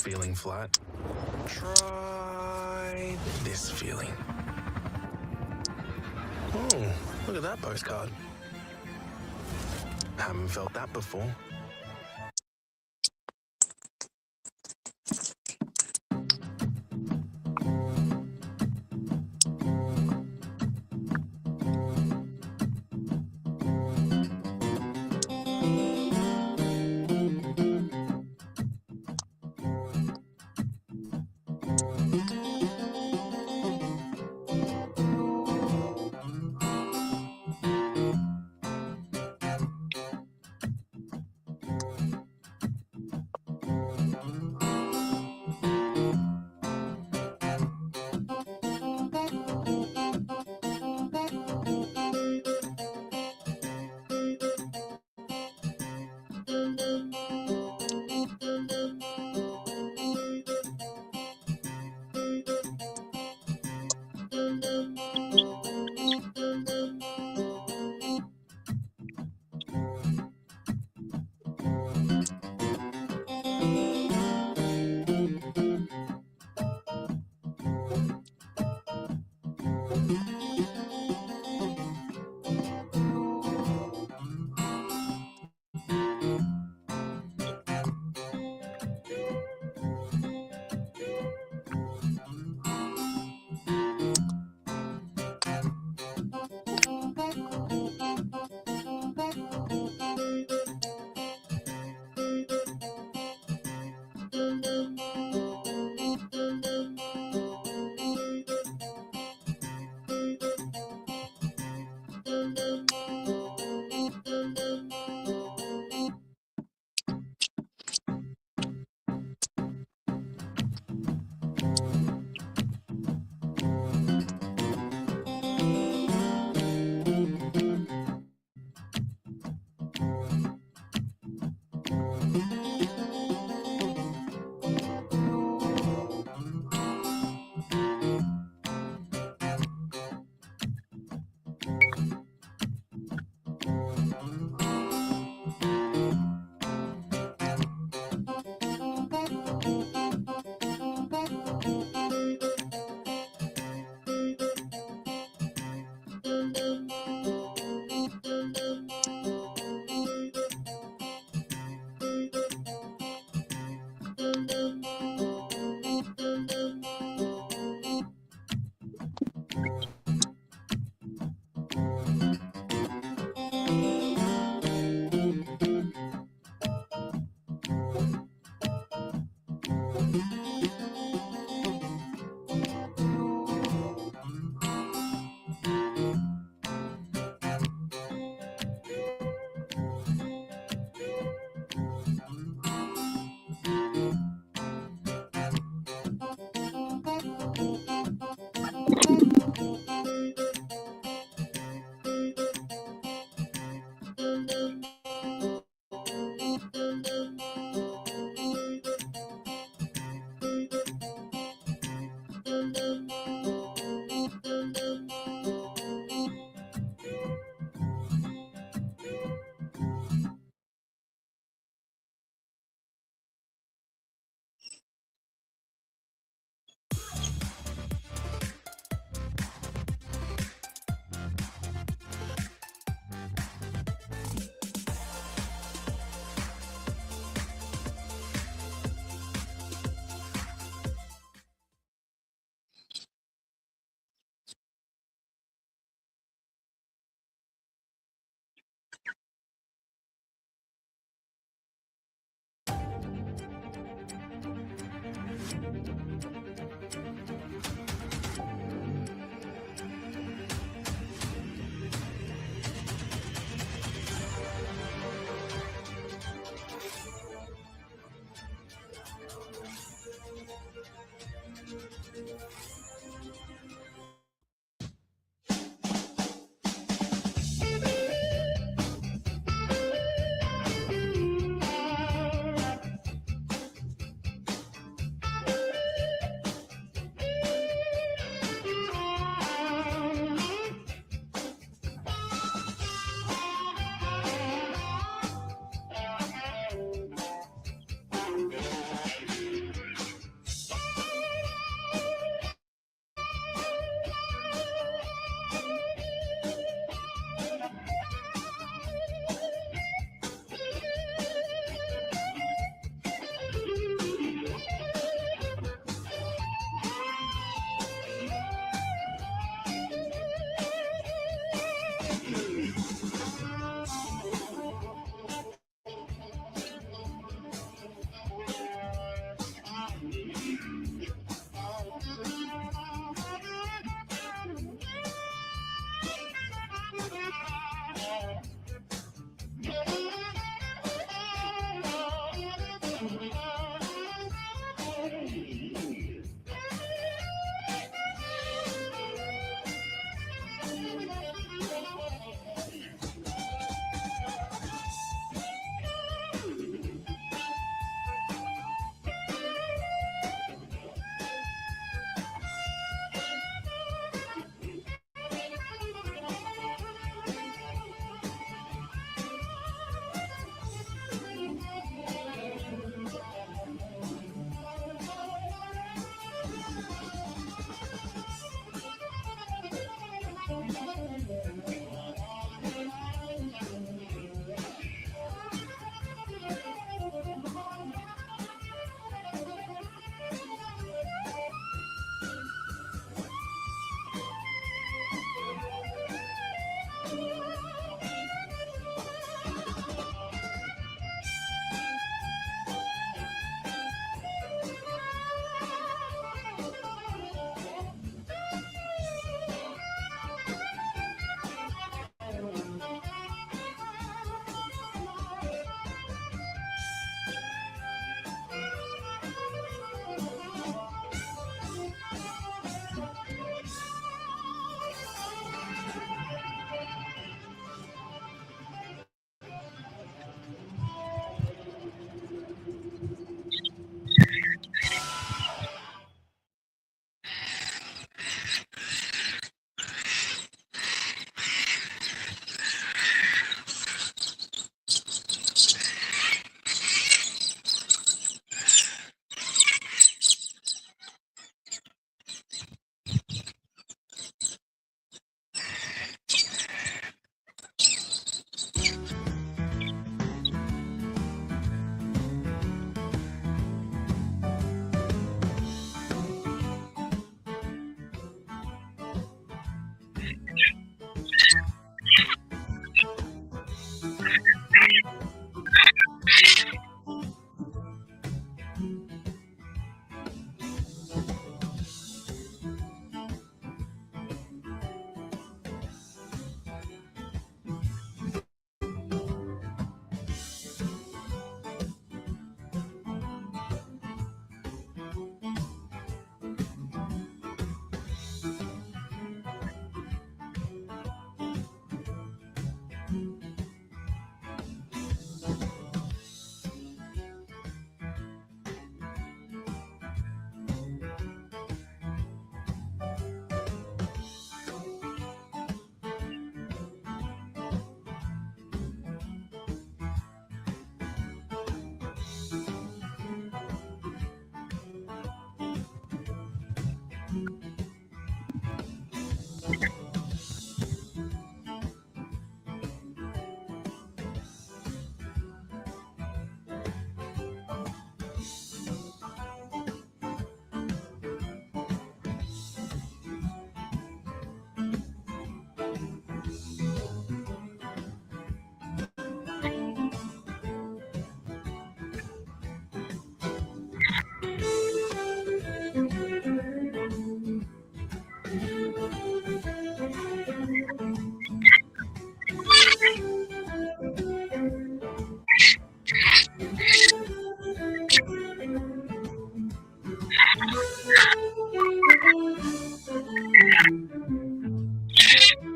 Feeling flat? Try this feeling. Oh, look at that postcard. Haven't felt that before.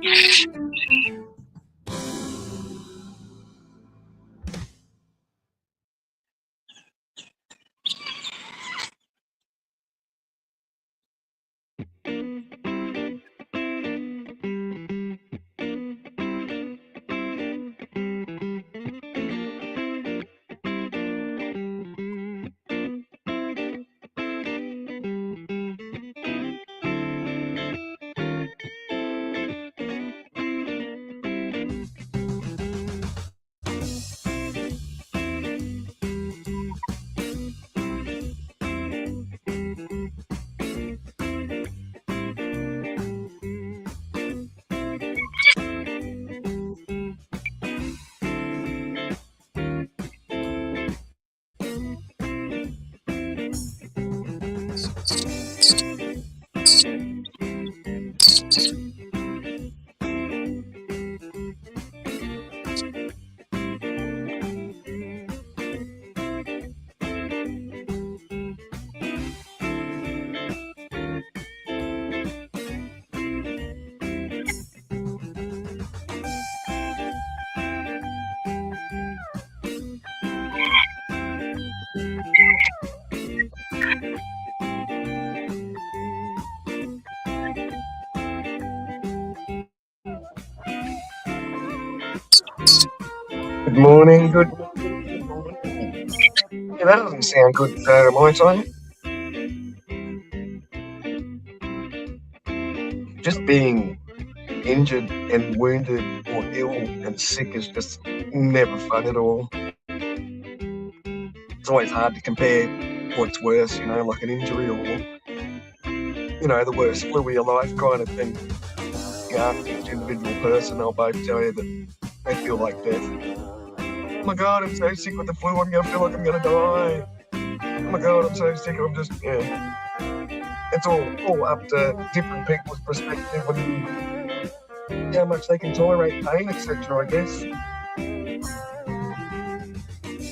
Good morning, good morning. Yeah, that doesn't sound good, my time. Just being injured and wounded or ill and sick is just never fun at all. It's always hard to compare what's worse, like an injury or, the worst flu of your life kind of thing. Ask each individual person, they'll both tell you that they feel like death. Oh my God, I'm so sick with the flu, I'm going to feel like I'm going to die. Oh my God, I'm so sick, I'm just, It's all up to different people's perspective and how much they can tolerate pain, etc., I guess.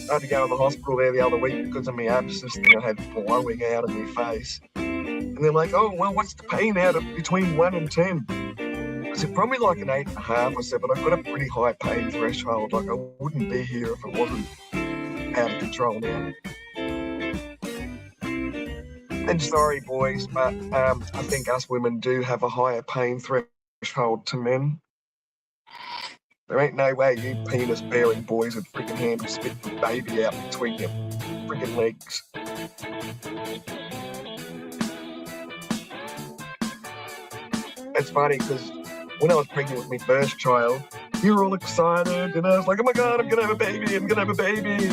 I had to go to the hospital there the other week because of my abscess thing I had blowing out of my face. And they're like, oh, well, what's the pain out of between 1 and 10? I said, probably like an 8.5. I said, but I've got a pretty high pain threshold. Like, I wouldn't be here if it wasn't out of control now. And sorry, boys, but I think us women do have a higher pain threshold to men. There ain't no way you penis-bearing boys would freaking handle spitting the baby out between your freaking legs. It's funny because when I was pregnant with my first child, you were all excited, and I was like, oh my God, I'm going to have a baby, I'm going to have a baby.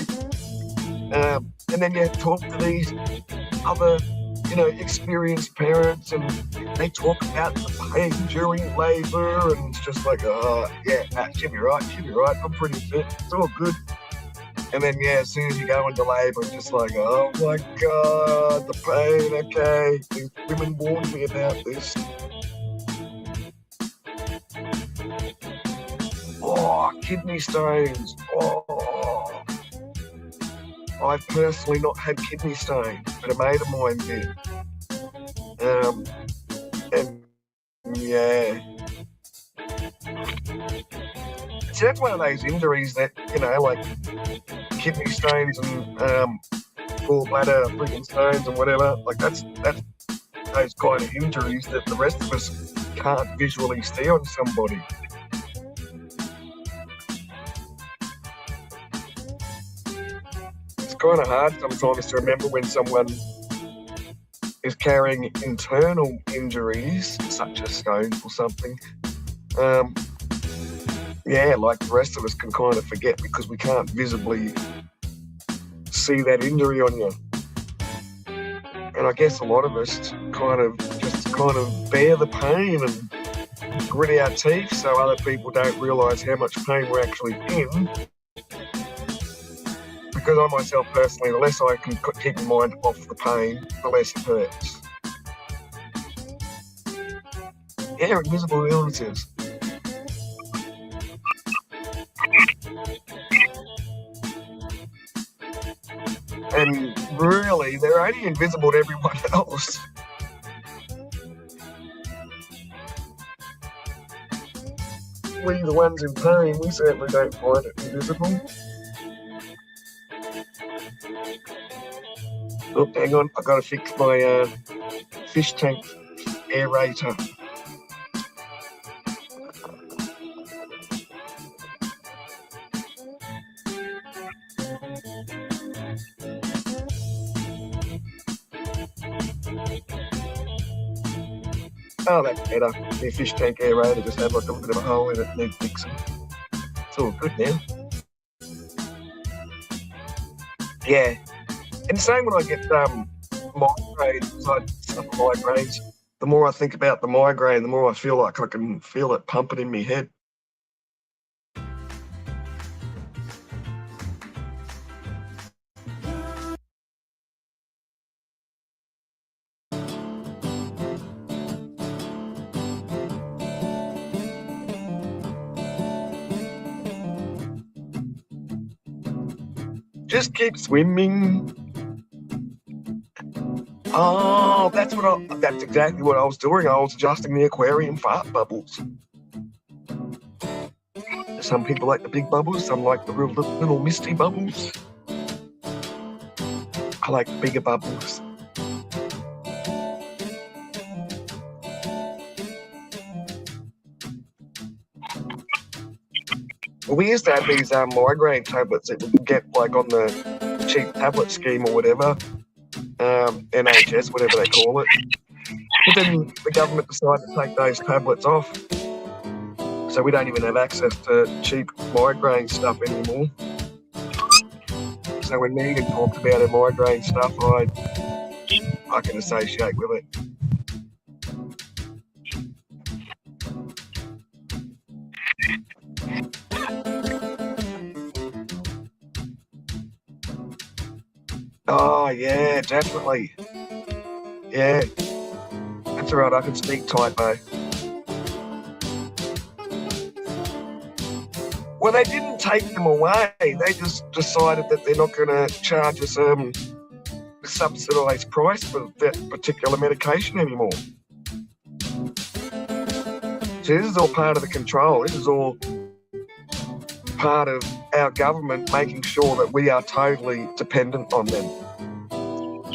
And then you talk to these other, experienced parents, and they talk about the pain during labour, and it's just like, she'll be right, I'm pretty fit, it's all good. And then, as soon as you go into labour, it's just like, oh my God, the pain, okay. These women warned me about this. Oh, kidney stones. Oh. I've personally not had kidney stones, but a mate of mine did. So that's one of those injuries that, like kidney stones and gallbladder freaking stones and whatever, like that's those kind of injuries that the rest of us can't visually see on somebody. It's kind of hard sometimes to remember when someone is carrying internal injuries, such as stones or something. Like the rest of us can kind of forget because we can't visibly see that injury on you. And I guess a lot of us kind of bear the pain and grit our teeth so other people don't realise how much pain we're actually in. Because I myself personally, the less I can keep my mind off the pain, the less it hurts. Yeah, invisible illnesses. And really, they're only invisible to everyone else. we the ones in pain, we certainly don't find it invisible. Oh, hang on, I've got to fix my fish tank aerator. Oh, that's better. The fish tank aerator just had like a bit of a hole in it, needs fixing. It's all good now. Yeah. And same when I get migraines, I suffer migraines. The more I think about the migraine, the more I feel like I can feel it pumping in my head. Just keep swimming. Oh, that's exactly what I was doing. I was adjusting the aquarium fart bubbles. Some people like the big bubbles, some like the real little misty bubbles. I like the bigger bubbles. Well, we used to have these migraine tablets that we could get like on the cheap tablet scheme or whatever, NHS, whatever they call it. But then the government decided to take those tablets off, so we don't even have access to cheap migraine stuff anymore. So when Megan talks about her migraine stuff, I can associate with it. Oh, yeah, definitely. Yeah. That's all right, I can speak typo. Well, they didn't take them away. They just decided that they're not going to charge us a subsidised price for that particular medication anymore. So this is all part of the control. This is all part of our government making sure that we are totally dependent on them.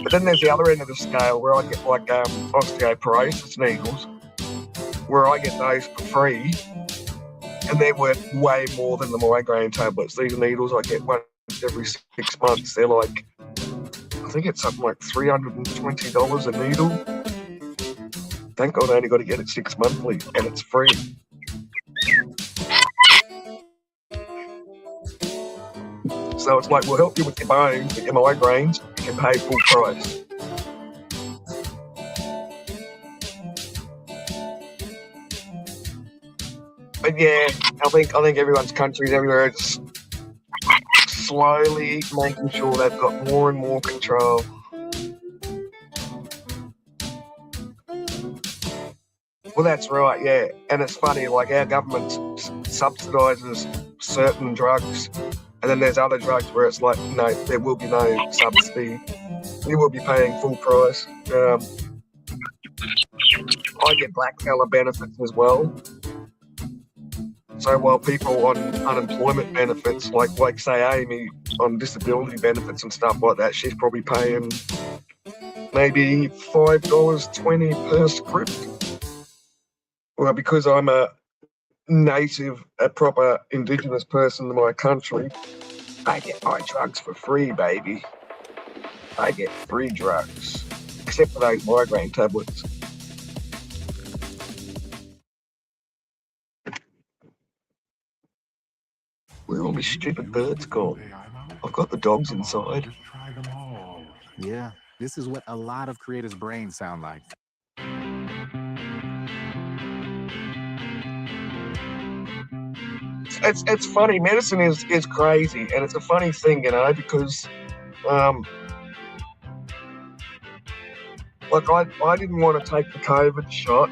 But then there's the other end of the scale where I get like osteoporosis needles, where I get those for free, and they're worth way more than the migraine tablets. These needles I get once every 6 months. They're like, I think it's something like $320 a needle. Thank God I only got to get it 6 monthly, and it's free. So it's like, we'll help you with your bones, but your migraines, you can pay full price. But yeah, I think everyone's countries everywhere is slowly making sure they've got more and more control. Well, that's right, yeah. And it's funny, like our government subsidises certain drugs, and then there's other drugs where it's like, no, there will be no subsidy. You will be paying full price. I get black fella benefits as well. So while people on unemployment benefits, like say Amy on disability benefits and stuff like that, she's probably paying maybe $5.20 per script. Well, because I'm a proper Indigenous person in my country, I get my drugs for free, baby. I get free drugs, except for those migraine tablets. Where are all my stupid birds gone? I've got the dogs inside. Yeah, this is what a lot of creators' brains sound like. It's funny. Medicine is crazy, and it's a funny thing, you know, because like I didn't want to take the COVID shot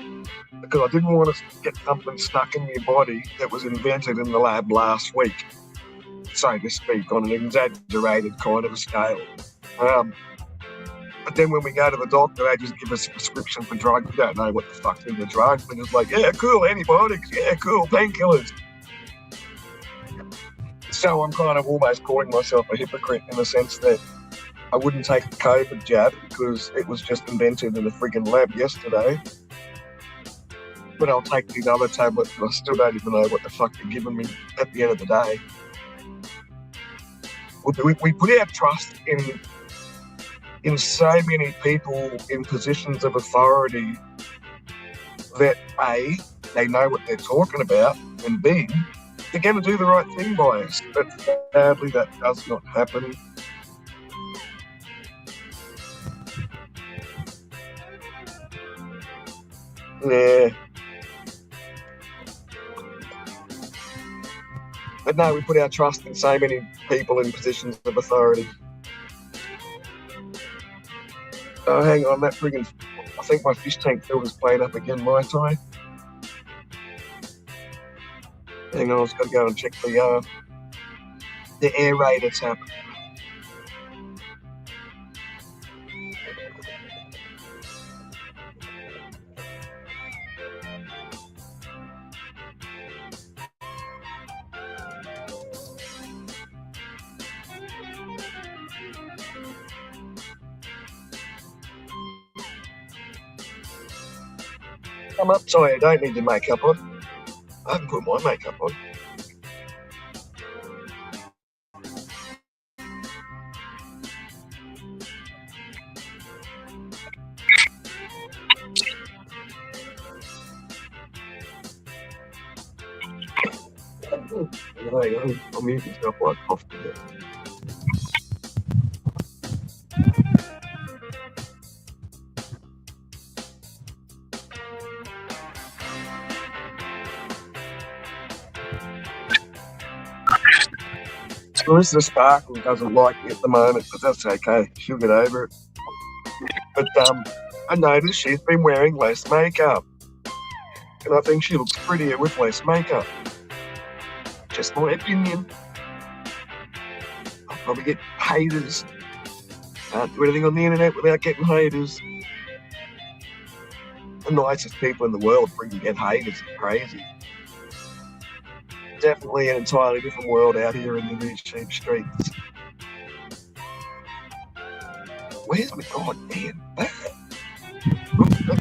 because I didn't want to get something stuck in my body that was invented in the lab last week, so to speak, on an exaggerated kind of a scale. But then when we go to the doctor, they just give us a prescription for drugs. We don't know what the fuck's in the drug. We're just like, yeah, cool, antibiotics, yeah, cool, painkillers. So I'm kind of almost calling myself a hypocrite in the sense that I wouldn't take the COVID jab because it was just invented in a friggin' lab yesterday. But I'll take these other tablets and I still don't even know what the fuck they're giving me at the end of the day. We put our trust in so many people in positions of authority that A, they know what they're talking about, and B, they're going to do the right thing by us. But sadly, that does not happen. Yeah. But no, we put our trust in so many people in positions of authority. Oh, hang on, that friggin'... I think my fish tank filter's played up again, might I? Hang on, I've just got to go and check the aerator tab. I'm up, sorry, I don't need your makeup on. I haven't put my makeup on. There you go. I'll mute myself while I cough to death. Melissa Sparkle doesn't like me at the moment, but that's okay. She'll get over it. But I noticed she's been wearing less makeup. And I think she looks prettier with less makeup. Just my opinion. I'll probably get haters. Can't do anything on the internet without getting haters. The nicest people in the world freaking get haters. It's crazy. Definitely an entirely different world out here in the new cheap streets. Where's my goddamn bat?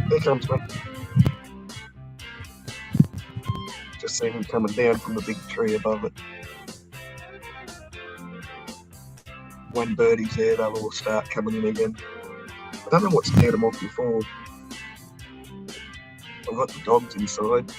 There comes one. Just seen him coming down from the big tree above it. One birdie's there, they'll all start coming in again. I don't know what scared them off before. I've got the dogs inside.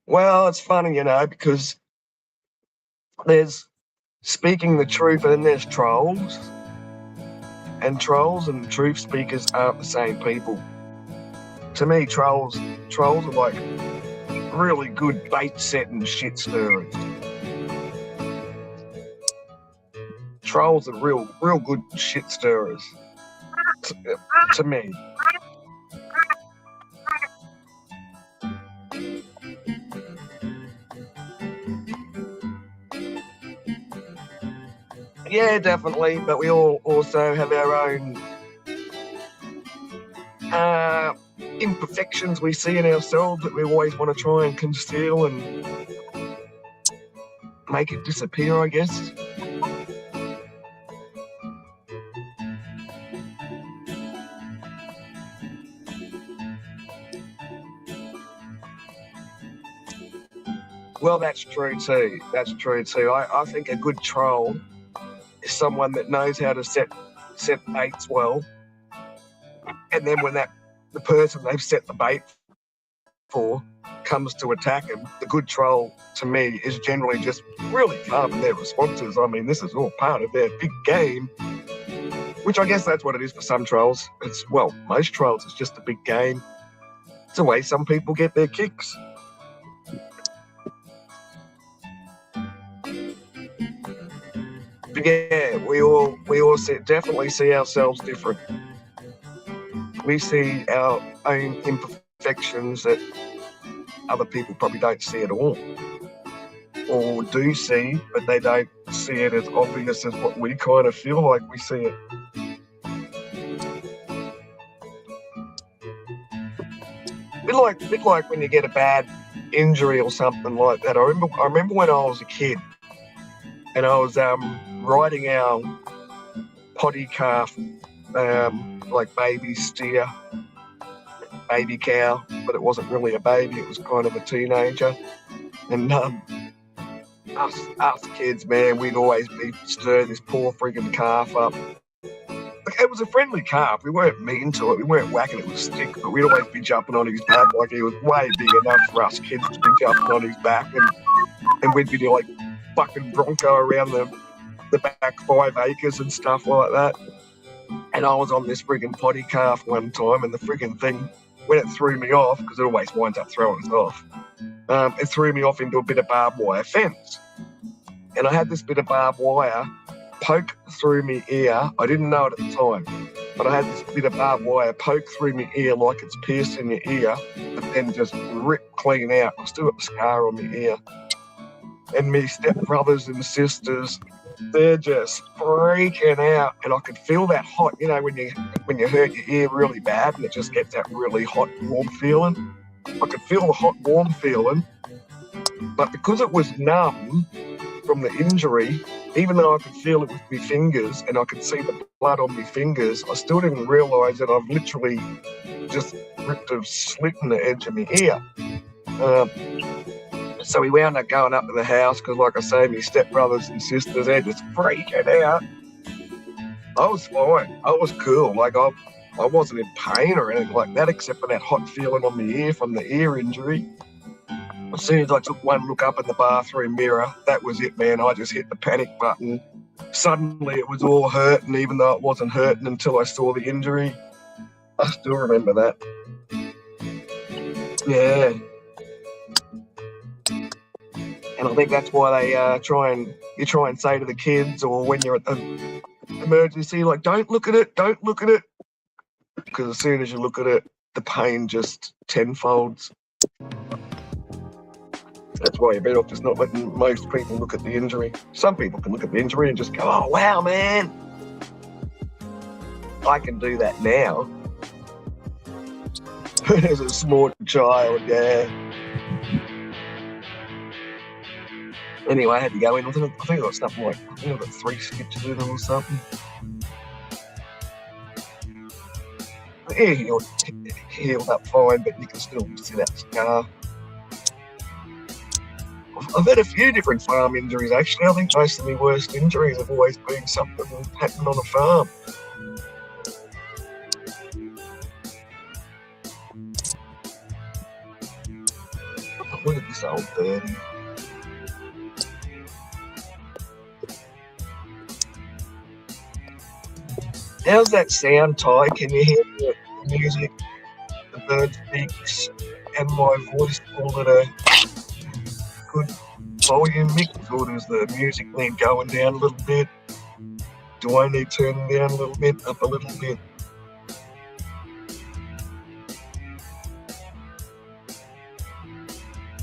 Well, it's funny, you know, because there's speaking the truth and then there's trolls. And trolls and truth speakers aren't the same people. To me, trolls are like really good bait setting shit stirrers. Trolls are real good shit stirrers. To me. Yeah, definitely, but we all also have our own imperfections we see in ourselves that we always want to try and conceal and make it disappear, I guess. Well, that's true too. I think a good troll is someone that knows how to set baits well, and then when the person they've set the bait for comes to attack them, the good troll to me is generally just really calm in their responses. I mean, this is all part of their big game, which I guess that's what it is for some trolls. Most trolls, it's just a big game. It's the way some people get their kicks. But yeah, we all definitely see ourselves different. We see our own imperfections that other people probably don't see at all. or do see, but they don't see it as obvious as what we kind of feel like we see it. Bit like when you get a bad injury or something like that. I remember when I was a kid, and I was riding our potty calf, like baby steer, baby cow, but it wasn't really a baby, it was kind of a teenager. And us kids, man, we'd always be stirring this poor friggin' calf up. Like, it was a friendly calf. We weren't mean to it. We weren't whacking it with sticks, but we'd always be jumping on his back like he was way big enough for us kids to be jumping on his back, and we'd be doing like fucking bronco around the back 5 acres and stuff like that. And I was on this friggin' potty calf one time, and the friggin' thing, when it threw me off, because it always winds up throwing us off, it threw me off into a bit of barbed wire fence. And I had this bit of barbed wire poke through me ear. I didn't know it at the time, but I had this bit of barbed wire poke through my ear like it's piercing your ear, but then just rip clean out. I still got the scar on my ear. And me stepbrothers and sisters, they're just freaking out, and I could feel that hot, you know, when you hurt your ear really bad and it just gets that really hot, warm feeling. I could feel the hot, warm feeling, but because it was numb from the injury, even though I could feel it with my fingers and I could see the blood on my fingers, I still didn't realise that I've literally just ripped a slit in the edge of my ear. So we wound up going up to the house because, like I say, my stepbrothers and sisters, they're just freaking out. I was fine. I was cool. Like, I wasn't in pain or anything like that, except for that hot feeling on my ear from the ear injury. As soon as I took one look up in the bathroom mirror, that was it, man. I just hit the panic button. Suddenly it was all hurting, even though it wasn't hurting until I saw the injury. I still remember that. Yeah. And I think that's why they try and say to the kids, or when you're at the emergency, like, don't look at it, don't look at it. Because as soon as you look at it, the pain just tenfolds. That's why you're better off just not letting most people look at the injury. Some people can look at the injury and just go, oh, wow, man. I can do that now. As a small child, yeah. Anyway, I had to go in. I think I got something like, I got 3 stitches in it or something. Yeah, healed up fine, but you can still see that scar. I've had a few different farm injuries, actually. I think most of my worst injuries have always been something that happened on a farm. Look at this old birdie. How's that sound, Ty? Can you hear the music, the bird speaks, and my voice all at a good volume mix, or does the music need going down a little bit? Do I need turning down a little bit, up a little bit?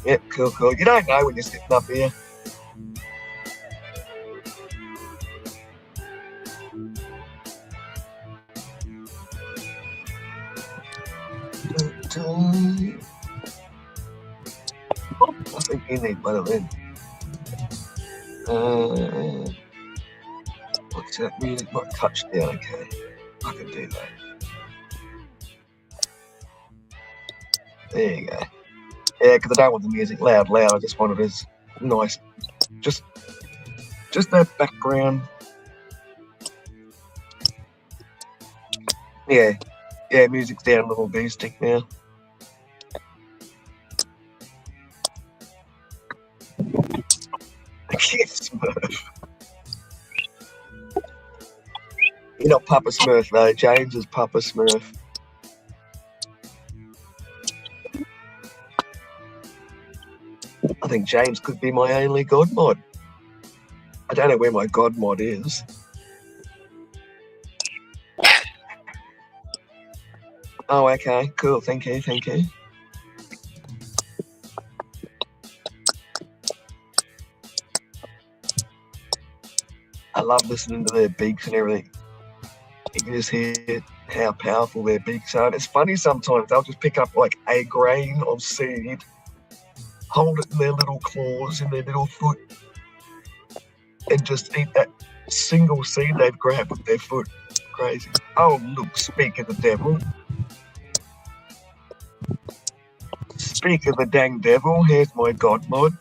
Yep, cool, cool. You don't know when you're sitting up here. I think you need one of them. What's that music? What touchdown? Okay, I can do that. There you go. Yeah, because I don't want the music loud. I just want it as nice. Just that background. Yeah, music's down a little boosting now. Yes, Smurf. You're not Papa Smurf though. James is Papa Smurf. I think James could be my only god mod. I don't know where my god mod is. Oh, okay, cool. Thank you. I love listening to their beaks and everything. You can just hear how powerful their beaks are. And it's funny sometimes they'll just pick up like a grain of seed, hold it in their little claws in their little foot, and just eat that single seed they've grabbed with their foot. Crazy. Oh, look, speak of the devil. Speak of the dang devil, here's my God mod.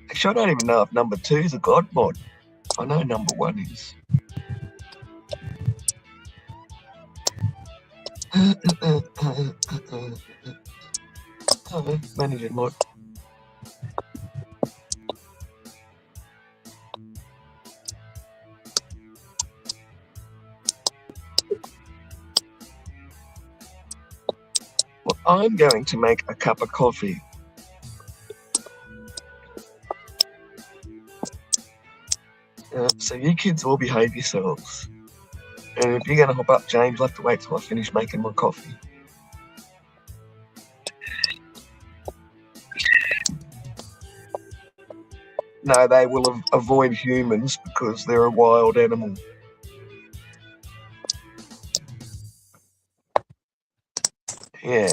Actually, I don't even know if number 2 is a God mod. I know number 1 is. Manager mod. Well, I'm going to make a cup of coffee. So you kids all behave yourselves. And if you're going to hop up, James, I'll have to wait till I finish making my coffee. No, they will avoid humans because they're a wild animal. Yeah.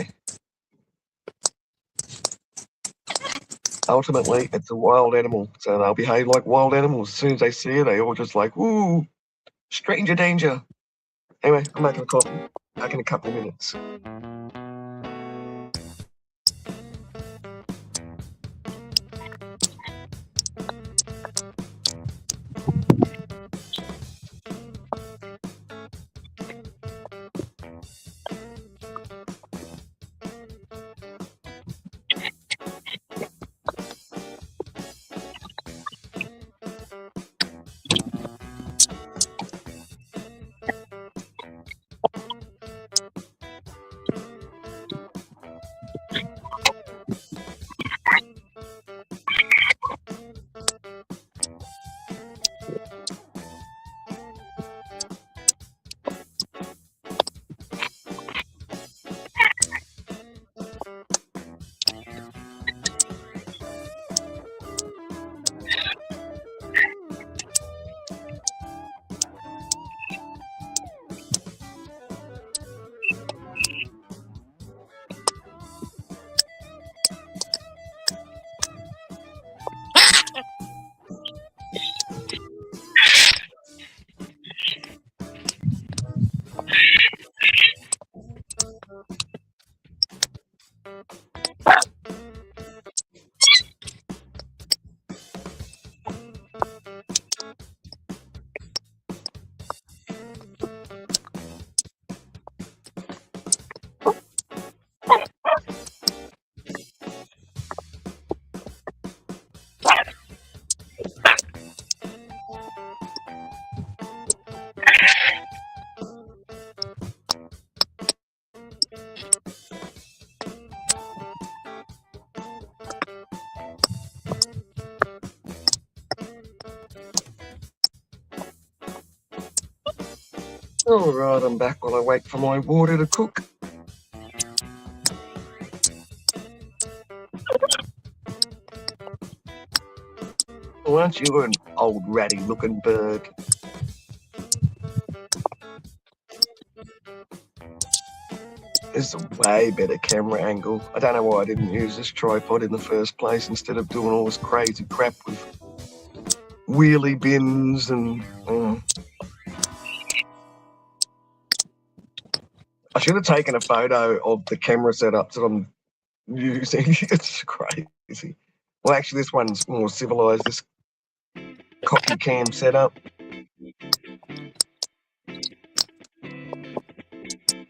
Ultimately, it's a wild animal, so they'll behave like wild animals. As soon as they see it, they all just like, ooh, stranger danger. Anyway, I'm making a coffee. Back in a couple of minutes. All right, I'm back while I wait for my water to cook. Oh, aren't you an old ratty-looking bird? This is a way better camera angle. I don't know why I didn't use this tripod in the first place instead of doing all this crazy crap with wheelie bins and... I should have taken a photo of the camera setup that I'm using. It's crazy. Well, actually, this one's more civilized, this copy cam setup.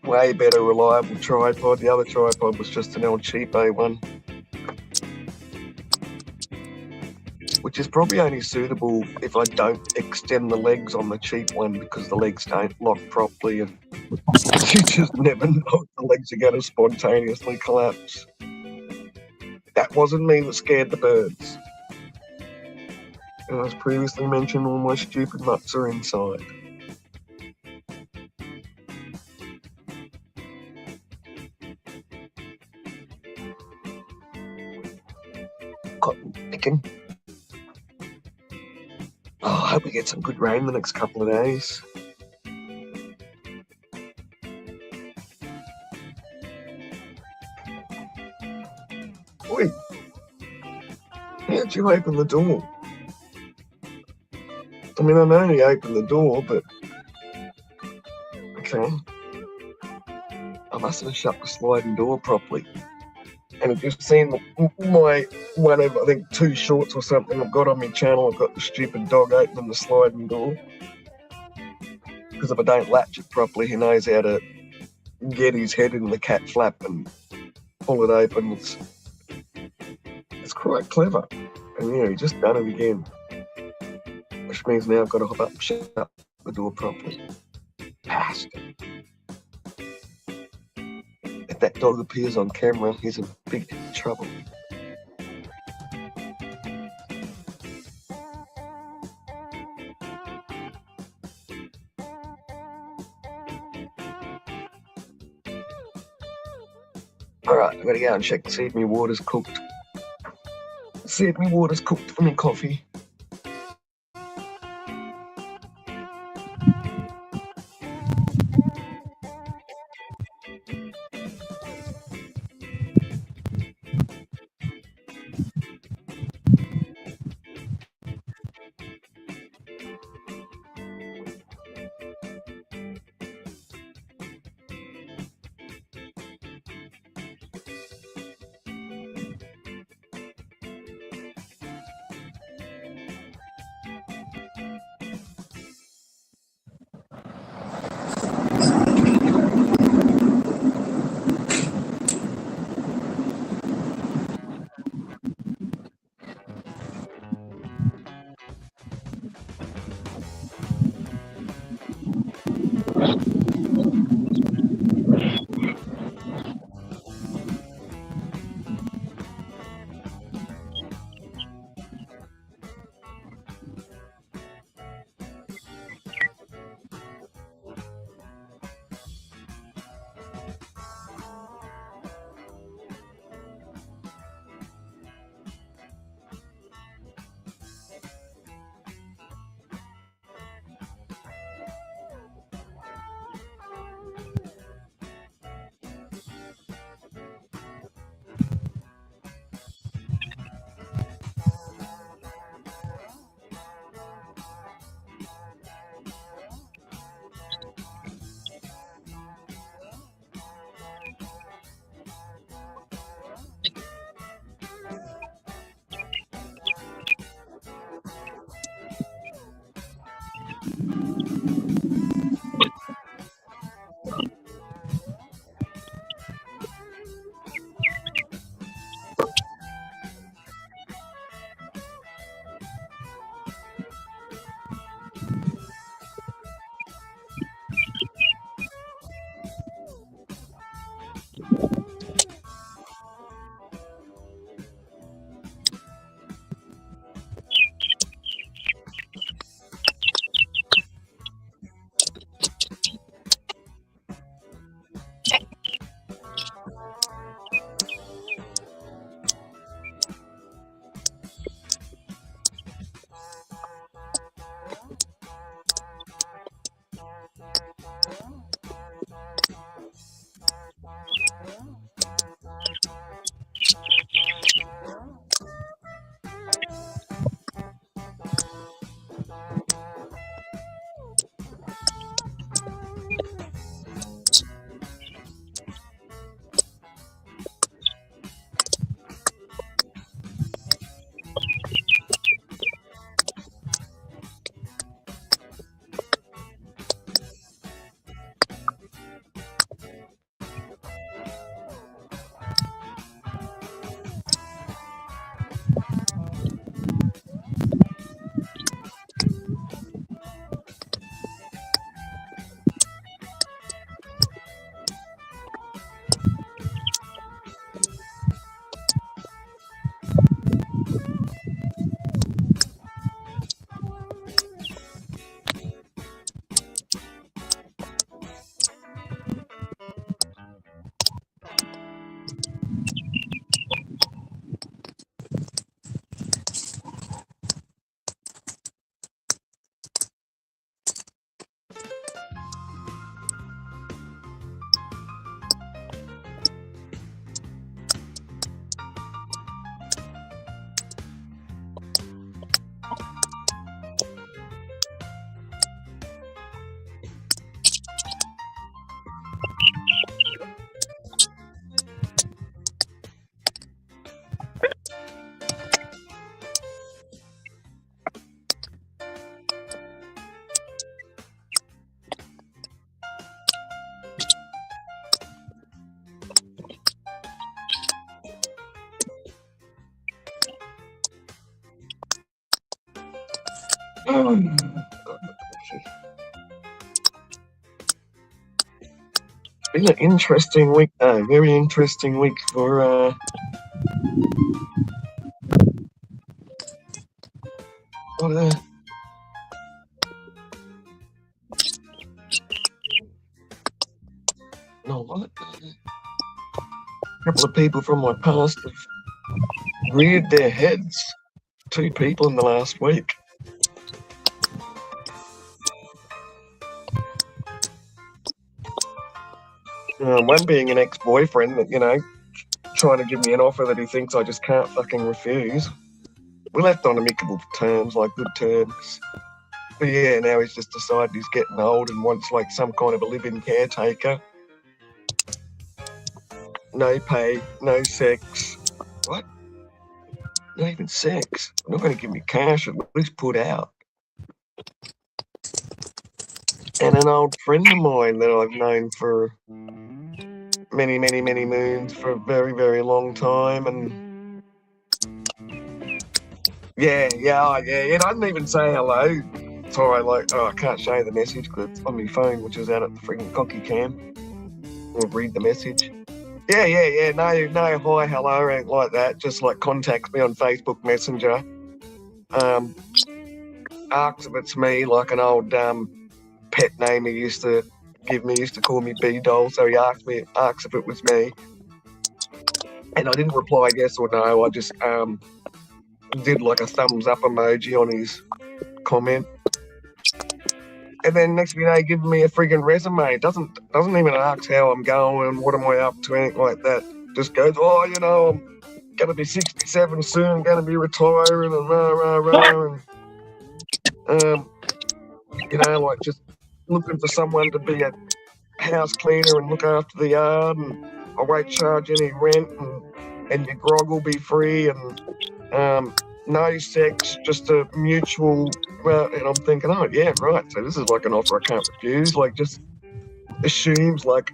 Way better reliable tripod. The other tripod was just an old cheapo one, which is probably only suitable if I don't extend the legs on the cheap one because the legs don't lock properly and you just never know if the legs are going to spontaneously collapse. That wasn't me that scared the birds. And as previously mentioned, all my stupid nuts are inside. Cotton picking. Oh, I hope we get some good rain the next couple of days. Wait, how'd you open the door? I mean, I know you opened the door, but okay. I mustn't have shut the sliding door properly. And if you've seen my one of, I think, 2 shorts or something I've got on my channel, I've got the stupid dog opening the sliding door. Because if I don't latch it properly, he knows how to get his head in the cat flap and pull it open. It's quite clever. And yeah, he just done it again. Which means now I've got to hop up and shut the door properly. Bastard. If that dog appears on camera, he's in big trouble. Alright, I'm gonna go and check to see if my water's cooked. See if my water's cooked for me coffee. Been an interesting week, though. Very interesting week for what? A couple of people from my past have reared their heads. 2 people in the last week. One being an ex-boyfriend that, trying to give me an offer that he thinks I just can't fucking refuse. We left on amicable terms, like good terms. But yeah, now he's just decided he's getting old and wants like some kind of a live-in caretaker. No pay, no sex. What? Not even sex. Not going to give me cash, at least put out. And an old friend of mine that I've known for many, many, many moons for a very, very long time, and yeah, he doesn't even say hello. So I can't show you the message because it's on my phone, which is out at the freaking cocky cam. We'll read the message. Yeah, no hi, hello, or anything like that. Just like contacts me on Facebook Messenger. Asks if it's me, like an old pet name he used to give me, used to call me B-Doll, so he asks if it was me. And I didn't reply yes or no, I just did like a thumbs up emoji on his comment. And then next thing you know, he gives me a friggin' resume. Doesn't even ask how I'm going and what am I up to, anything like that. Just goes, I'm gonna be 67 soon, gonna be retiring and rah. And, like just looking for someone to be a house cleaner and look after the yard, and I won't charge any rent, and your grog will be free, and no sex, just a mutual. And I'm thinking, oh yeah, right. So this is like an offer I can't refuse. Like, just assumes like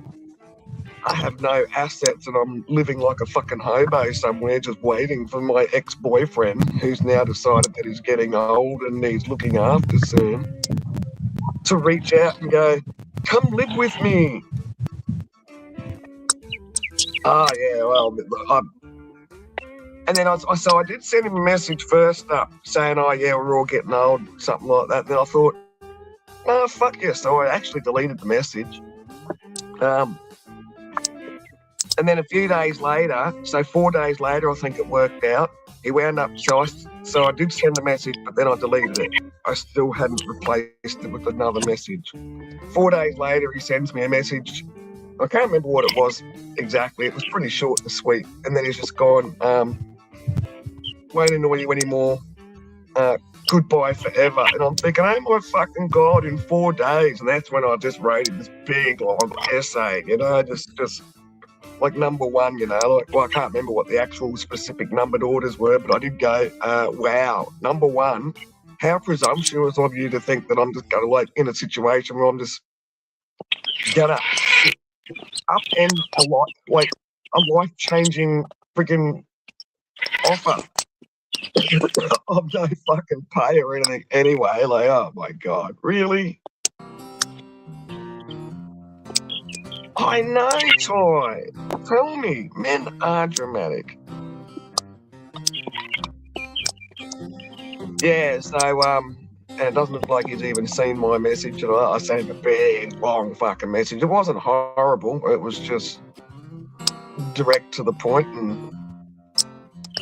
I have no assets and I'm living like a fucking hobo somewhere, just waiting for my ex-boyfriend, who's now decided that he's getting old and he's looking after soon, to reach out and go, come live with me. Oh yeah, well, and then I did send him a message first up saying, oh yeah, we're all getting old, something like that. And then I thought, no, fuck yes. So I actually deleted the message. And then a few days later, so 4 days later, I think it worked out. He wound up, so I did send the message, but then I deleted it. I still hadn't replaced it with another message. 4 days later, he sends me a message. I can't remember what it was exactly. It was pretty short and sweet. And then he's just gone, won't annoy you anymore. Goodbye forever. And I'm thinking, oh my fucking God, in 4 days. And that's when I just wrote him this big long essay, just like number one, I can't remember what the actual specific numbered orders were, but I did go, wow, number one, how presumptuous of you to think that I'm just going to, like, in a situation where I'm just going to upend a life-changing freaking offer of no fucking pay or anything anyway. Like, oh my God, really? I know, Ty. Tell me, men are dramatic. Yeah, so, and it doesn't look like he's even seen my message. I sent him a big, long fucking message. It wasn't horrible. It was just direct to the point, and,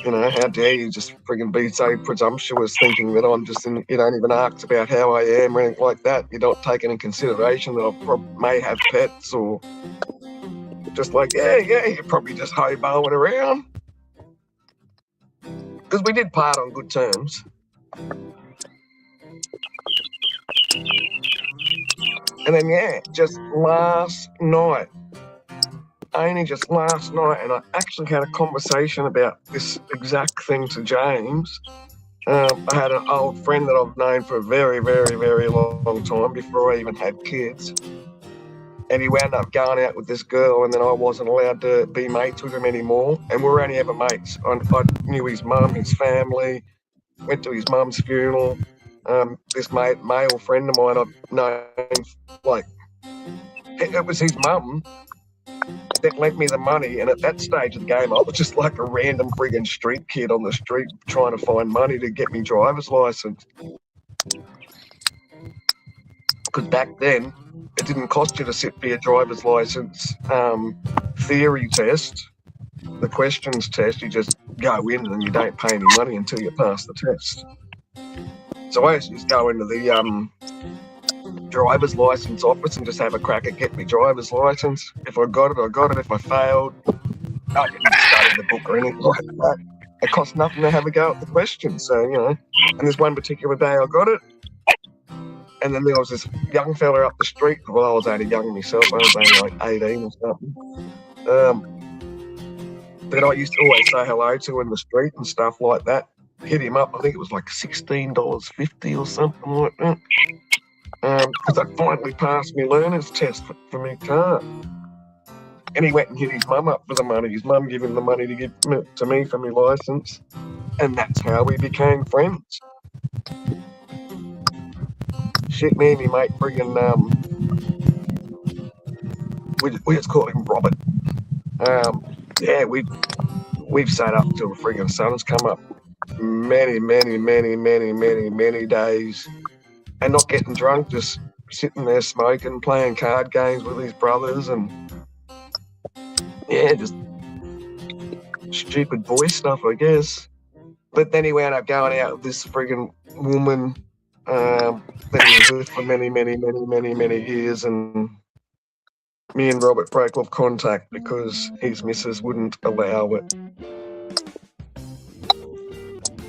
how dare you just friggin' be so presumptuous thinking that I'm just you don't even ask about how I am or anything like that. You don't take into consideration that I may have pets, or just like, yeah, you're probably just hoboing around. Because we did part on good terms. And then, yeah, just last night, and I actually had a conversation about this exact thing to James. I had an old friend that I've known for a very, very, very long time, before I even had kids. And he wound up going out with this girl, and then I wasn't allowed to be mates with him anymore. And we were only ever mates. I knew his mum, his family, went to his mum's funeral. this male friend of mine I've known, like, it was his mum that lent me the money, and at that stage of the game, I was just like a random friggin' street kid on the street trying to find money to get me driver's license. Because back then, it didn't cost you to sit for your driver's license theory test, the questions test. You just go in and you don't pay any money until you pass the test. So I used to just go into the driver's license office and just have a crack at getting my driver's license. If I got it, I got it. If I failed, I didn't study the book or anything like that. It cost nothing to have a go at the questions. So, you know, and this one particular day I got it. And then there was this young fella up the street. Well, I was only young myself. I was only like 18 or something. That I used to always say hello to in the street and stuff like that. Hit him up. I think it was like $16.50 or something like that. Because I finally passed my learner's test for my car. And he went and hit his mum up for the money. His mum gave him the money to give to me for my licence. And that's how we became friends. Shit, me and my mate friggin' we just call him Robert. Yeah, we've sat up till the friggin' sun's come up many days, and not getting drunk, just sitting there smoking, playing card games with his brothers, and yeah, just stupid boy stuff, I guess. But then he wound up going out with this friggin' woman that he was with for many years, and me and Robert broke off contact because his missus wouldn't allow it.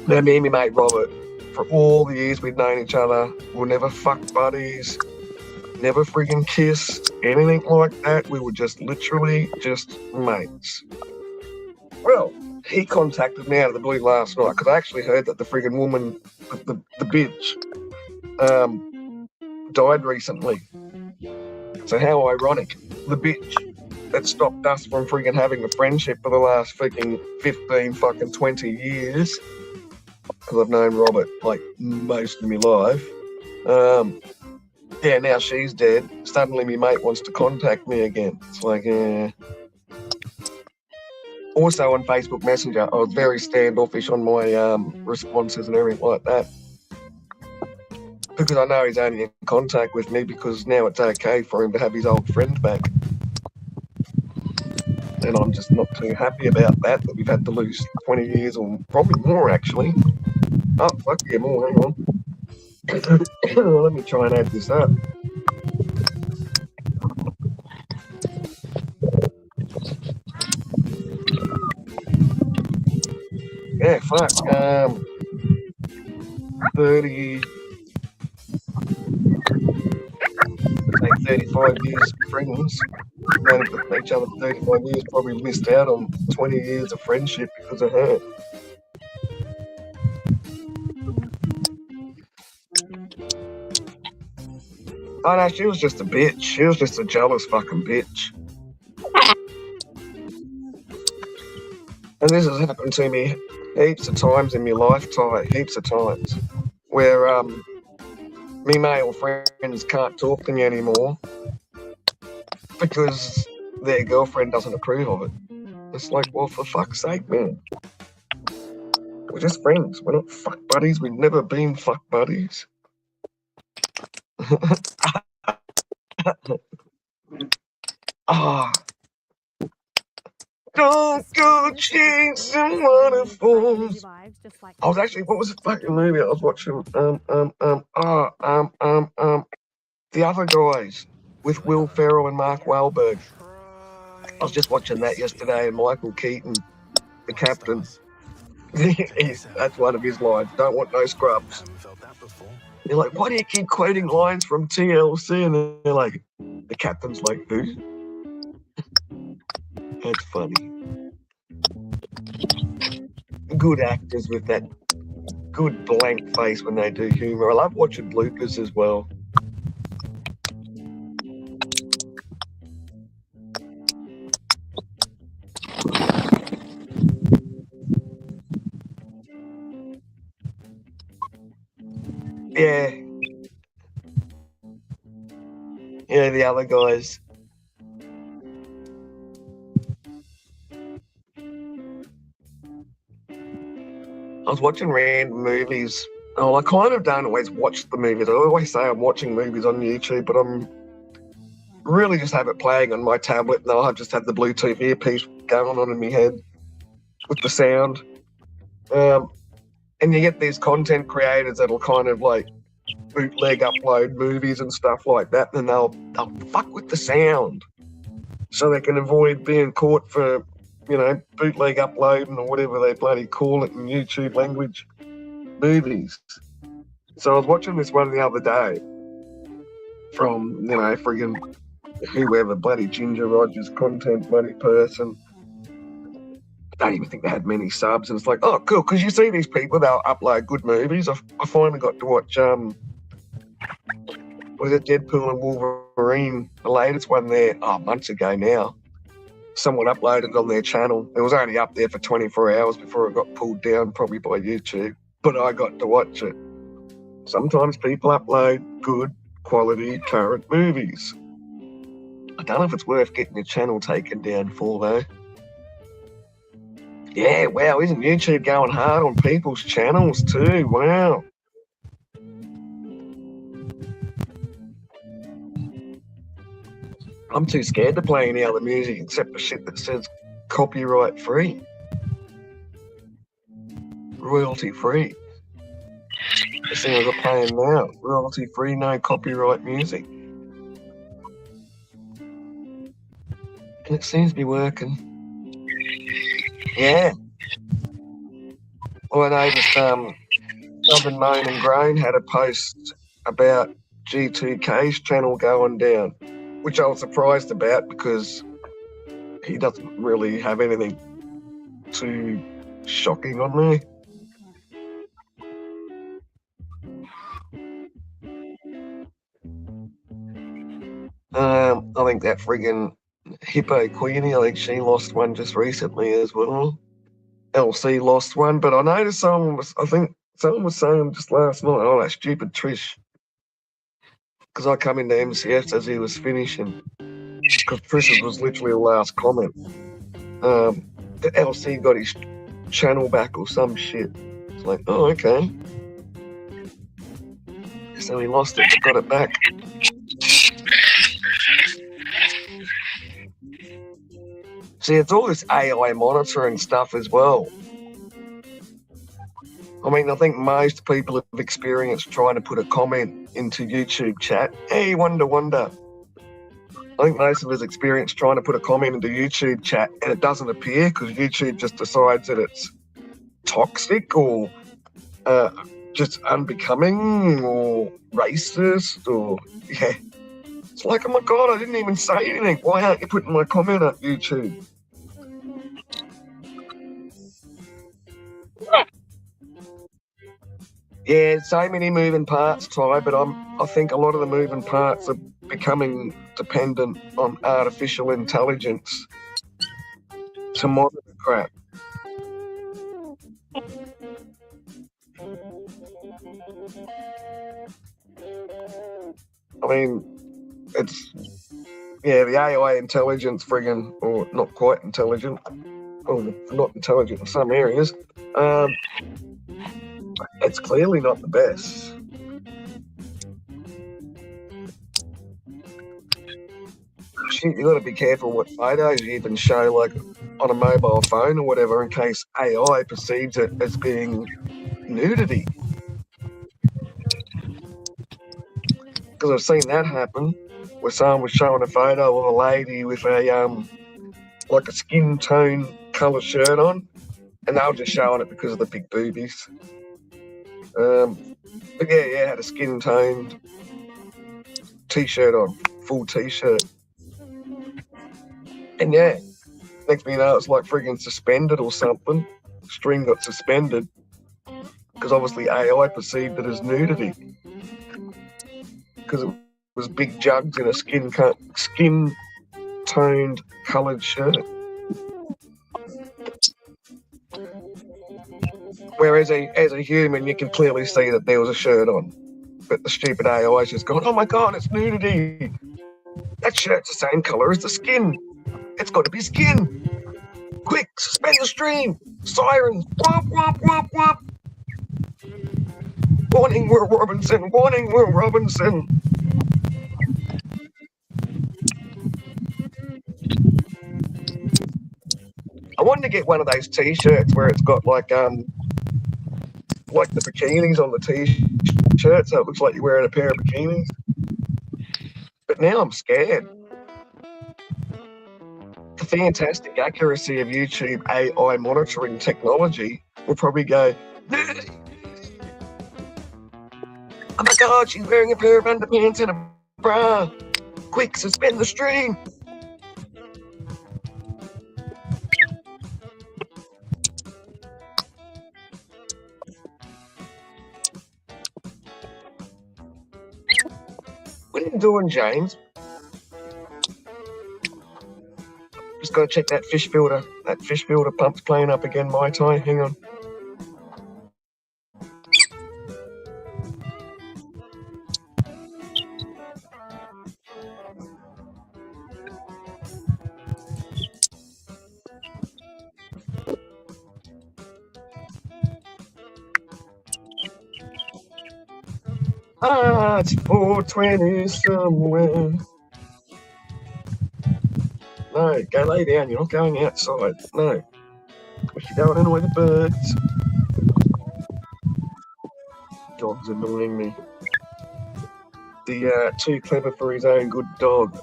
Now, me and my mate Robert, for all the years we'd known each other, were never fuck buddies, never friggin' kissed, anything like that. We were just literally just mates. Well, he contacted me out of the blue last night because I actually heard that the friggin' woman, the bitch, died recently. So how ironic. The bitch that stopped us from friggin' having a friendship for the last freaking 20 years, because I've known Robert like most of my life. Yeah, now she's dead. Suddenly my mate wants to contact me again. It's like, Also on Facebook Messenger, I was very standoffish on my responses and everything like that. Because I know he's only in contact with me because now it's okay for him to have his old friend back. And I'm just not too happy about that we've had to lose 20 years or probably more actually. Oh, fuck yeah, more, hang on. Let me try and add this up. Yeah, fuck. 35 years friends. Known each other for 35 years, probably missed out on 20 years of friendship because of her. Oh no, she was just a bitch. She was just a jealous fucking bitch. And this has happened to me heaps of times in my lifetime, heaps of times, where me male friends can't talk to me anymore because their girlfriend doesn't approve of it. It's like, well, for fuck's sake, man. We're just friends. We're not fuck buddies. We've never been fuck buddies. Ah. Don't go chasing waterfalls. I was actually, what was the fucking movie I was watching? The Other Guys with Will Ferrell and Mark Wahlberg. I was just watching that yesterday, and Michael Keaton, the captain, that's one of his lines. Don't want no scrubs. Haven't felt that before. They're like, why do you keep quoting lines from TLC? And they're like, the captain's like, who? That's funny. Good actors with that good blank face when they do humour. I love watching bloopers as well. Yeah. Yeah, the other guys. I was watching random movies. Oh, I kind of don't always watch the movies. I always say I'm watching movies on YouTube, but I'm really just have it playing on my tablet, and I'll just have the Bluetooth earpiece going on in my head with the sound. And you get these content creators that'll kind of like bootleg upload movies and stuff like that, and they'll fuck with the sound so they can avoid being caught for, bootleg uploading or whatever they bloody call it in YouTube language movies. So I was watching this one the other day from, friggin' whoever, bloody Ginger Rogers content bloody person. I don't even think they had many subs, and it's like, oh, cool, because you see these people, they'll upload good movies. I finally got to watch, was it Deadpool and Wolverine, the latest one there, months ago now. Someone uploaded it on their channel. It was only up there for 24 hours before it got pulled down, probably by YouTube, but I got to watch it. Sometimes people upload good quality current movies. I don't know if it's worth getting your channel taken down for, though. Yeah, wow, isn't YouTube going hard on people's channels too? Wow. I'm too scared to play any other music except the shit that says copyright free. Royalty free. The thing I've got playing now, royalty free, no copyright music. And it seems to be working. Yeah. Well, I noticed Southern Moan and Groan had a post about G2K's channel going down, which I was surprised about because he doesn't really have anything too shocking on there. I think that friggin' Hippo Queenie, I think she lost one just recently as well. LC lost one, but I noticed someone was saying just last night, oh, that stupid Trish. Because I come into MCS as he was finishing. Because Trish's was literally the last comment. The LC got his channel back or some shit. It's like, oh, okay. So he lost it, but got it back. See, it's all this AI monitoring stuff as well. I mean, I think most people have experienced trying to put a comment into YouTube chat. Hey, Wonder. I think most of us experienced trying to put a comment into YouTube chat and it doesn't appear because YouTube just decides that it's toxic or just unbecoming or racist or, yeah. It's like, oh my God, I didn't even say anything. Why aren't you putting my comment up YouTube? Yeah, so many moving parts, Ty, but I think a lot of the moving parts are becoming dependent on artificial intelligence to monitor crap. I mean, the AI intelligence friggin', or not quite intelligent, or not intelligent in some areas, it's clearly not the best. Shit, you got to be careful what photos you even show, like on a mobile phone or whatever, in case AI perceives it as being nudity. Because I've seen that happen, where someone was showing a photo of a lady with a like a skin tone colour shirt on, and they were just showing it because of the big boobies. But yeah, had a skin toned t-shirt on, full t-shirt. And yeah, next thing you know, it's like friggin' suspended or something. The stream got suspended because obviously AI perceived it as nudity because it was big jugs in a skin toned coloured shirt. Whereas as a human, you can clearly see that there was a shirt on. but the stupid AI's just gone, oh my God, it's nudity. That shirt's the same colour as the skin. It's got to be skin. Quick, suspend the stream. Sirens. Womp, womp, womp, womp. Warning, Will Robinson. Warning, Will Robinson. I wanted to get one of those T-shirts where it's got like the bikinis on the T-shirt, so it looks like you're wearing a pair of bikinis. But now I'm scared. The fantastic accuracy of YouTube AI monitoring technology will probably go, oh my God, she's wearing a pair of underpants and a bra. Quick, suspend the stream. What are you doing, James? Just got to check that fish filter. That fish filter pump's playing up again, my tie. Hang on. Ah, it's 4:20 somewhere. No, go lay down. You're not going outside. No. We should go and annoy the birds. Dog's annoying me. The too clever for his own good dog.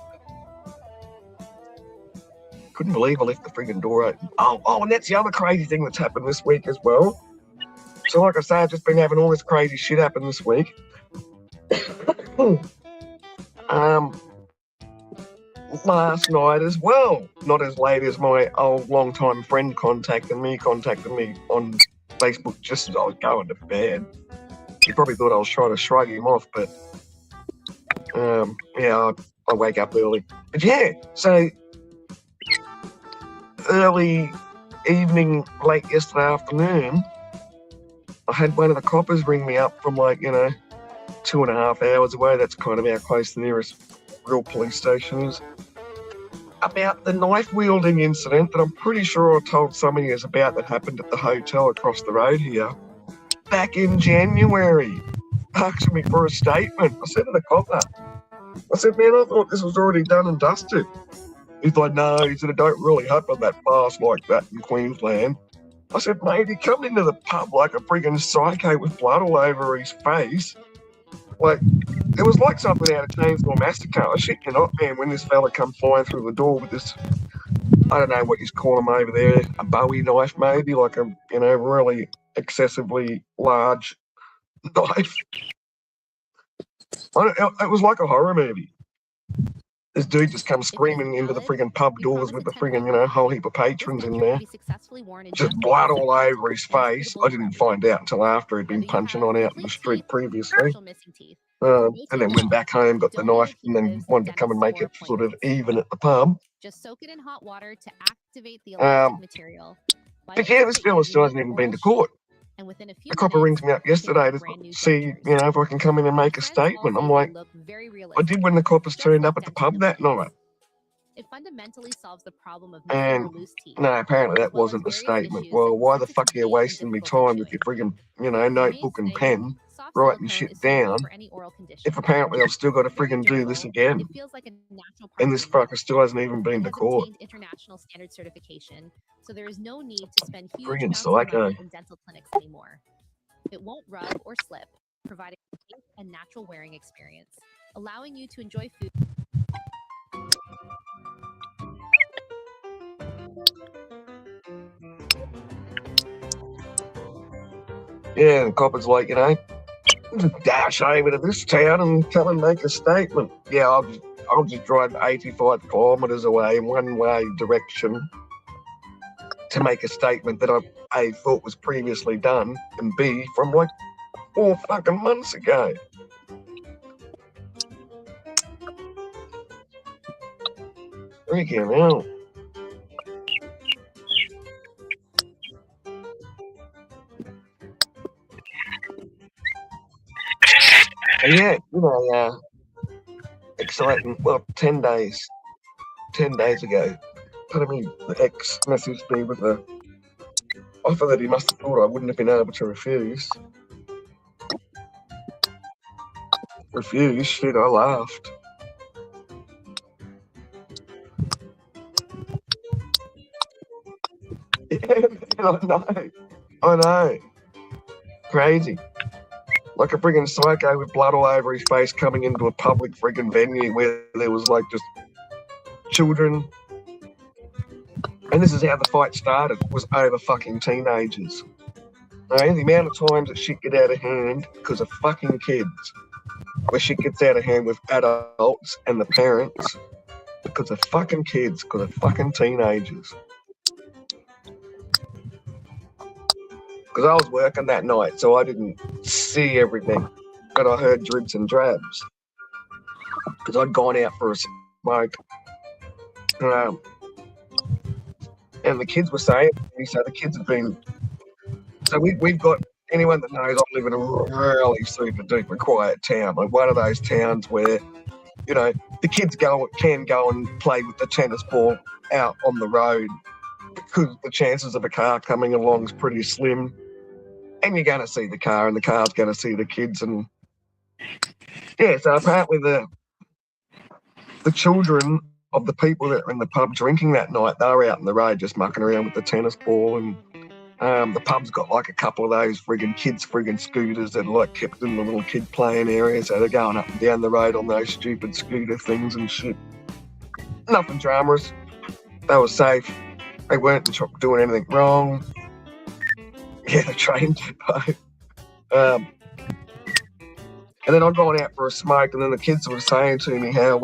Couldn't believe I left the friggin' door open. Oh, and that's the other crazy thing that's happened this week as well. So like I say, I've just been having all this crazy shit happen this week. Last night as well, not as late as my old long-time friend contacted me on Facebook just as I was going to bed. He probably thought I was trying to shrug him off, but yeah, I wake up early. But yeah, so early evening, late yesterday afternoon, I had one of the coppers ring me up from 2.5 hours away. That's kind of how close the nearest real police station is. About the knife wielding incident that I'm pretty sure I told some of you about that happened at the hotel across the road here back in January. Asking me for a statement. I said to the copper, I said, man, I thought this was already done and dusted. He's like, no, he said, it don't really happen that fast like that in Queensland. I said, mate, he come into the pub like a freaking psycho with blood all over his face. Like, it was like something out of Chainsaw Massacre. I shit you not, man, when this fella come flying through the door with this, I don't know what you call him over there, a Bowie knife maybe, like a, really excessively large knife. It was like a horror movie. This dude just comes screaming into the friggin' pub doors with the friggin', whole heap of patrons in there. Just blood all over his face. I didn't find out until after he'd been punching on out in the street previously. And then went back home, got the knife, and then wanted to come and make it sort of even at the pub. Just soak it in hot water to activate the elastic material. But yeah, this fella still hasn't even been to court. And within a few the copper rings me up yesterday to see, if I can come in and make a statement. I'm like, I did when the coppers turned up at the pub that night. It fundamentally solves the problem of and loose teeth. No, apparently that wasn't a statement. Well, why the fuck are you wasting me time with your friggin', notebook and pen, writing shit down, if apparently I've still got to friggin' do this again? And this fucker still hasn't even been to court. International standard certification, so there is no need to spend huge Friggin' amounts of money psycho. in dental clinics anymore. It won't rub or slip, providing a safe and natural wearing experience, allowing you to enjoy food. Yeah, the copper's like, just dash over to this town and come and make a statement. Yeah, I'll just drive 85 kilometres away in one way direction to make a statement that I A, thought was previously done, and B, from 4 fucking months ago. Freaking hell. So yeah, exciting. Well, 10 days ago, part of me, the ex messaged me with a offer that he must have thought I wouldn't have been able to refuse. Refuse? Shit, I laughed. Yeah, I know. Crazy. Like a friggin' psycho with blood all over his face coming into a public friggin' venue where there was like just children. And this is how the fight started, was over fucking teenagers. The amount of times that shit get out of hand because of fucking kids, where shit gets out of hand with adults and the parents because of fucking kids, because of fucking teenagers. Because I was working that night, so I didn't see everything, but I heard dribs and drabs. Because I'd gone out for a smoke. And the kids were saying to me, so the kids have been... So we've got... Anyone that knows, I live in a really super duper quiet town. Like one of those towns where, the kids can go and play with the tennis ball out on the road because the chances of a car coming along is pretty slim. And you're going to see the car and the car's going to see the kids. And yeah, so apparently the children of the people that were in the pub drinking that night, they were out in the road just mucking around with the tennis ball. And the pub's got like a couple of those kids scooters that are like kept in the little kid playing area. So they're going up and down the road on those stupid scooter things and shit. Nothing dramatous. They were safe. They weren't doing anything wrong. Yeah, the train depot. And then I'd gone out for a smoke, and then the kids were saying to me how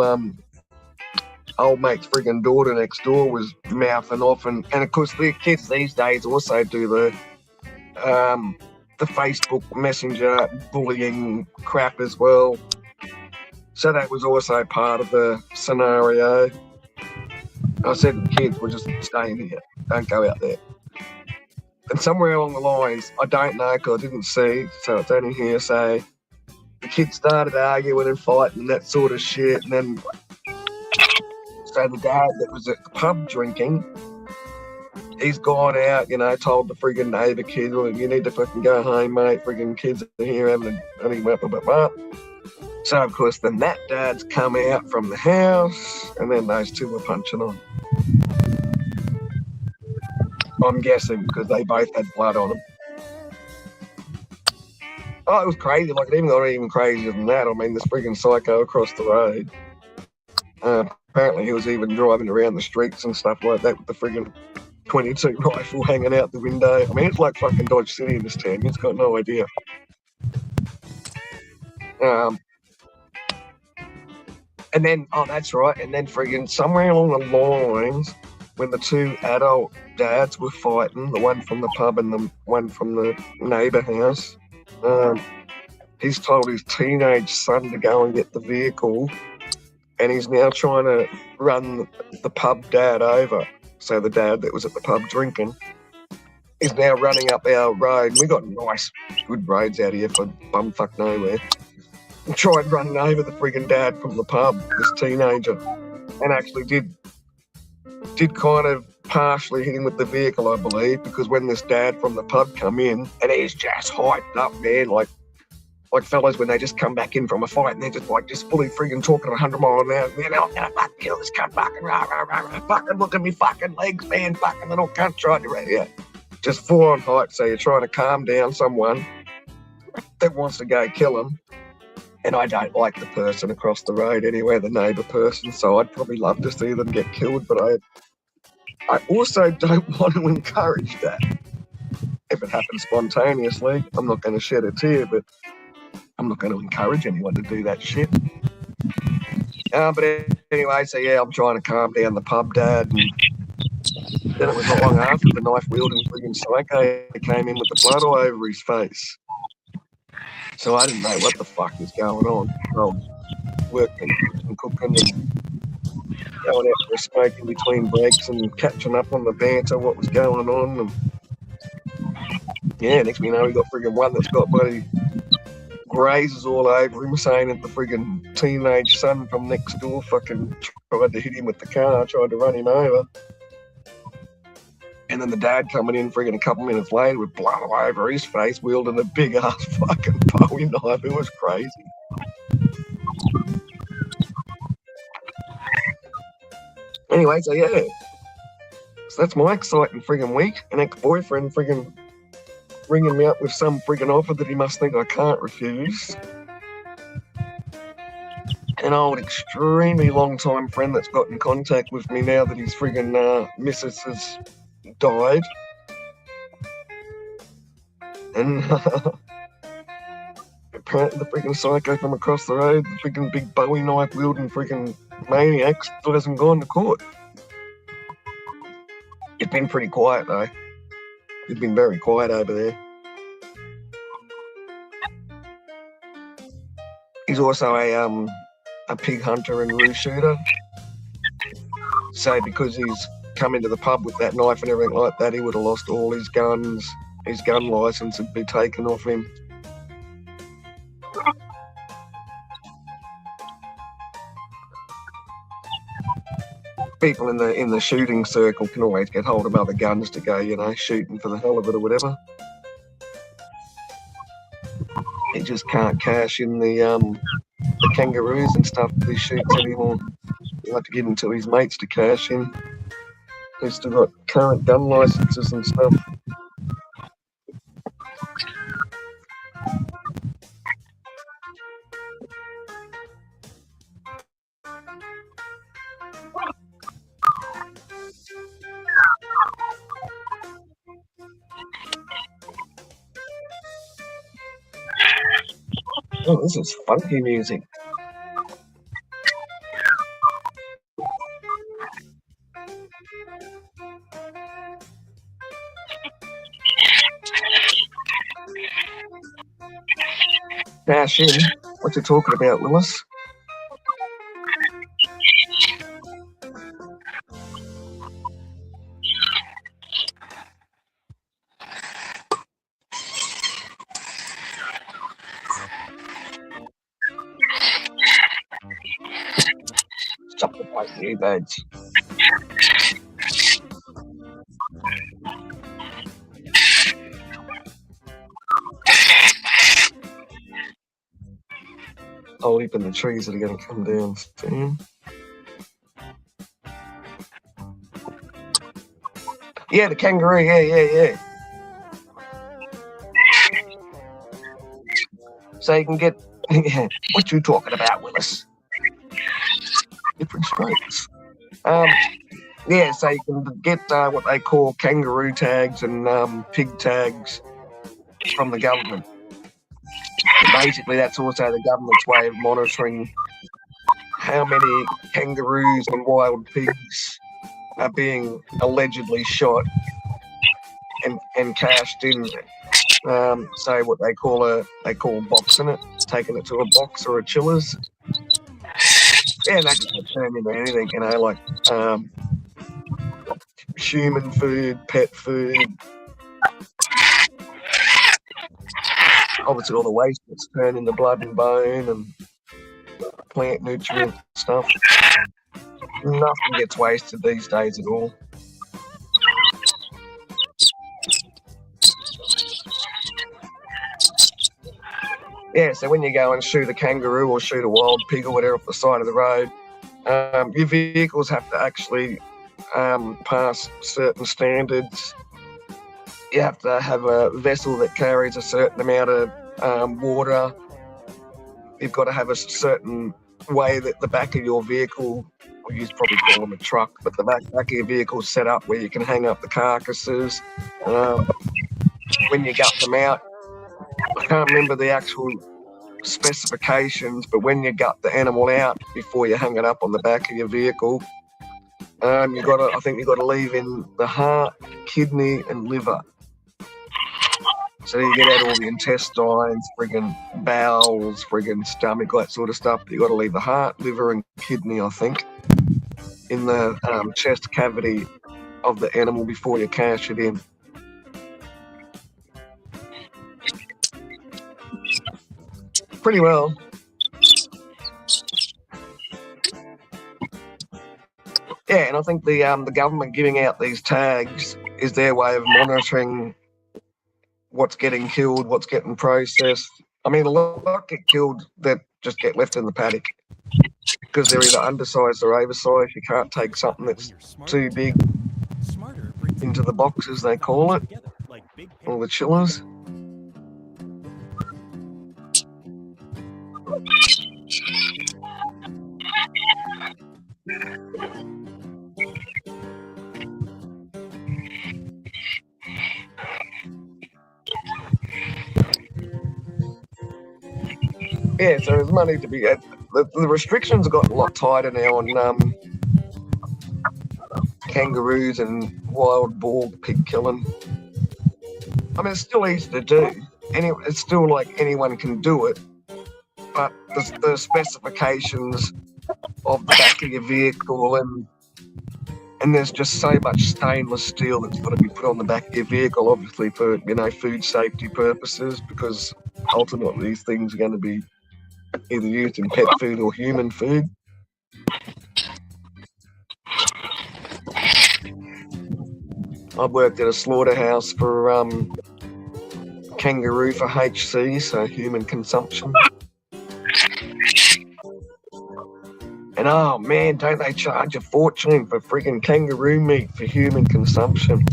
old mate's friggin' daughter next door was mouthing off, and of course the kids these days also do the Facebook Messenger bullying crap as well. So that was also part of the scenario. I said to the kids, we're just staying here, don't go out there. And somewhere along the lines, I don't know because I didn't see, so it's only hearsay, the kids started arguing and fighting and that sort of shit. And then, so the dad that was at the pub drinking, he's gone out, told the friggin' neighbour kid, well, you need to fucking go home, mate. Friggin' kids are here having a... So, of course, then that dad's come out from the house, and then those two were punching on. I'm guessing because they both had blood on them. Oh, it was crazy. Like, it even got even crazier than that. I mean, this friggin' psycho across the road. Apparently, he was even driving around the streets and stuff like that with the friggin' 22 rifle hanging out the window. I mean, it's like fucking Dodge City in this town. You've got no idea. And then, that's right. And then friggin' somewhere along the lines, when the two adult dads were fighting, the one from the pub and the one from the neighbour house, he's told his teenage son to go and get the vehicle, and he's now trying to run the pub dad over. So the dad that was at the pub drinking is now running up our road. We got nice, good roads out here for bumfuck nowhere. And tried running over the friggin' dad from the pub, this teenager, and actually did kind of partially hit him with the vehicle, I believe, because when this dad from the pub come in, and he's just hyped up, man, like fellas when they just come back in from a fight and they're just fully friggin' talking 100 miles an hour, man, I'm gonna fucking kill this cunt, fucking rah, rah, rah, rah, fucking look at me fucking legs, man, fucking little cunt tried to run out. Just full on hype, so you're trying to calm down someone that wants to go kill him. And I don't like the person across the road anyway, the neighbour person, so I'd probably love to see them get killed, but I also don't want to encourage that. If it happens spontaneously, I'm not going to shed a tear, but I'm not going to encourage anyone to do that shit. But anyway, so yeah, I'm trying to calm down the pub dad, and then it was not long after the knife-wielding friggin' psycho came in with the blood all over his face. So I didn't know what the fuck was going on. I was working and cooking and going out for a smoke in between breaks and catching up on the banter, what was going on. And yeah, next thing you know, we got friggin' one that's got bloody grazes all over him, saying that the friggin' teenage son from next door fucking tried to hit him with the car, tried to run him over. And then the dad coming in friggin' a couple minutes later with blood all over his face, wielding a big ass fucking Bowie knife. It was crazy. Anyway, so yeah. So that's my exciting friggin' week. An ex-boyfriend friggin' ringing me up with some friggin' offer that he must think I can't refuse. An old, extremely long-time friend that's got in contact with me now that his friggin' missus has died. And apparently the friggin' psycho from across the road, the friggin' big Bowie knife wielding friggin' maniac, still hasn't gone to court. It's been pretty quiet though. It's been very quiet over there. He's also a pig hunter and roo shooter. So because he's come into the pub with that knife and everything like that, he would have lost all his guns. His gun license would be taken off him. People in the shooting circle can always get hold of other guns to go, you know, shooting for the hell of it or whatever. He just can't cash in the kangaroos and stuff that he shoots anymore. He'll have to give them to his mates to cash in. He's still got current gun licenses and stuff. Oh, this is funky music. Cash in? What you talking about, Willis? Stop the fight, you birds. I'll leap in the trees that are going to come down soon. Yeah, the kangaroo, yeah. So you can get... What you talking about, Willis? Different strokes. Yeah, so you can get what they call kangaroo tags and pig tags from the government. Basically, that's also the government's way of monitoring how many kangaroos and wild pigs are being allegedly shot and cashed in. So what they call boxing it, taking it to a box or a chillers. Yeah, that can turn into anything, you know, like human food, pet food. Obviously, all the waste gets turned into blood and bone and plant nutrient stuff. Nothing gets wasted these days at all. Yeah, so when you go and shoot a kangaroo or shoot a wild pig or whatever off the side of the road, your vehicles have to actually pass certain standards. You have to have a vessel that carries a certain amount of water. You've got to have a certain way that the back of your vehicle, or you probably call them a truck, but the back of your vehicle is set up where you can hang up the carcasses. When you gut them out, I can't remember the actual specifications, but when you gut the animal out before you hang it up on the back of your vehicle, I think you've got to leave in the heart, kidney, and liver. So you get out all the intestines, friggin' bowels, friggin' stomach, that sort of stuff. But you got to leave the heart, liver, and kidney, I think, in the chest cavity of the animal before you cash it in. pretty well. Yeah, and I think the government giving out these tags is their way of monitoring what's getting killed, what's getting processed. I mean, a lot get killed that just get left in the paddock because they're either undersized or oversized. You can't take something that's too big into the box, as they call it, or the chillers. Yeah, so there's money to be had. The restrictions have got a lot tighter now on kangaroos and wild boar pig killing. I mean, it's still easy to do. It's still like anyone can do it, but the specifications of the back of your vehicle and there's just so much stainless steel that's got to be put on the back of your vehicle, obviously for food safety purposes, because ultimately these things are going to be either used in pet food or human food. I've worked at a slaughterhouse for kangaroo for HC, so human consumption. And oh man, don't they charge a fortune for freaking kangaroo meat for human consumption?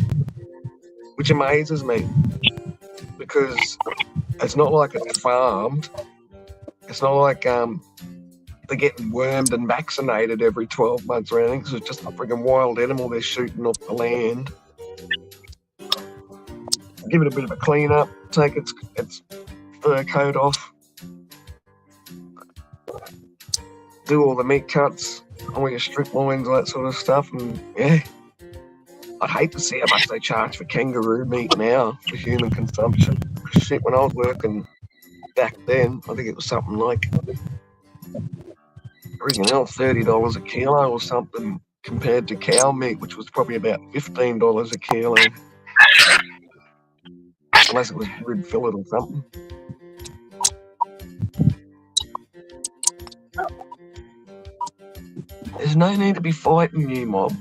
Which amazes me, because it's not like it's farmed. It's not like they're getting wormed and vaccinated every 12 months or anything, because it's just a freaking wild animal they're shooting off the land. Give it a bit of a clean up, take its fur coat off, do all the meat cuts, all your strip loins, all that sort of stuff, and yeah. I'd hate to see how much they charge for kangaroo meat now for human consumption. Shit, when I was working back then, I think it was something like $30 a kilo or something, compared to cow meat, which was probably about $15 a kilo. Unless it was rib fillet or something. There's no need to be fighting you, mob.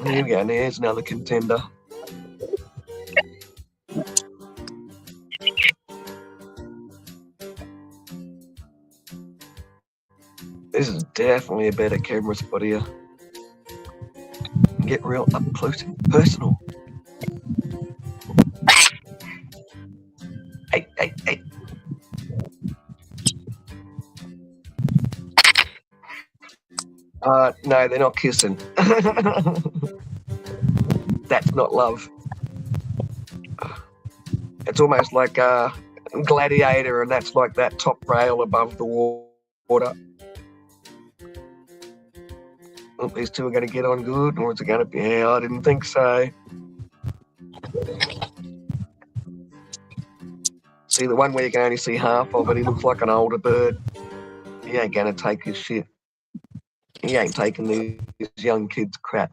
There we go, there's another contender. This is definitely a better camera spot here. Get real up close and personal. Hey. No, they're not kissing. That's not love. It's almost like Gladiator, and that's like that top rail above the water. Look, these two are going to get on good, or is it going to be? Yeah, I didn't think so. See, the one where you can only see half of it, he looks like an older bird. He ain't going to take his shit. He ain't taking these young kids' crap.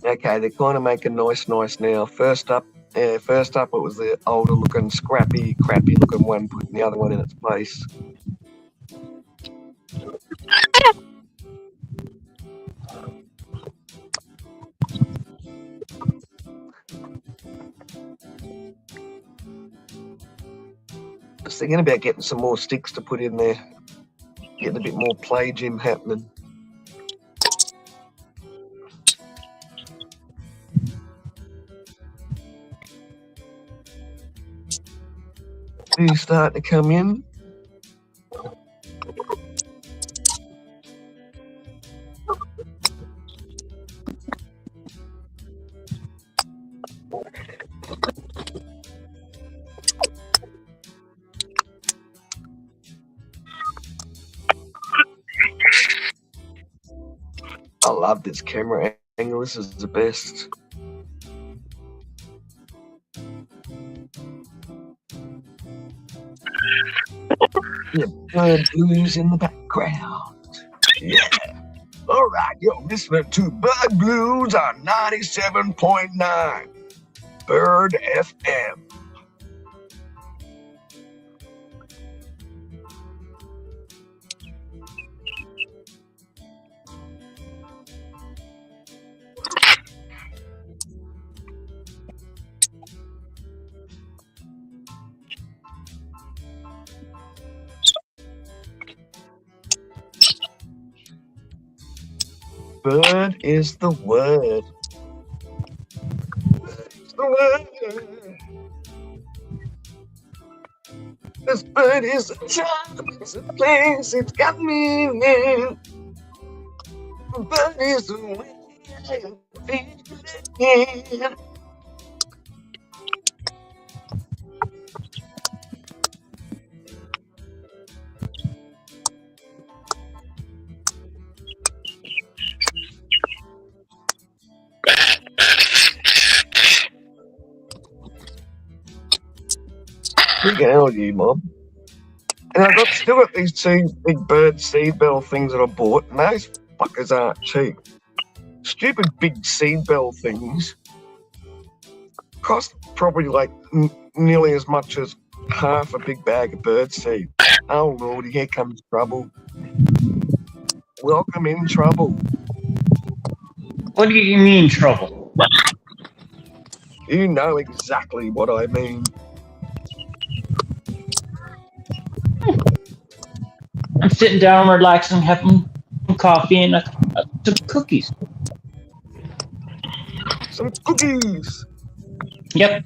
Okay, they're kind of making nice now. First up it was the older looking, crappy looking one, putting the other one in its place. I was thinking about getting some more sticks to put in there, getting a bit more play gym happening. You start to come in. love this camera angle. This is the best. Yeah, bird blues in the background. Yeah. All right, you're listening to Bird Blues on 97.9 Bird FM. Bird is the word. Bird is the word. This bird is a time, it's a place, it's got meaning. Bird is the way I feel. Freaking hell, you mom. And I still got these two big bird seed bell things that I bought, and those fuckers aren't cheap. Stupid big seed bell things cost probably like nearly as much as half a big bag of bird seed. Oh lordy, here comes trouble. Welcome in trouble. What do you mean trouble? You know exactly what I mean. I'm sitting down, relaxing, having some coffee and some cookies. Some cookies. Yep.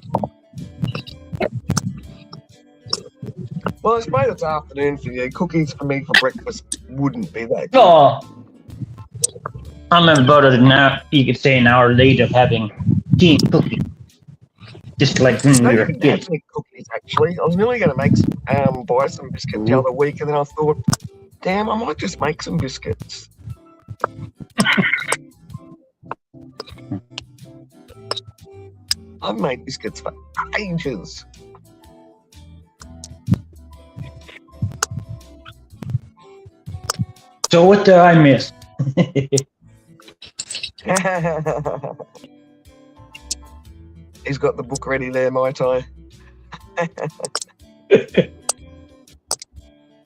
Well, I suppose it's afternoon for you. Cookies for me for breakfast wouldn't be that good. Oh, I'm about an hour, you could say an hour late of having tea and cookies. Just like when we were kids. Cookies, actually. I was nearly going to make buy some biscuits the other week, and then I thought, damn, I might just make some biscuits. I've made biscuits for ages. So what did I miss? He's got the book ready there, Mai Tai.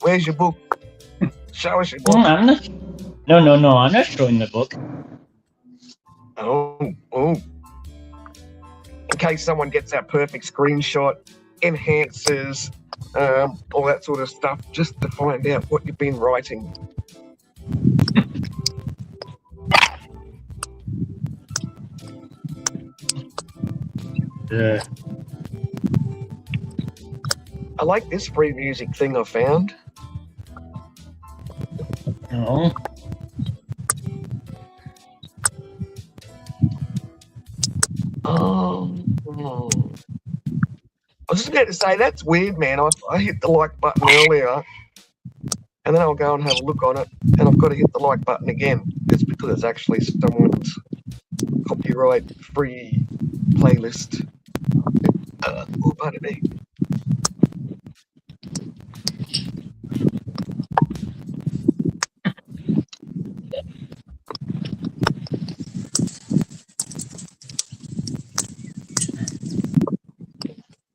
Where's your book? Show us your book. I'm not. No, I'm not showing the book. Oh. In case someone gets that perfect screenshot, enhances, all that sort of stuff, just to find out what you've been writing. I like this free music thing I found. No. Oh. I was just about to say, that's weird, man. I hit the like button earlier, and then I'll go and have a look on it, and I've got to hit the like button again. It's because it's actually someone's copyright-free playlist. Oh, pardon me.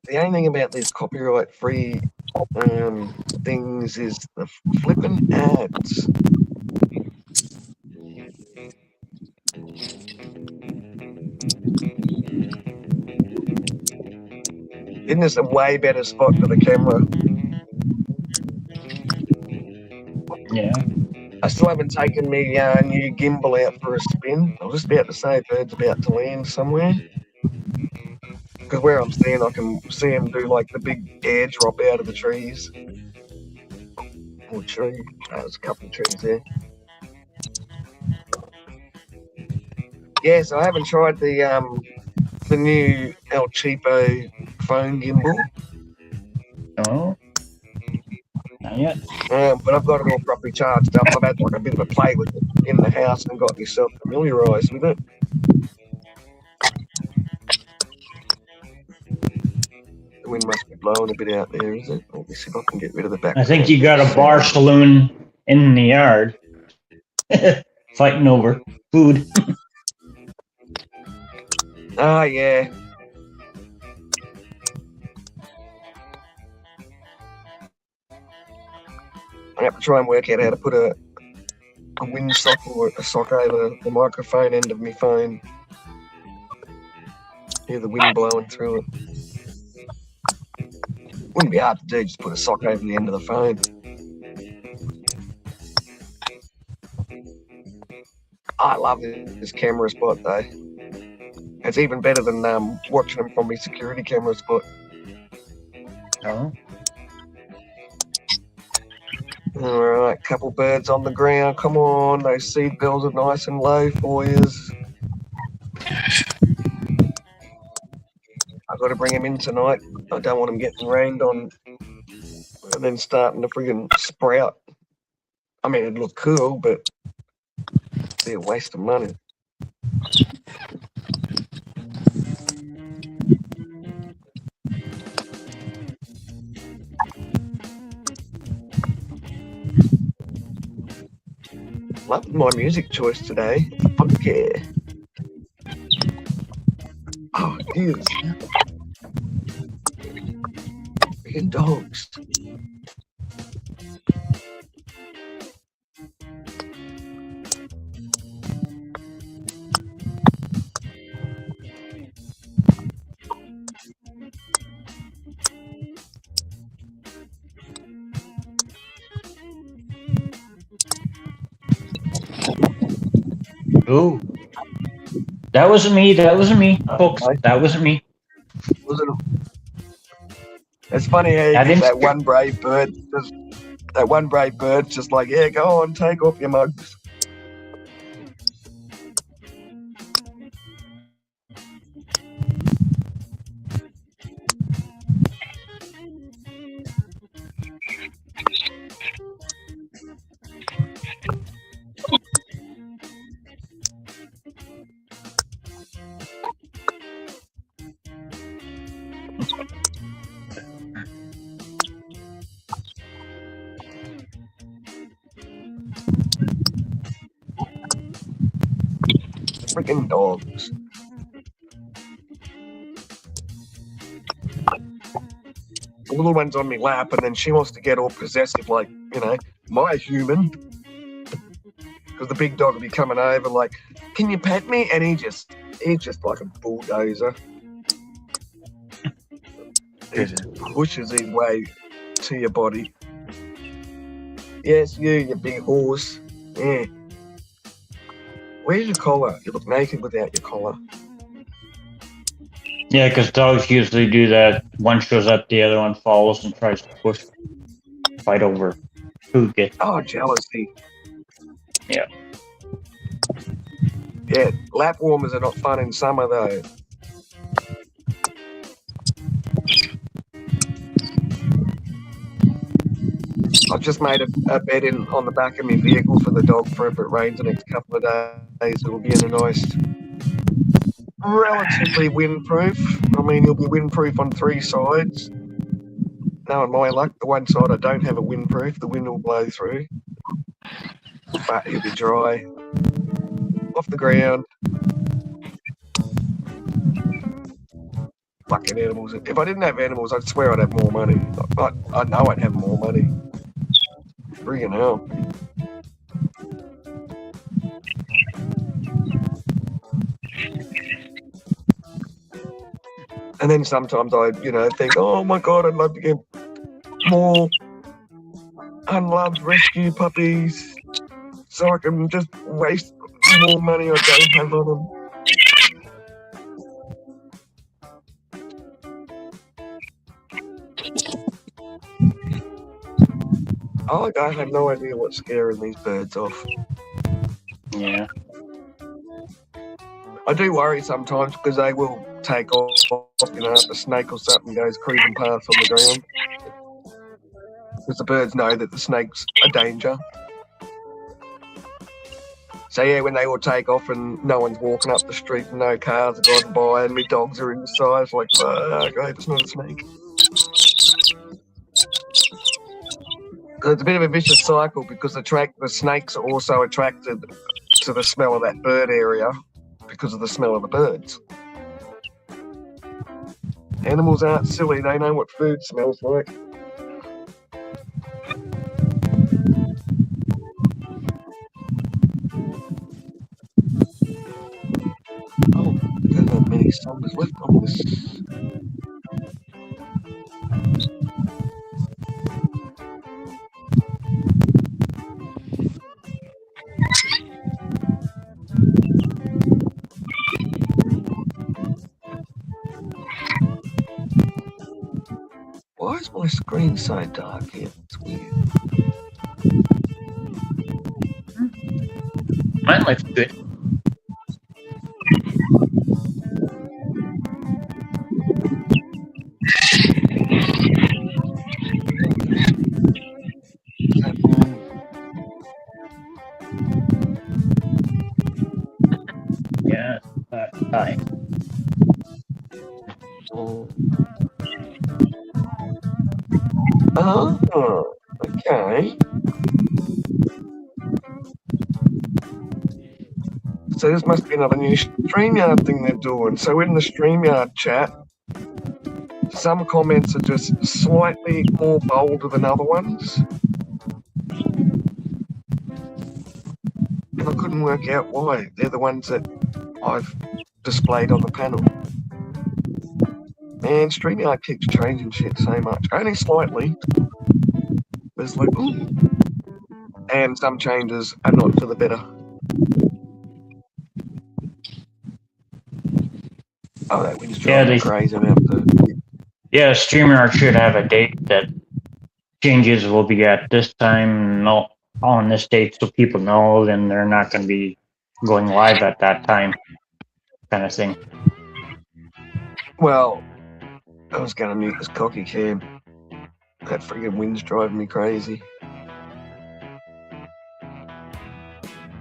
The only thing about these copyright-free things is the flipping ads. Isn't this a way better spot for the camera? Yeah. I still haven't taken me new gimbal out for a spin. I was just about to say bird's about to land somewhere. Because where I'm standing, I can see him do like the big air drop out of the trees. Or tree. There's a couple of trees there. Yeah, so I haven't tried the new El Cheapo phone gimbal. Oh. yet. But I've got it all properly charged up. I've had like a bit of a play with it in the house and got myself familiarised with it. The wind must be blowing a bit out there, is it? Let me see if I can get rid of the back. I think you got a bar saloon in the yard. Fighting over food. Ah, yeah. I have to try and work out how to put a windsock or a sock over the microphone end of my phone. Hear the wind blowing through it. Wouldn't be hard to do, just put a sock over the end of the phone. I love this camera spot though. It's even better than watching them from my security camera spot. Oh. Alright, couple birds on the ground. Come on, those seed bells are nice and low for yous. I've got to bring them in tonight. I don't want them getting rained on and then starting to friggin' sprout. I mean, it'd look cool, but it'd be a waste of money. Love my music choice today. Fuck yeah. Oh, it is. Freaking dogs. Ooh. That wasn't me. That wasn't me, folks. That wasn't me. It's funny how you I get didn't- that one brave bird. That one brave bird, just like, yeah, go on, take off your mugs. Freaking dogs. The little one's on my lap, and then she wants to get all possessive, like, you know, my human. Because the big dog will be coming over, like, can you pet me? And he's just like a bulldozer. He just pushes his way to your body. Yes, you big horse. Yeah. Where's your collar? You look naked without your collar. Yeah, because dogs usually do that. One shows up, the other one follows and tries to push, fight over who gets. Oh, jealousy. Yeah. Yeah, lap warmers are not fun in summer though. I've just made a bed on the back of my vehicle for the dog for if it rains the next couple of days. It'll be in a nice, relatively windproof. I mean, he'll be windproof on 3 sides. Knowing my luck, the one side I don't have a windproof, the wind will blow through. But he'll be dry. Off the ground. Fucking animals. If I didn't have animals, I'd swear I'd have more money. I know I'd have more money. Friggin' hell. And then sometimes I, think, oh my God, I'd love to get more unloved rescue puppies so I can just waste more money I don't have on them. I have no idea what's scaring these birds off. Yeah. I do worry sometimes because they will take off, if a snake or something goes cruising past on the ground. because the birds know that the snake's a danger. So yeah, when they all take off and no one's walking up the street and no cars are driving by and my dogs are inside, it's like, fuck, I hope it's not a snake. So it's a bit of a vicious cycle because the snakes are also attracted to the smell of that bird area because of the smell of the birds. Animals aren't silly, they know what food smells like. Oh, I don't have many songs left on this. Why is my screen so dark here? It's weird. Mine looks good. Yeah, hi. Oh, okay. So this must be another new StreamYard thing they're doing. So in the StreamYard chat, some comments are just slightly more bolder than other ones. And I couldn't work out why. They're the ones that I've displayed on the panel. And StreamYard keeps changing shit so much. Only slightly. But it's like, ooh. And some changes are not for the better. Oh, that wind's driving me crazy about the... Yeah, StreamYard should have a date that changes will be at this time, not on this date, so people know, then they're not going to be going live at that time, kind of thing. Well, I was going to mute this cocky cam. That friggin' wind's driving me crazy.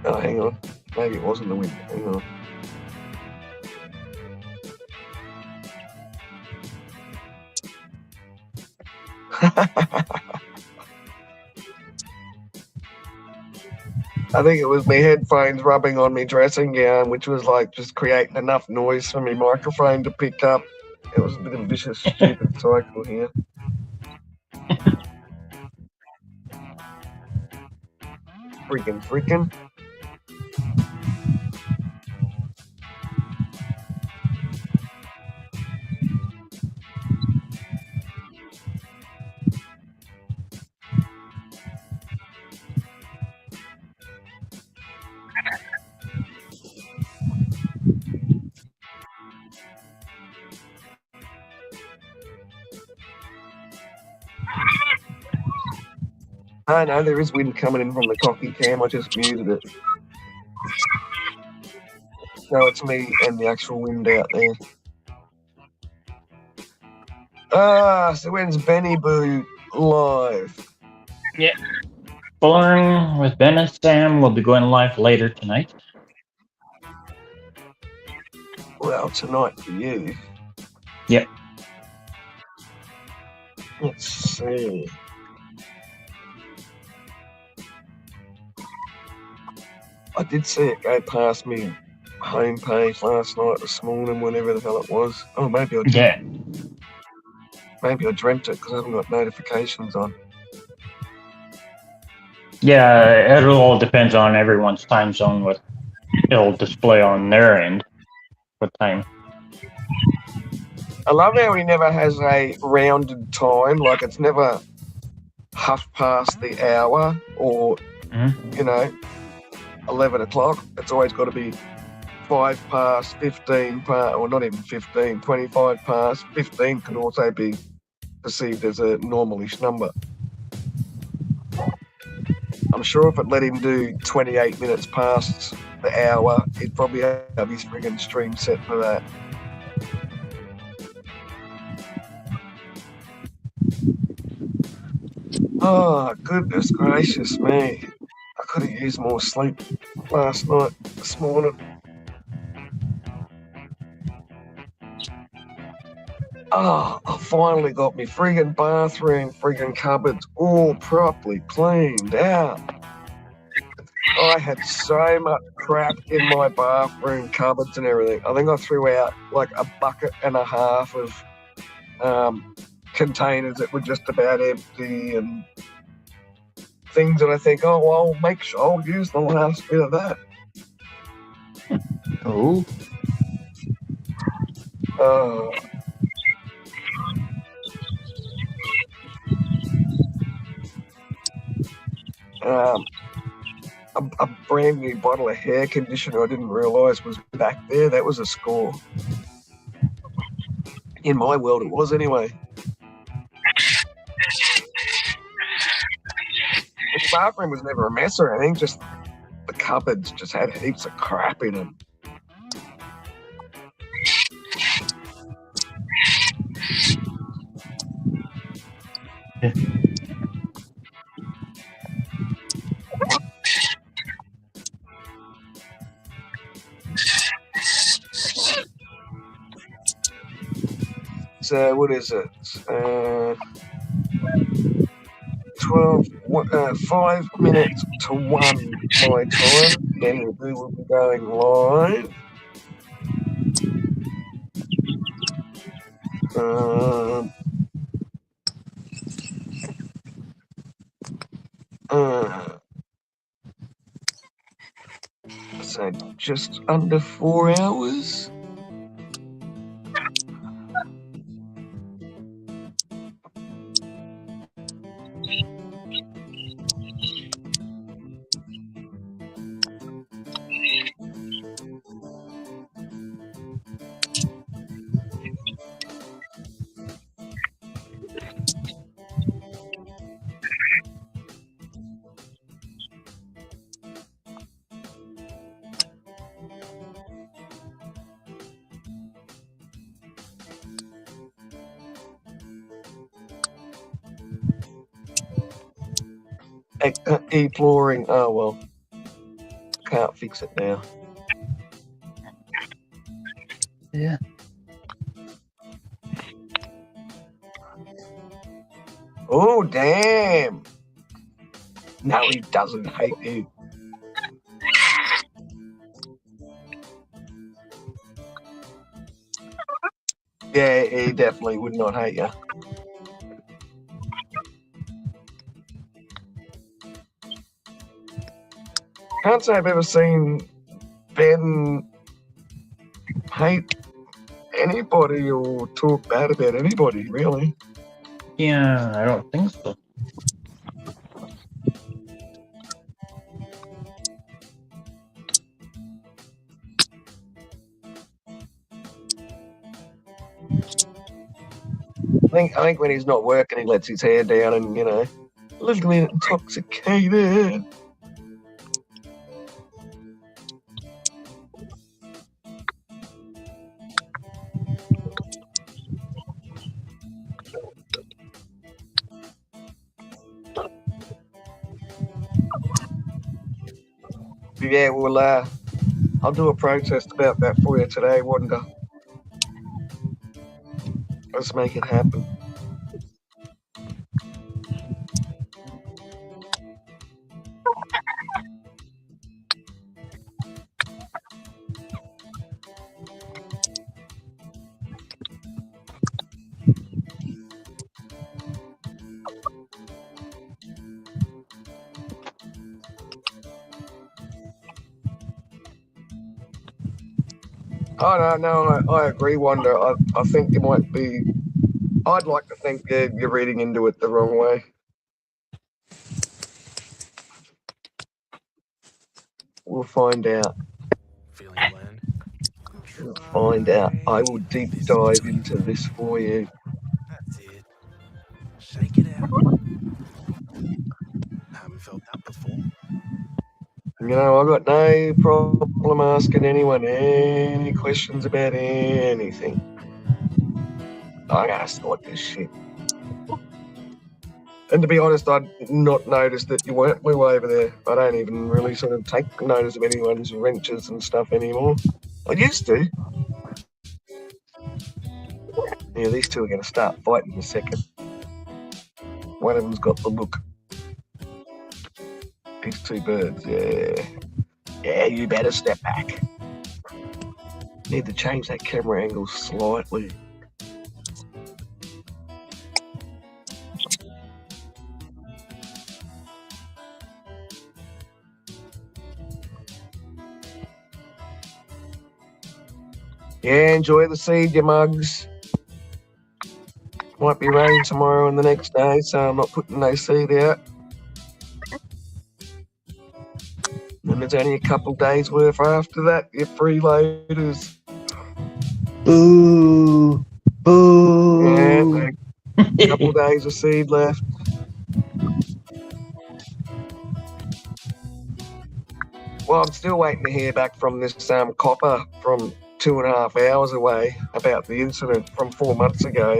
Oh, hang on. Maybe it wasn't the wind. Hang on. I think it was my headphones rubbing on my dressing gown, which was like just creating enough noise for my microphone to pick up. It was a bit of a vicious, stupid cycle here. Freaking. I know there is wind coming in from the cocky cam, I just muted it. No, it's me and the actual wind out there. So when's Benny Boo live? Yeah. Exploring with Ben and Sam will be going live later tonight. Well, tonight for you. Yep. Let's see. I did see it go past me homepage last night, this morning, whenever the hell it was. Oh, maybe I did. Yeah. Maybe I dreamt it because I haven't got notifications on. Yeah, it all depends on everyone's time zone, what it'll display on their end. What time? I love how he never has a rounded time, like it's never half past the hour or, you know, 11 o'clock. It's always got to be 5 past, 15 past, or not even 15, 25 past. 15 can also be perceived as a normalish number. I'm sure if it let him do 28 minutes past the hour, he'd probably have his friggin' stream set for that. Oh, goodness gracious me. I could have used more sleep last night, this morning. Oh, I finally got me friggin' bathroom, friggin' cupboards all properly cleaned out. I had so much crap in my bathroom cupboards and everything. I think I threw out like a bucket and a half of containers that were just about empty and things that I think, oh, well, I'll make sure I'll use the last bit of that. Oh, Oh. A brand new bottle of hair conditioner I didn't realise was back there. That was a score. In my world, it was anyway. The bathroom was never a mess or anything, just the cupboards just had heaps of crap in them. So what is it? 5 minutes to 1 my time, and we will be going live. So just under 4 hours. E-flooring, oh well, can't fix it now. yeah. Oh, damn. No, he doesn't hate you. Yeah, he definitely would not hate you. Can't say I've ever seen Ben hate anybody or talk bad about anybody, really. Yeah, I don't think so. I think when he's not working, he lets his hair down and, you know, a little bit intoxicated. But yeah, well, I'll do a protest about that for you today, Wanda. Let's make it happen. Oh, no, I agree, Wanda. I think you might be... I'd like to think you're reading into it the wrong way. We'll find out. Feeling bland? We'll find out. I will deep dive into this for you. That's it. Shake it out. Haven't felt that before. You know, I've got no problem asking anyone any questions about anything. I gotta start this shit. And to be honest, I'd not noticed that you weren't blue over there. I don't even really sort of take notice of anyone's wrenches and stuff anymore. I used to. Yeah, these two are going to start fighting in a second. One of them's got the look. These two birds, yeah. Yeah, you better step back. Need to change that camera angle slightly. Yeah, enjoy the seed, you mugs. Might be rain tomorrow and the next day, so I'm not putting no seed out. And there's only a couple days worth after that, you freeloaders. Boo! Boo! Yeah, a couple days of seed left. Well, I'm still waiting to hear back from this copper from 2.5 hours away about the incident from 4 months ago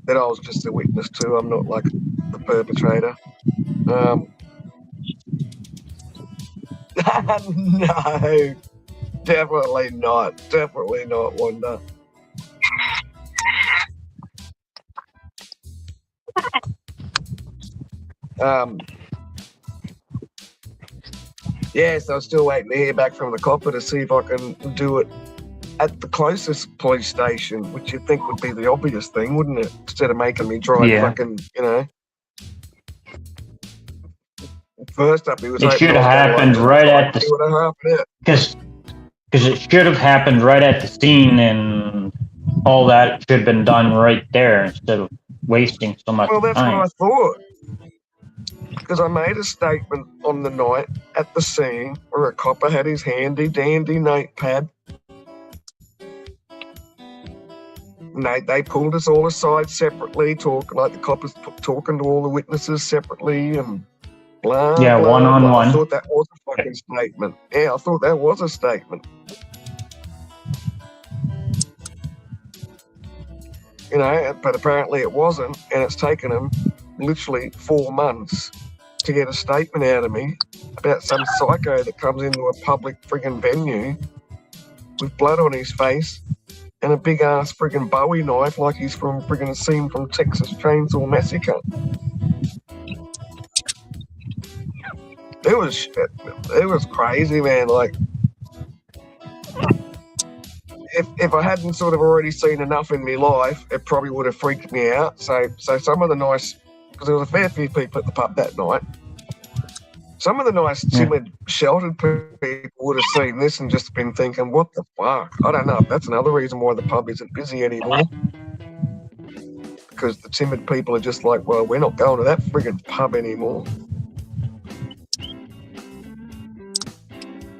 that I was just a witness to. I'm not like the perpetrator. No, definitely not. Definitely not, Wanda. Yeah, so I'm still waiting to hear back from the copper to see if I can do it at the closest police station, which you'd think would be the obvious thing, wouldn't it? Instead of making me drive fucking, you know. First up, he was. It should have happened right at the because it should have happened right at the scene, and all that should have been done right there instead of wasting so much time. Well, that's what I thought. Because I made a statement on the night at the scene where a copper had his handy dandy notepad. They pulled us all aside separately, the coppers talking to all the witnesses separately and blah, yeah, blah, one-on-one. blah. I thought that was a fucking statement. Yeah, I thought that was a statement. You know, but apparently it wasn't, and it's taken them literally 4 months to get a statement out of me about some psycho that comes into a public friggin' venue with blood on his face and a big ass friggin' Bowie knife like he's from friggin' a scene from Texas Chainsaw Massacre. It was crazy, man. Like, if I hadn't sort of already seen enough in my life, it probably would have freaked me out. So some of the nice, because there was a fair few people at the pub that night. Some of the nice, timid, sheltered people would have seen this and just been thinking, what the fuck? I don't know if that's another reason why the pub isn't busy anymore. Because the timid people are just like, well, we're not going to that friggin' pub anymore.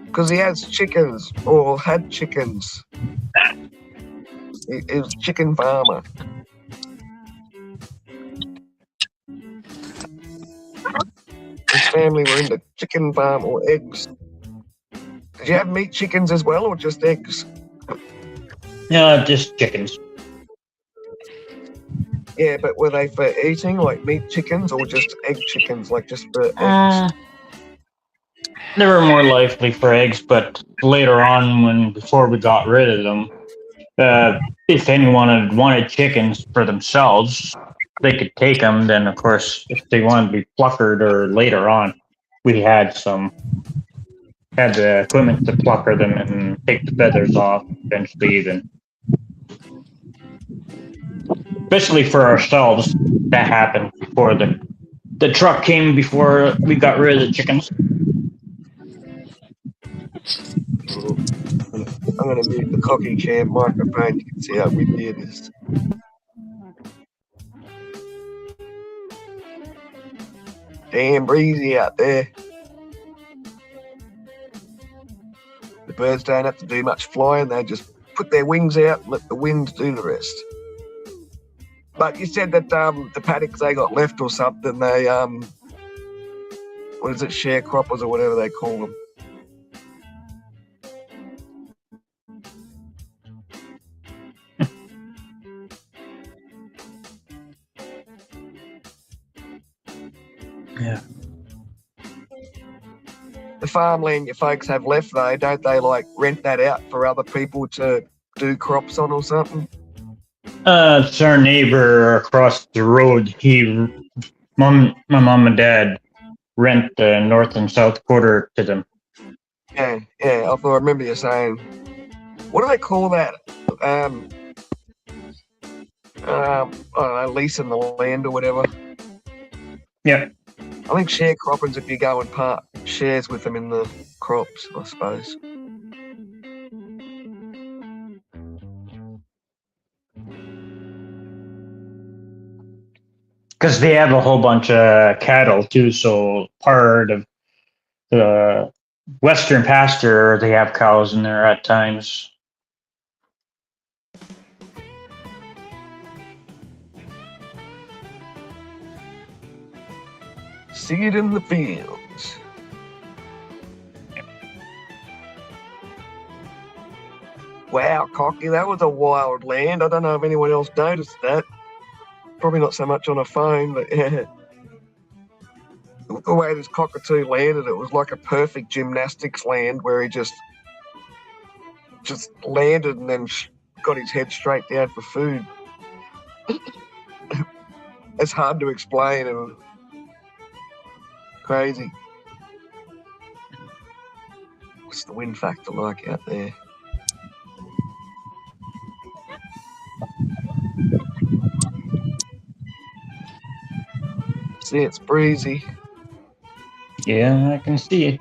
Because he has chickens, or had chickens. He was a chicken farmer. His family were into chicken farm or eggs. Did you have meat chickens as well, or just eggs? No, just chickens. Yeah, but were they for eating, like meat chickens, or just egg chickens, like just for eggs? They were more likely for eggs, but later on, before we got rid of them, if anyone had wanted chickens for themselves, they could take them. Then, of course, if they wanted to be pluckered, or later on, we had the equipment to plucker them and take the feathers off eventually, even. Especially for ourselves, that happened before the truck came, before we got rid of the chickens. I'm going to mute the cocky cam microphone. You can see how windy it is. Damn breezy out there. The birds don't have to do much flying. They just put their wings out and let the wind do the rest. But you said that the paddocks they got left or something, they, what is it, sharecroppers or whatever they call them. the farmland your folks have left, though, don't they like rent that out for other people to do crops on or something? It's our neighbor across the road. My mom and dad rent the north and south quarter to them. Yeah, I remember you saying. What do they call that? I don't know, leasing the land or whatever. Yeah. I think sharecropping's if you go and part shares with them in the crops, I suppose. Because they have a whole bunch of cattle too, so part of the western pasture, they have cows in there at times. See it in the fields. Wow, Cocky, that was a wild land. I don't know if anyone else noticed that. Probably not so much on a phone, but yeah. The way this cockatoo landed, it was like a perfect gymnastics land where he just landed and then got his head straight down for food. It's hard to explain and crazy. What's the wind factor like out there? See, it's breezy. Yeah, I can see it.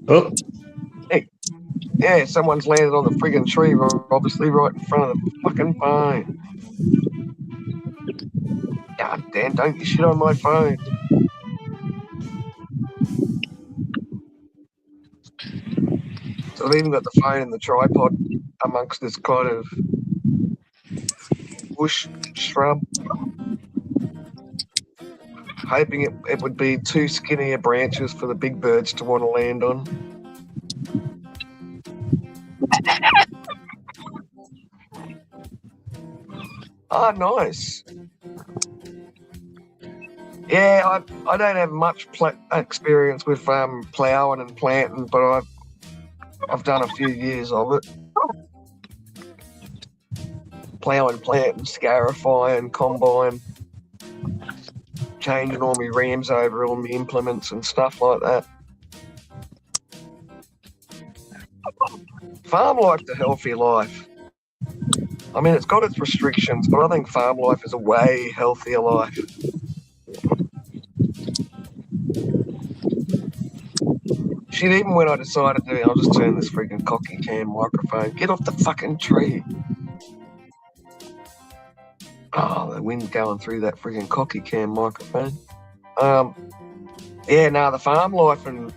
Oh, Yeah, someone's landed on the friggin' tree, obviously right in front of the fucking phone. God damn, don't you shit on my phone. So I've even got the phone in the tripod amongst this kind of bush shrub. Hoping it would be too skinnier branches for the big birds to want to land on. Oh, nice. Yeah, I don't have much experience with ploughing and planting, but I've done a few years of it. Ploughing, planting, scarifying, combine, changing all my rams over all my implements and stuff like that. Farm life's a healthy life. I mean, it's got its restrictions, but I think farm life is a way healthier life. Shit, even when I decided to, I'll just turn this freaking cocky cam microphone. Get off the fucking tree. Oh, the wind's going through that freaking cocky cam microphone. The farm life and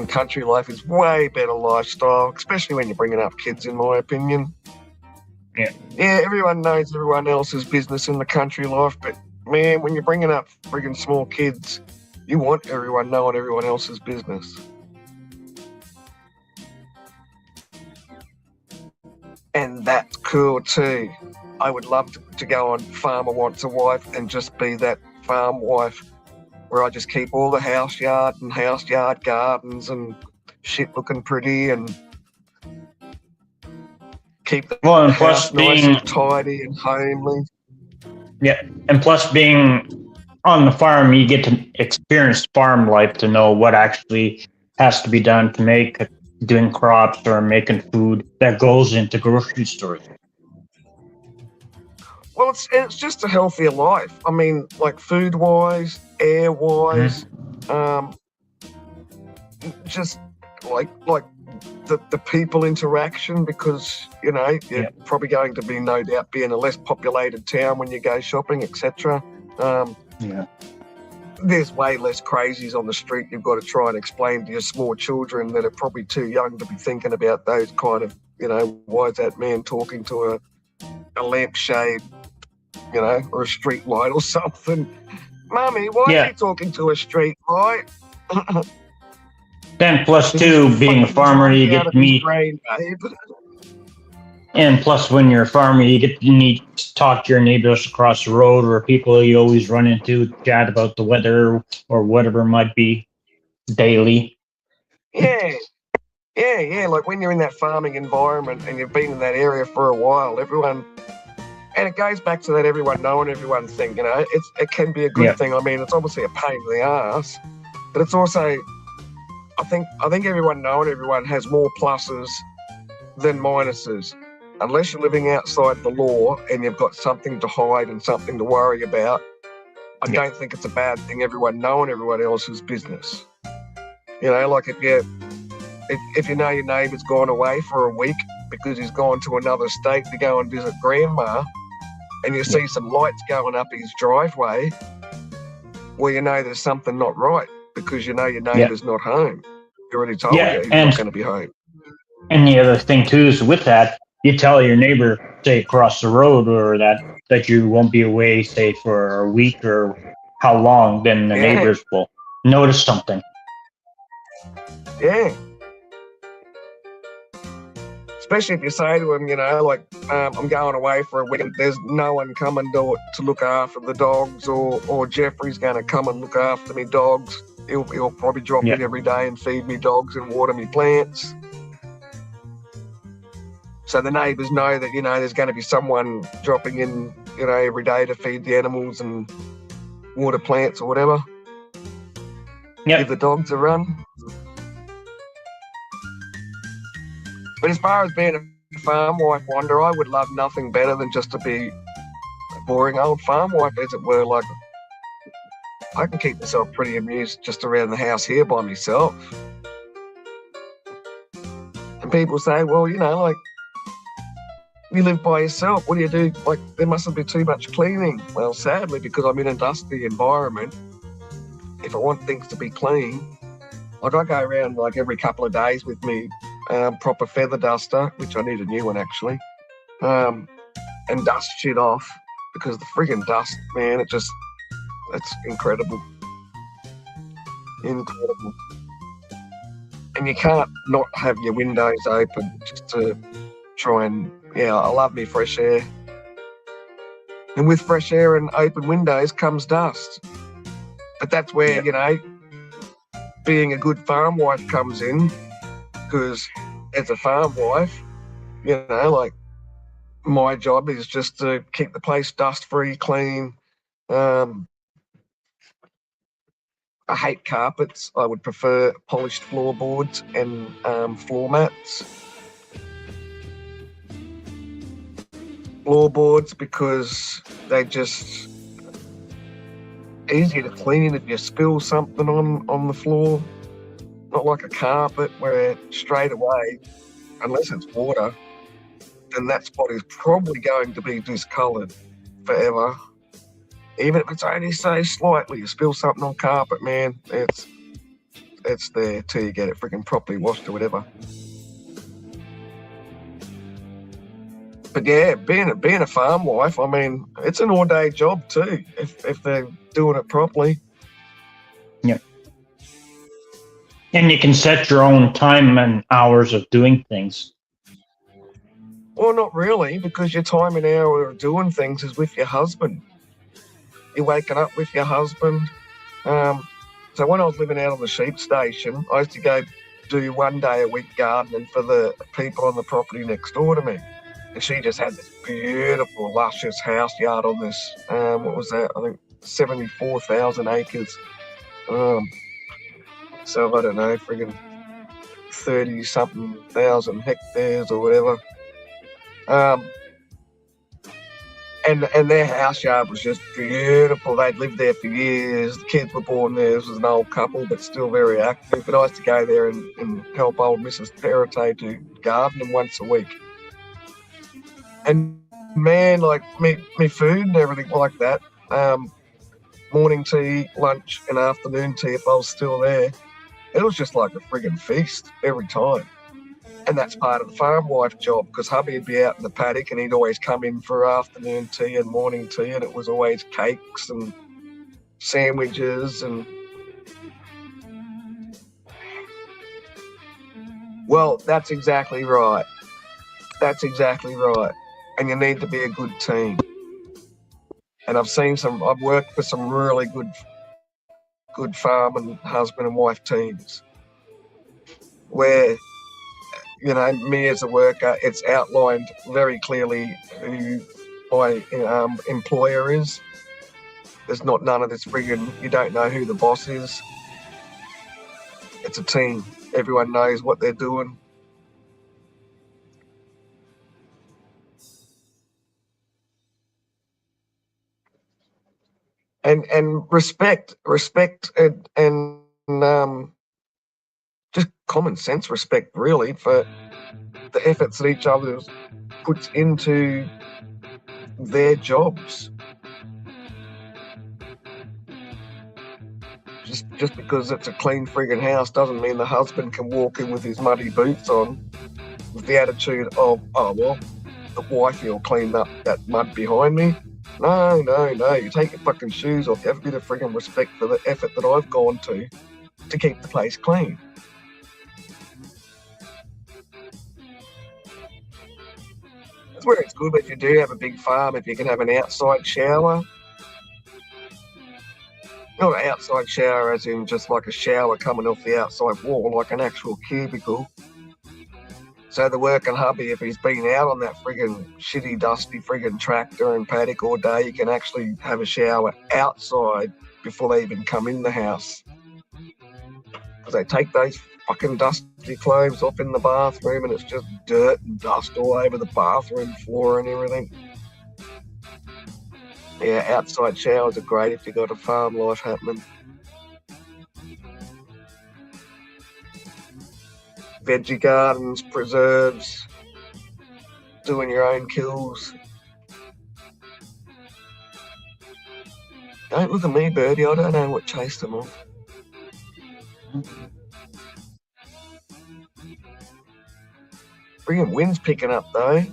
country life is way better lifestyle, especially when you're bringing up kids, in my opinion. Yeah, everyone knows everyone else's business in the country life, but man, when you're bringing up friggin' small kids, you want everyone knowing everyone else's business. And that's cool too. I would love to go on Farmer Wants a Wife and just be that farm wife where I just keep all the house yard gardens and shit looking pretty and keep the house nice and tidy and homely. Yeah, and plus being on the farm, you get to experience farm life to know what actually has to be done to make doing crops or making food that goes into grocery stores. Well, it's just a healthier life. I mean, like food-wise, air-wise, just like the people interaction, because you're probably going to be, no doubt, be in a less populated town when you go shopping, etc. There's way less crazies on the street. You've got to try and explain to your small children that are probably too young to be thinking about those kind of, why is that man talking to a lampshade, or a street light or something? Mummy, why are you talking to a street light? Then plus He's two, being a fucking farmer, you drunk get out of to his meet, brain, babe. and plus when you're a farmer, you get to meet, talk to your neighbors across the road or people you always run into, chat about the weather or whatever it might be daily. Yeah. Yeah. Like when you're in that farming environment and you've been in that area for a while, everyone, and it goes back to that everyone knowing everyone thing, you know, it can be a good Yeah. thing. I mean, it's obviously a pain in the ass, but it's also, I think everyone knowing everyone has more pluses than minuses. Unless you're living outside the law and you've got something to hide and something to worry about, I Yeah. don't think it's a bad thing, everyone knowing everyone else's business. You know, like if you know your neighbour's gone away for a week because he's gone to another state to go and visit grandma, and you see some lights going up his driveway, well, you know there's something not right because you know your neighbour's not home. He already told Yeah, you he's and- not going to be home. And the other thing too is with that, you tell your neighbor, say across the road, or that you won't be away, say for a week or how long, then the Yeah. neighbors will notice something. Yeah. Especially if you say to him, you know, like, I'm going away for a week and there's no one coming to look after the dogs, or Jeffrey's going to come and look after me dogs. He'll probably drop in every day and feed me dogs and water me plants. So the neighbours know that, you know, there's going to be someone dropping in, you know, every day to feed the animals and water plants or whatever. Yep. Give the dogs a run. But as far as being a farm wife, Wanda, I would love nothing better than just to be a boring old farm wife, as it were. Like, I can keep myself pretty amused just around the house here by myself. And people say, well, you know, like, you live by yourself, what do you do? Like, there mustn't be too much cleaning. Well, sadly, because I'm in a dusty environment, if I want things to be clean, like I go around like every couple of days with me proper feather duster, which I need a new one actually, and dust shit off, because the friggin' dust, man, it's incredible. Incredible. And you can't not have your windows open just to try and, I love me fresh air. And with fresh air and open windows comes dust. But that's where, you know, being a good farm wife comes in, because as a farm wife, you know, like, my job is just to keep the place dust-free, clean. I hate carpets. I would prefer polished floorboards and floor mats. Floorboards because they just easier to clean if you spill something on the floor. Not like a carpet where straight away, unless it's water, then that spot is probably going to be discoloured forever. Even if it's only so slightly, you spill something on carpet, man, it's there till you get it freaking properly washed or whatever. But yeah, being a farm wife, I mean, it's an all-day job too, if they're doing it properly. Yeah. And you can set your own time and hours of doing things. Well, not really, because your time and hour of doing things is with your husband. You're waking up with your husband. So when I was living out on the sheep station, I used to go do 1 day a week gardening for the people on the property next door to me. And she just had this beautiful, luscious house yard on this, what was that? I think 74,000 acres. So I don't know, friggin' 30-something thousand hectares or whatever. And their house yard was just beautiful. They'd lived there for years. The kids were born there. This was an old couple, but still very active. But I used to go there and help old Mrs. Perrottet to garden once a week. And man, like me food and everything like that, morning tea, lunch and afternoon tea, if I was still there, it was just like a friggin' feast every time. And that's part of the farm wife job, because hubby would be out in the paddock and he'd always come in for afternoon tea and morning tea, and it was always cakes and sandwiches and Well, that's exactly right. That's exactly right. And you need to be a good team. And I've worked with some really good farm and husband and wife teams where, you know, me as a worker, it's outlined very clearly who my employer is. There's not none of this friggin', you don't know who the boss is. It's a team. Everyone knows what they're doing. And respect and just common sense respect, really, for the efforts that each other puts into their jobs. Just because it's a clean friggin' house doesn't mean the husband can walk in with his muddy boots on with the attitude of, oh, well, the wifey will clean up that mud behind me. No. You take your fucking shoes off. You have a bit of friggin' respect for the effort that I've gone to keep the place clean. That's where it's good if you do have a big farm, if you can have an outside shower. Not an outside shower as in just like a shower coming off the outside wall, like an actual cubicle. So the working hubby, if he's been out on that friggin' shitty, dusty friggin' tractor and paddock all day, you can actually have a shower outside before they even come in the house. Because they take those fucking dusty clothes off in the bathroom and it's just dirt and dust all over the bathroom floor and everything. Yeah, outside showers are great if you've got a farm life happening. Veggie gardens, preserves, doing your own kills. Don't look at me, Birdie. I don't know what chased them off. Brilliant wind's picking up, though.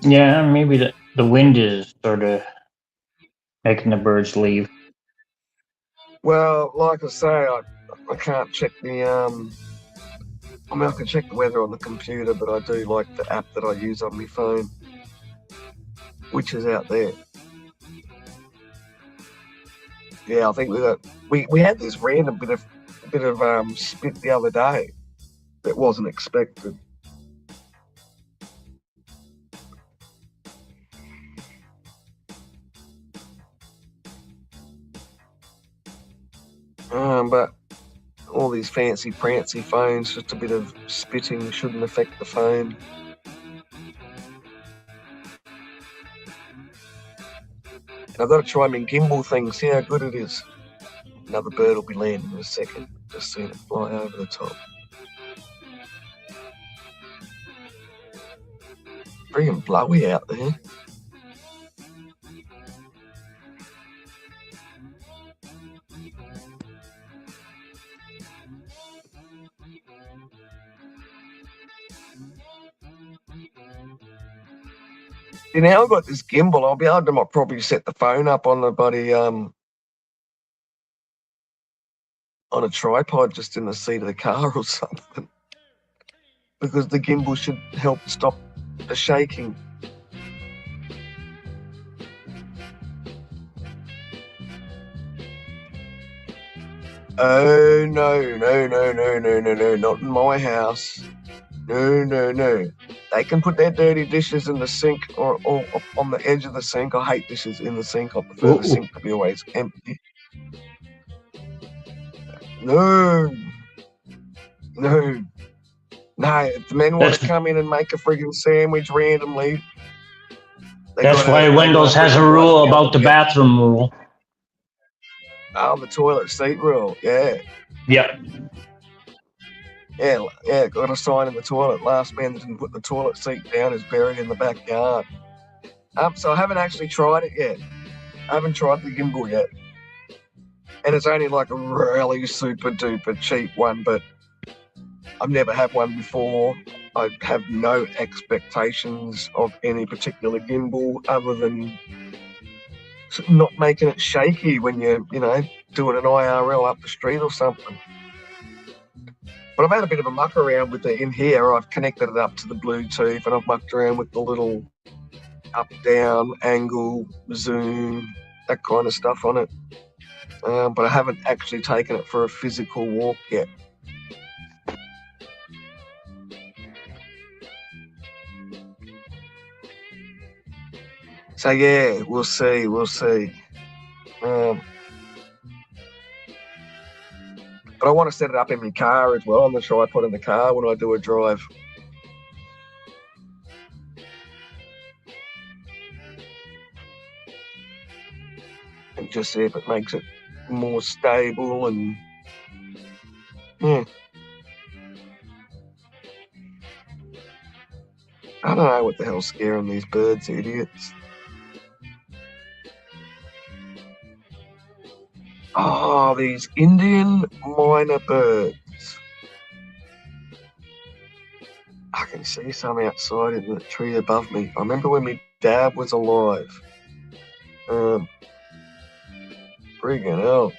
Yeah, maybe the wind is sort of making the birds leave. Well, like I say, I can't check the I mean, I can check the weather on the computer, but I do like the app that I use on my phone, which is out there. Yeah, I think we had this random bit of spit the other day that wasn't expected. But all these fancy prancy phones, just a bit of spitting shouldn't affect the phone. And I've got to try my gimbal thing, see how good it is. Another bird will be landing in a second. Just seen it fly over the top. Friggin' blowy out there. See, now I've got this gimbal, I'll be able to probably set the phone up on the bloody, on a tripod just in the seat of the car or something. Because the gimbal should help stop the shaking. Oh, no, not in my house. No. They can put their dirty dishes in the sink or on the edge of the sink. I hate dishes in the sink. I prefer the sink to be always empty. No. If the men want to come in and make a friggin' sandwich randomly. That's why Windows has a rule about the bathroom rule. Oh, the toilet seat rule, yeah. Yep. Yeah, got a sign in the toilet. Last man that didn't put the toilet seat down is buried in the backyard. So I haven't actually tried it yet. I haven't tried the gimbal yet. And it's only like a really super duper cheap one, but I've never had one before. I have no expectations of any particular gimbal other than not making it shaky when you're, doing an IRL up the street or something. But I've had a bit of a muck around with it in here. I've connected it up to the Bluetooth and I've mucked around with the little up, down, angle, zoom, that kind of stuff on it. But I haven't actually taken it for a physical walk yet. So yeah, we'll see. But I want to set it up in my car as well, on the tripod in the car when I do a drive. And just see if it makes it more stable and yeah. I don't know what the hell's scaring these birds, idiots. Oh, these Indian minor birds. I can see some outside in the tree above me. I remember when my dad was alive. Friggin' hell.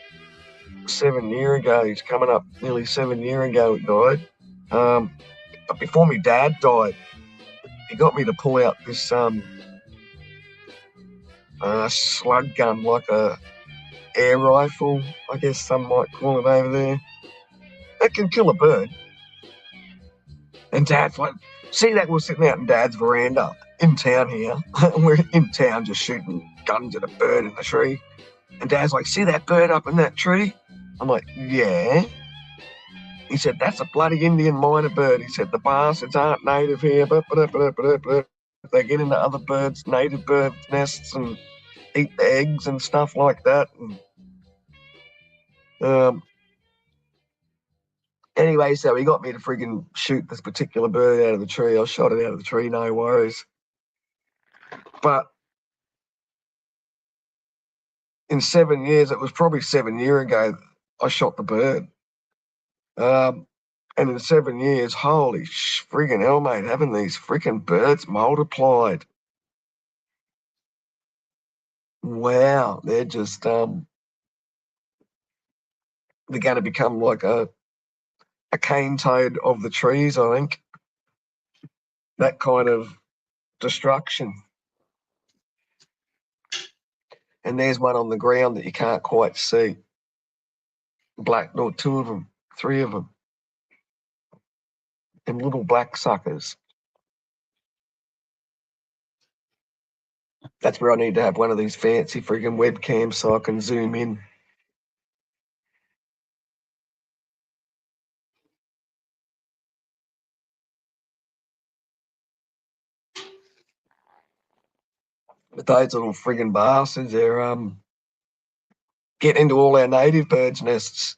7 years ago, he's coming up nearly 7 years ago, he died. But before my dad died, he got me to pull out this slug gun, like a air rifle, I guess some might call it over there. That can kill a bird. And Dad's like, see that? We're sitting out in Dad's veranda in town here. We're in town just shooting guns at a bird in the tree. And Dad's like, see that bird up in that tree? I'm like, yeah. He said, that's a bloody Indian minor bird. He said, the bastards aren't native here. They get into other birds, native birds' nests and eat the eggs and stuff like that. And, anyway, so he got me to friggin' shoot this particular bird out of the tree. I shot it out of the tree, no worries. But in 7 years, it was probably 7 years ago, I shot the bird. And in 7 years, holy friggin' hell, mate, haven't these friggin' birds multiplied? Wow, they're just, they're going to become like a cane toad of the trees, I think. That kind of destruction. And there's one on the ground that you can't quite see. Black, no, 2 of them, 3 of them. Them little black suckers. That's where I need to have one of these fancy friggin' webcams so I can zoom in. But those little friggin' bastards, they're getting into all our native birds' nests,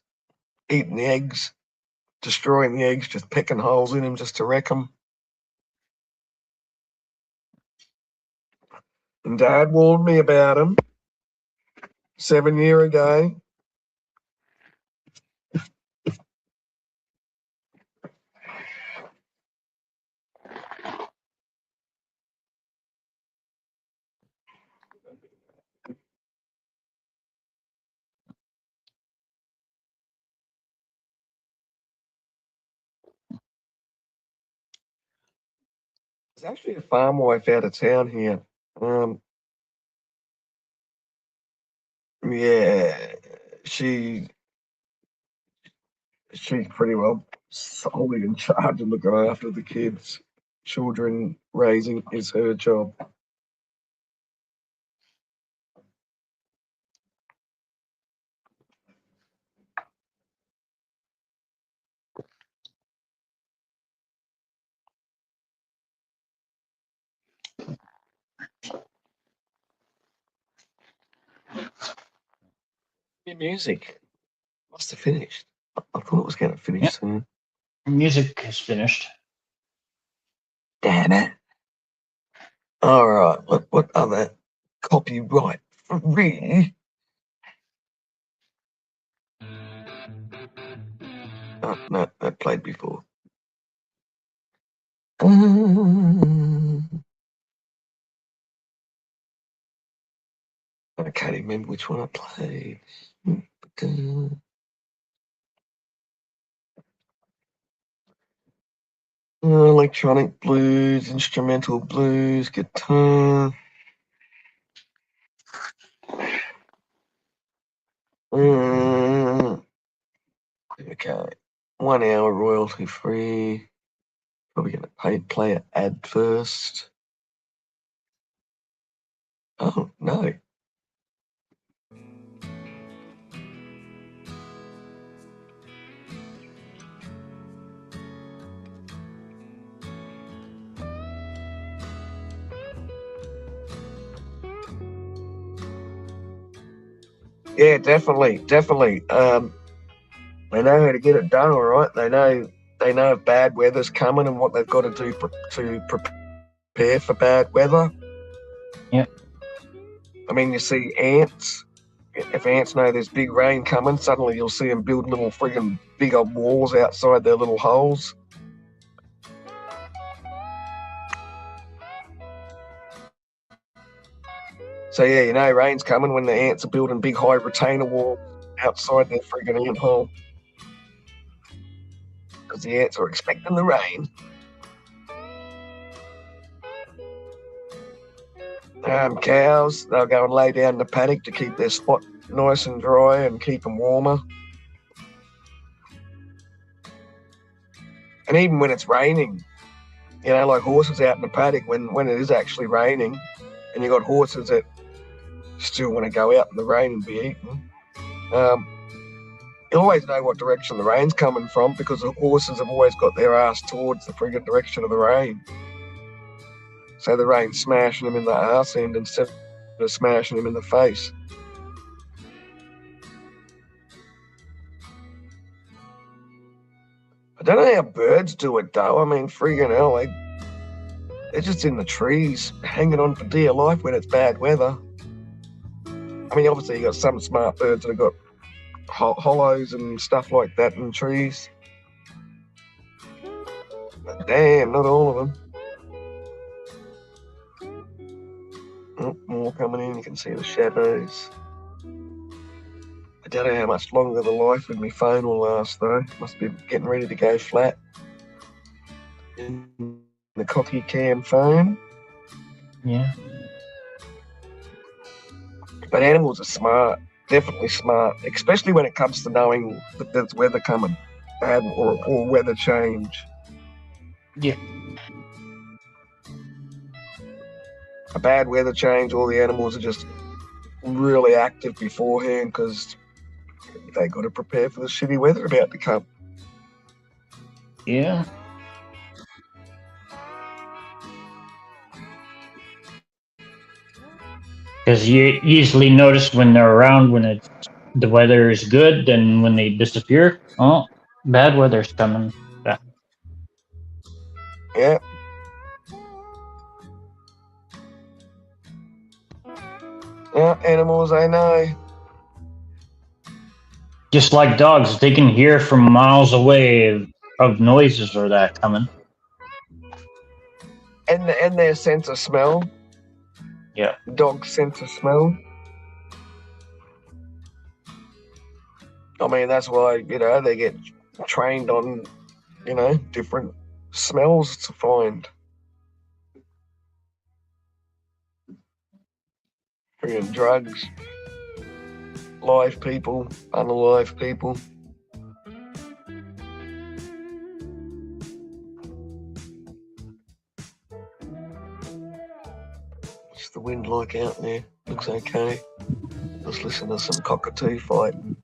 eating the eggs, destroying the eggs, just pecking holes in them just to wreck them. And Dad warned me about them 7 years ago. There's actually a farm wife out of town here. Yeah, she's pretty well solely in charge of looking after the kids. Children raising is her job. Your music must have finished. I thought it was going to finish Yep. soon. Music is finished. Damn it. All right. What other copyright free? Oh, no, that played before. I can't even remember which one I played. Electronic blues, instrumental blues, guitar. Okay. 1 hour royalty free. Probably going to play an ad first. Oh, no. Yeah, definitely. They know how to get it done, all right. They know if bad weather's coming and what they've got to do to prepare for bad weather. Yep. I mean, you see ants. If ants know there's big rain coming, suddenly you'll see them build little friggin' big old walls outside their little holes. So yeah, you know rain's coming when the ants are building big high retainer walls outside their friggin' ant hole. Because the ants are expecting the rain. Cows, they'll go and lay down in the paddock to keep their spot nice and dry and keep them warmer. And even when it's raining, you know, like horses out in the paddock when it is actually raining, and you've got horses that still want to go out in the rain and be eaten, you always know what direction the rain's coming from because the horses have always got their ass towards the friggin' direction of the rain. So the rain's smashing them in the arse end instead of smashing them in the face. I don't know how birds do it though. I mean, friggin' hell, they're just in the trees, hanging on for dear life when it's bad weather. I mean, obviously you got some smart birds that have got hollows and stuff like that in trees. But damn, not all of them. Oh, more coming in, you can see the shadows. I don't know how much longer the life of my phone will last though. Must be getting ready to go flat. The cocky cam phone. Yeah. But animals are smart, definitely smart, especially when it comes to knowing that there's weather coming, bad or weather change. Yeah. A bad weather change, all the animals are just really active beforehand because they got to prepare for the shitty weather about to come. Yeah. Because you easily notice when they're around when the weather is good, then when they disappear, oh, bad weather's coming. Yeah. Yeah, animals, I know. Just like dogs, they can hear from miles away of noises or that coming. And their sense of smell. Yeah. Dog's sense of smell. I mean, that's why, you know, they get trained on, you know, different smells to find. Friggin' drugs. Live people, unalive people. What's the wind like out there? Looks okay. Let's listen to some cockatoo fighting.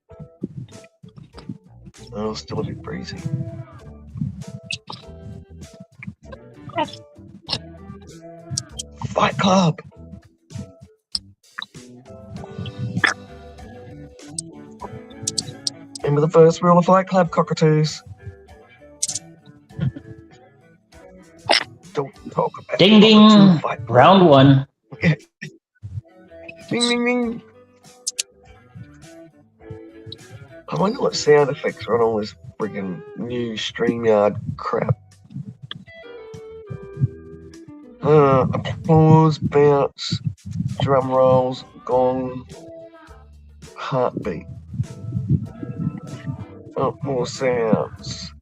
Oh, still a bit breezy. Fight Club! Remember the first rule of Fight Club, cockatoos? Don't talk about Ding ding! Round one. Ding ding ding! I wonder what sound effects are on all this friggin' new StreamYard crap. Applause, bounce, drum rolls, gong, heartbeat. Oh, more sounds.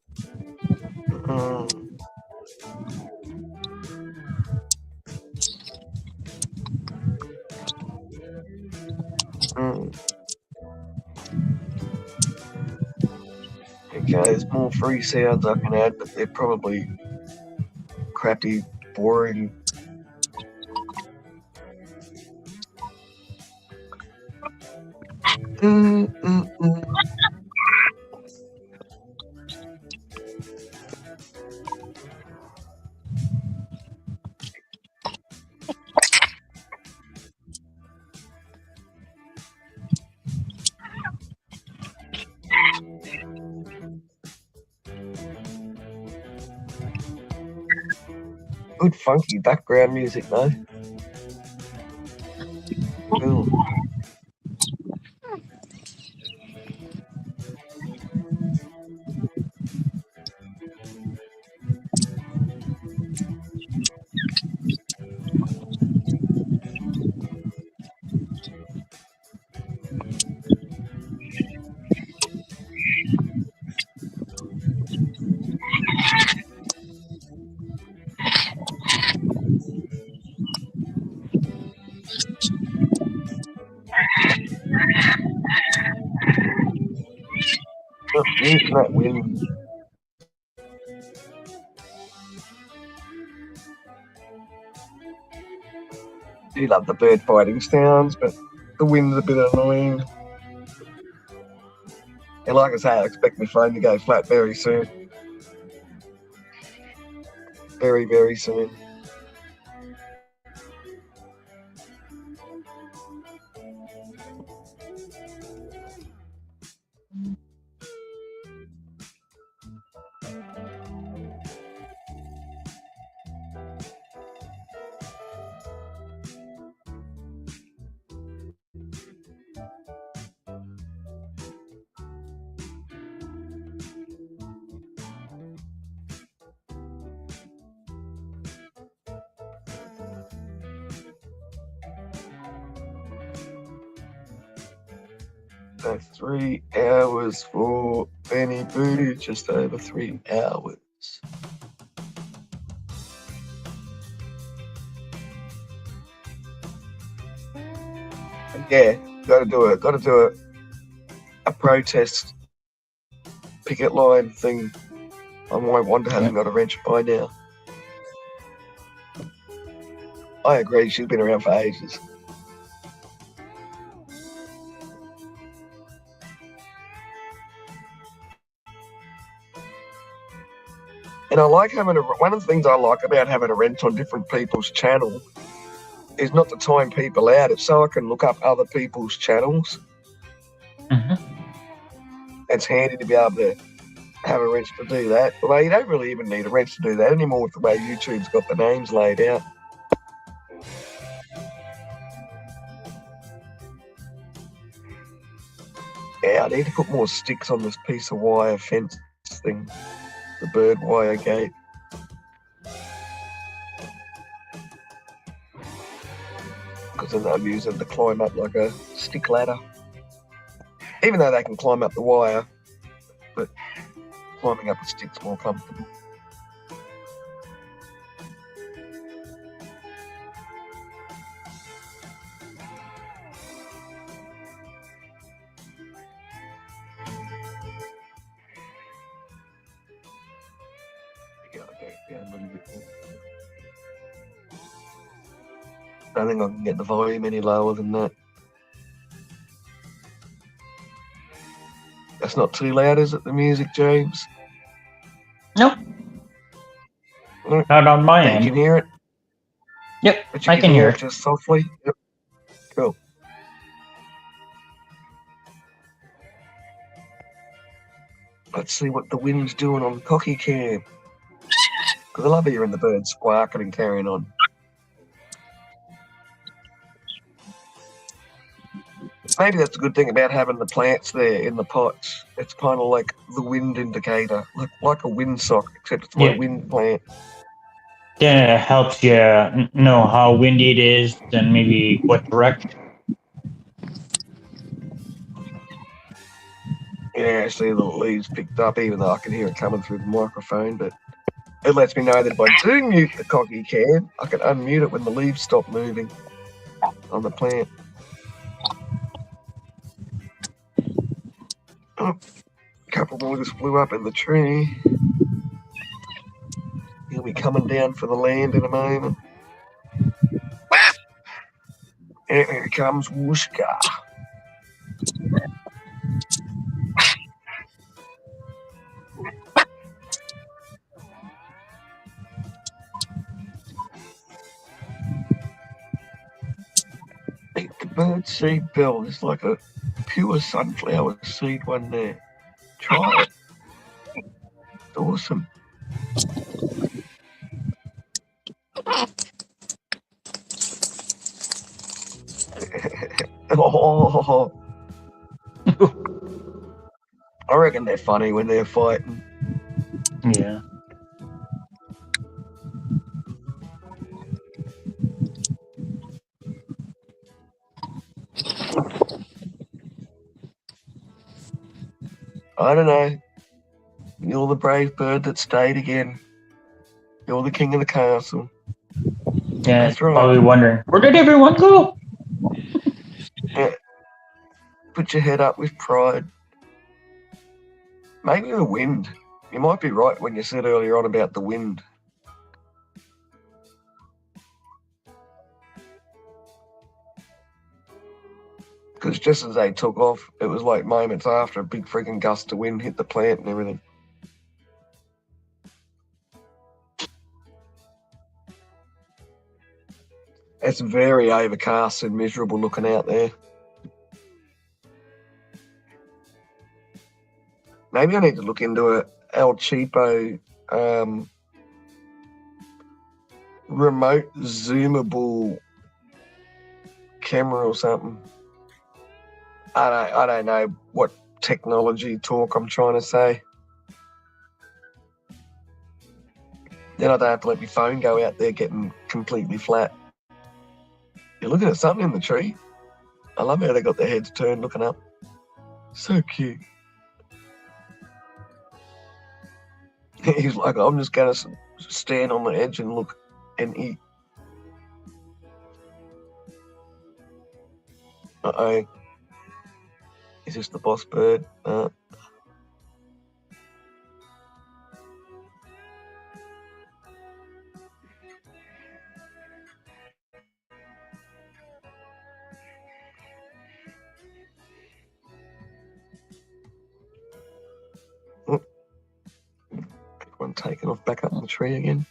there's more free sounds I can add, but they're probably crappy, boring. Good funky background music though. Cool. Muting that wind. Do love the bird fighting sounds, but the wind's a bit annoying. And like I say, I expect my phone to go flat very soon. Very, very soon. So 3 hours for Benny Boo, just over 3 hours. And yeah, got to do a protest picket line thing. I might wonder hasn't got a wrench by now. I agree, she's been around for ages. And I like having one of the things I like about having a wrench on different people's channel is not to time people out. It's so I can look up other people's channels. It's handy to be able to have a wrench to do that. Although you don't really even need a wrench to do that anymore with the way YouTube's got the names laid out. Yeah, I need to put more sticks on this piece of wire fence thing. The bird wire gate. Because then they'll use them to climb up like a stick ladder. Even though they can climb up the wire, but climbing up a stick's more comfortable. I don't think I can get the volume any lower than that. That's not too loud, is it, the music, James? Nope. No. Not on my You end. can hear it? Yep, But you I can hear it. just softly? Yep. Cool. Let's see what the wind's doing on Cocky Cam. Because I love hearing the birds squawking and carrying on. Maybe that's a good thing about having the plants there in the pots. It's kind of like the wind indicator, like a windsock, except it's my wind plant. Then it helps you know how windy it is and maybe what direction. Yeah, I see the leaves picked up, even though I can hear it coming through the microphone, but it lets me know that if I do mute the Cocky Cam, I can unmute it when the leaves stop moving on the plant. couple more just flew up in the tree. He'll be coming down for the land in a moment. And here comes Wooshka. Eat the bird seed bill. It's like a pure sunflower seed one there. Try it. It's awesome. Oh, I reckon they're funny when they're fighting. Yeah. I don't know. You're the brave bird that stayed again. You're the king of the castle. Yeah, That's right. probably wondering, where did everyone go? Yeah. Put your head up with pride. Maybe the wind. You might be right when you said earlier on about the wind. Because just as they took off, it was like moments after a big freaking gust of wind hit the plant and everything. It's very overcast and miserable looking out there. Maybe I need to look into a El Cheapo remote zoomable camera or something. I don't know what technology talk I'm trying to say. Then I don't have to let my phone go out there getting completely flat. You're looking at something in the tree. I love how they got their heads turned looking up. So cute. He's like, I'm just going to stand on the edge and look and eat. Uh-oh. Is this the boss bird? One taken off back up in the tree again.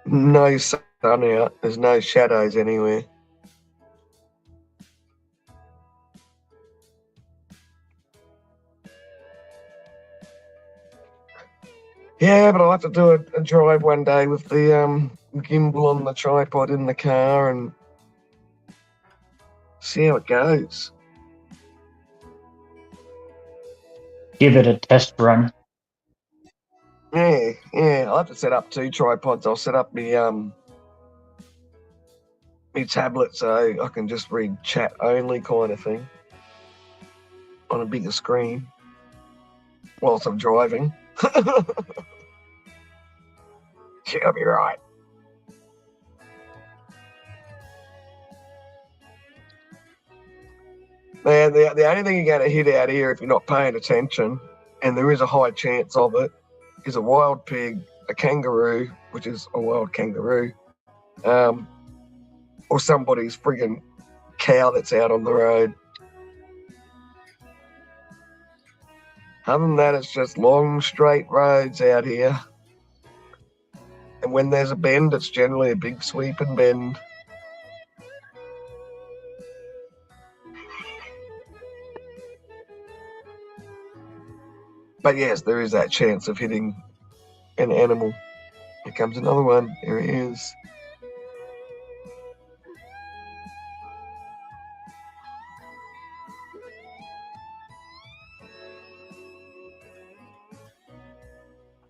No sun out. There's no shadows anywhere. Yeah, but I'll have to do a drive one day with the gimbal on the tripod in the car and see how it goes. Give it a test run. Yeah. I'll have to set up 2 tripods. I'll set up my tablet so I can just read chat only kind of thing on a bigger screen whilst I'm driving. She'll be right. Man, the only thing you're going to hit out here if you're not paying attention, and there is a high chance of it, is a wild pig, a kangaroo, which is a wild kangaroo, or somebody's friggin' cow that's out on the road. Other than that, it's just long, straight roads out here. And when there's a bend, it's generally a big sweeping bend. But yes, there is that chance of hitting an animal. Here comes another one. Here he is.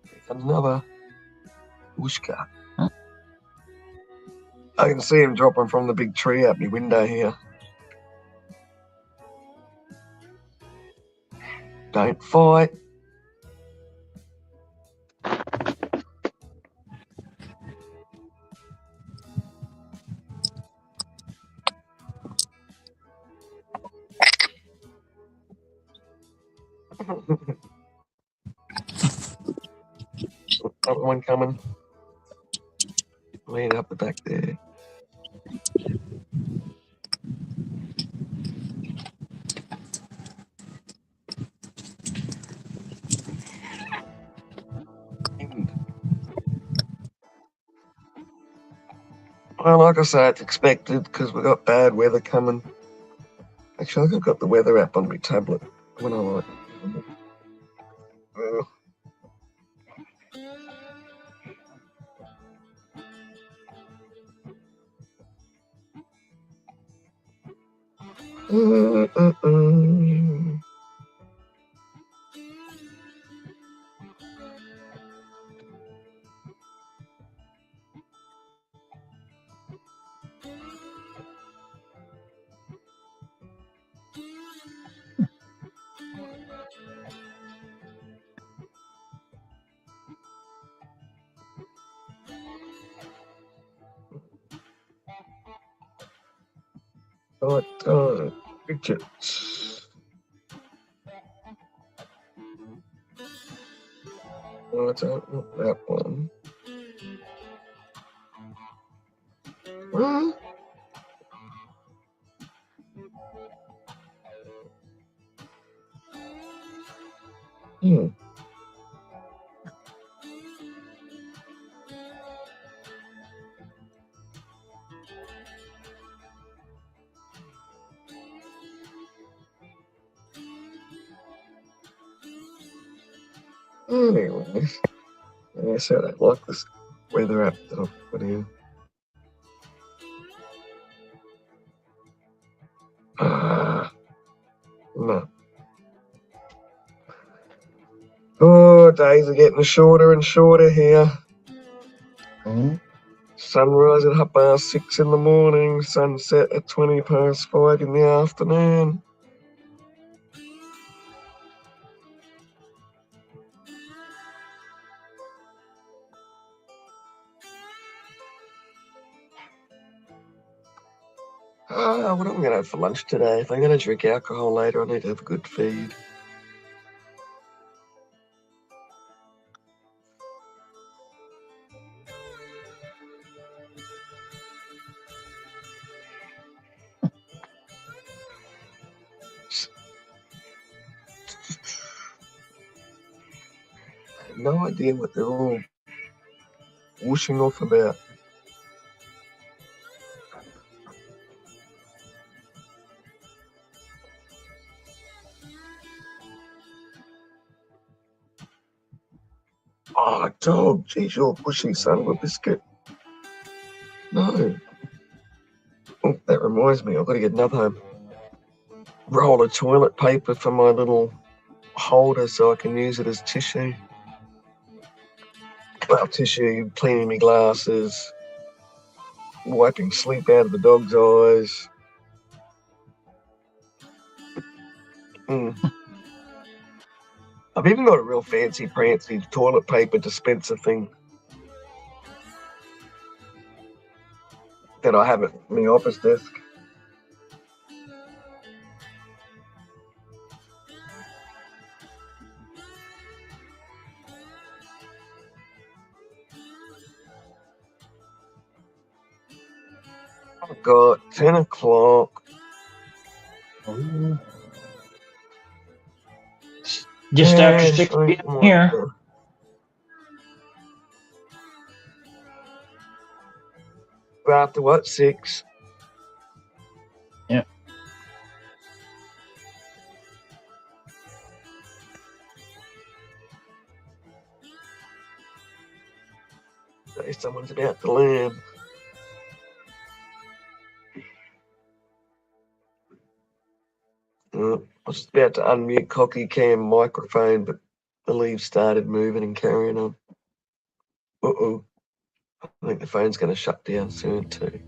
Here comes another. Wooshka. Huh? I can see him dropping from the big tree out my window here. Don't fight. Another one coming. Laying up the back there. Well, like I say, it's expected because we got bad weather coming. Actually, I think I've got the weather app on my tablet. When I like. Right, widgets. Oh, I don't want that one. Huh? Hmm. Anyway, I said I like this weather app that I've put in. No. Oh, days are getting shorter and shorter here. Sunrise at 6:30 in the morning, sunset at 5:20 in the afternoon. What am I going to have for lunch today? If I'm going to drink alcohol later, I need to have a good feed. I have no idea what they're all whooshing off about. Oh, dog. Geez, you're a pushy son of a biscuit. No. Oh, that reminds me, I've got to get another roll of toilet paper for my little holder so I can use it as tissue. Well, tissue, cleaning my glasses, wiping sleep out of the dog's eyes. I've even got a real fancy toilet paper dispenser thing that I have at my office desk. I've got 10 o'clock. Just after 6 p.m. here. After what, 6? Yeah. Someone's about to land. I was just about to unmute Cocky Cam microphone, but the leaves started moving and carrying on. Uh-oh. I think the phone's going to shut down soon too.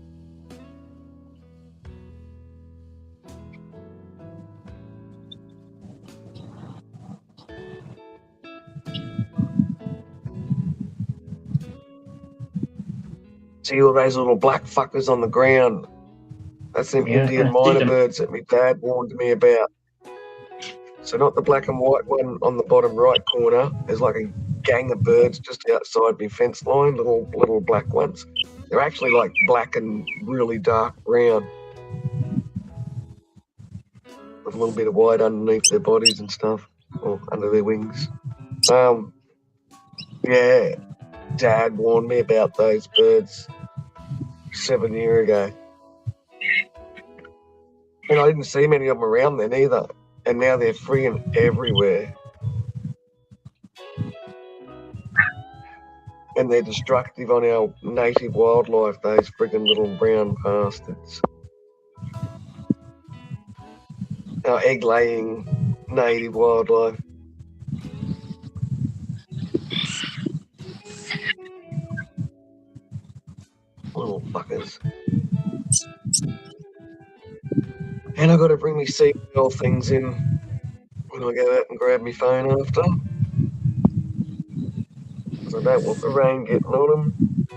See all those little black fuckers on the ground? That's them Indian miner birds that my dad warned me about. So not the black and white one on the bottom right corner. There's like a gang of birds just outside my fence line, little black ones. They're actually like black and really dark brown, with a little bit of white underneath their bodies and stuff, or under their wings. Yeah, Dad warned me about those birds 7 years ago. And I didn't see many of them around then either. And now they're freaking everywhere. And they're destructive on our native wildlife, those friggin' little brown bastards. Our egg-laying native wildlife. Little fuckers. And I got to bring me seatbelt things in when I go out and grab my phone after. Because I don't want the rain getting on them.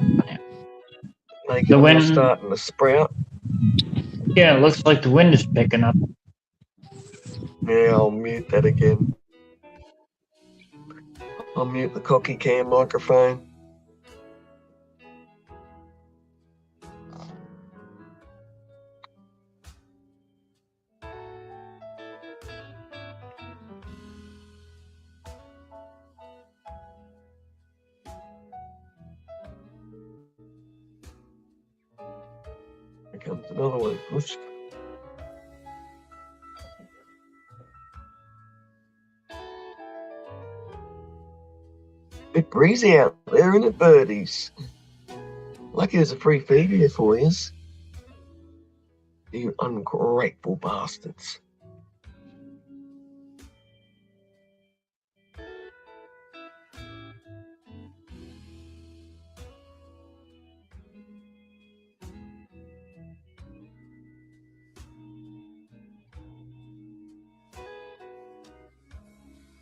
Making The them wind- starting to sprout. Yeah, it looks like the wind is picking up. Yeah, I'll mute that again. I'll mute the cocky cam microphone. Here comes another one. Whoosh. Bit breezy out there, isn't it, birdies? Lucky there's a free feed here for you. You ungrateful bastards.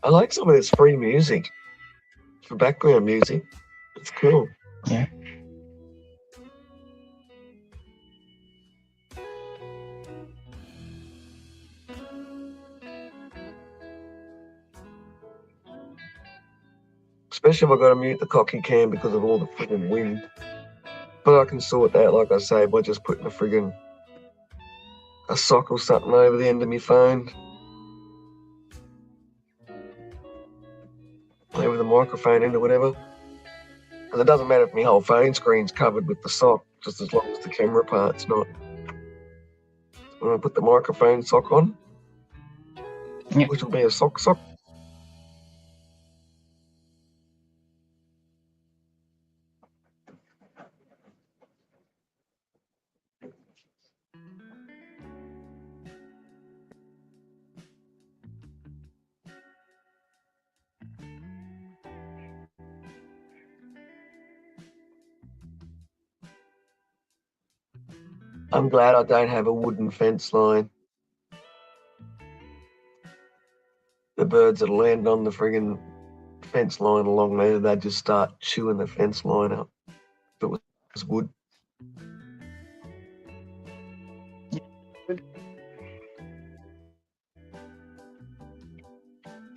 I like some of this free music for background music. It's cool. Yeah. Especially if I've got to mute the cocky cam because of all the friggin' wind. But I can sort that, like I say, by just putting a sock or something over the end of my phone. Over the microphone end or whatever. Because it doesn't matter if my whole phone screen's covered with the sock, just as long as the camera part's not. When I put the microphone sock on, Yep. which will be a sock. I'm glad I don't have a wooden fence line. The birds that land on the friggin' fence line along there, they'd just start chewing the fence line up if it was wood.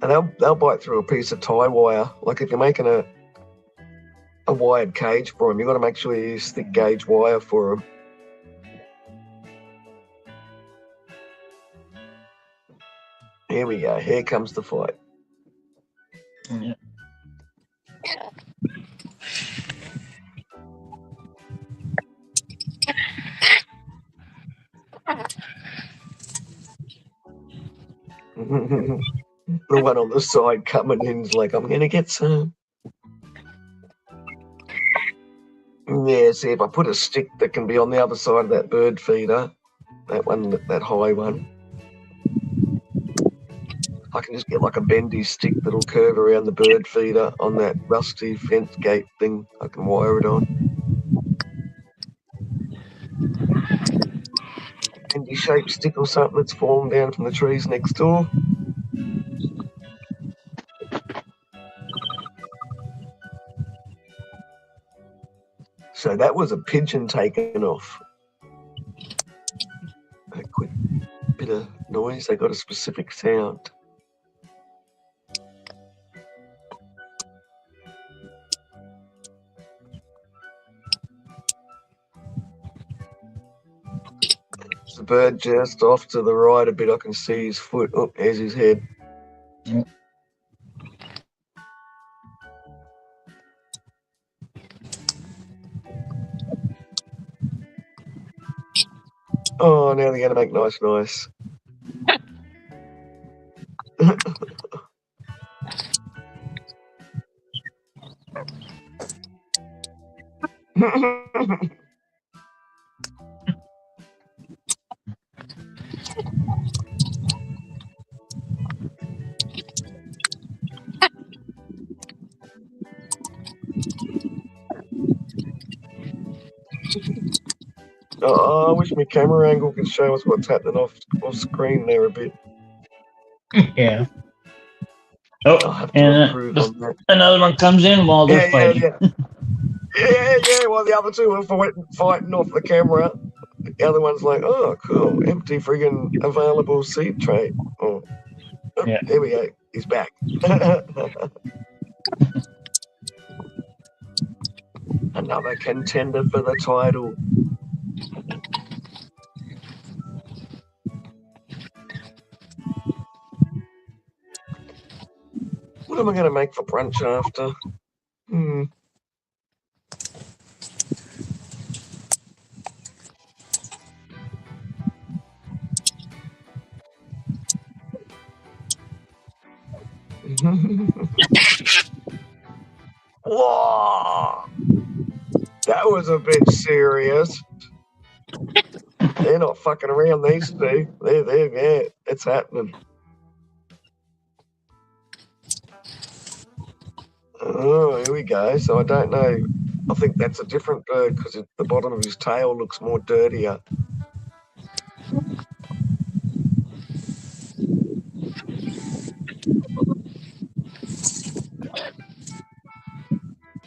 And they'll bite through a piece of tie wire. Like if you're making a wired cage for them, you've got to make sure you use thick gauge wire for them. Here we go. Here comes the fight. Yeah. The one on the side coming in's like, I'm going to get some. Yeah, see, if I put a stick that can be on the other side of that bird feeder, that high one, I can just get like a bendy stick that'll curve around the bird feeder on that rusty fence gate thing. I can wire it on. Bendy shaped stick or something that's fallen down from the trees next door. So that was a pigeon taken off. A quick bit of noise. They got a specific sound. The bird just off to the right a bit. I can see his foot. Oh, there's his head. Yep. Oh, now they're going to make nice. Oh, I wish my camera angle could show us what's happening off screen there a bit. Yeah. I'll Oh, have to and improve on that. another one comes in while they're fighting. Yeah. While the other two are fighting off the camera, the other one's like, oh, cool, empty friggin' available seed tray. Oh, Yeah. There we go. He's back. Another contender for the title. What am I going to make for brunch after? Whoa! That was a bit serious. They're not fucking around, these two. Yeah, it's happening. Oh, here we go. So I don't know. I think that's a different bird because the bottom of his tail looks more dirtier.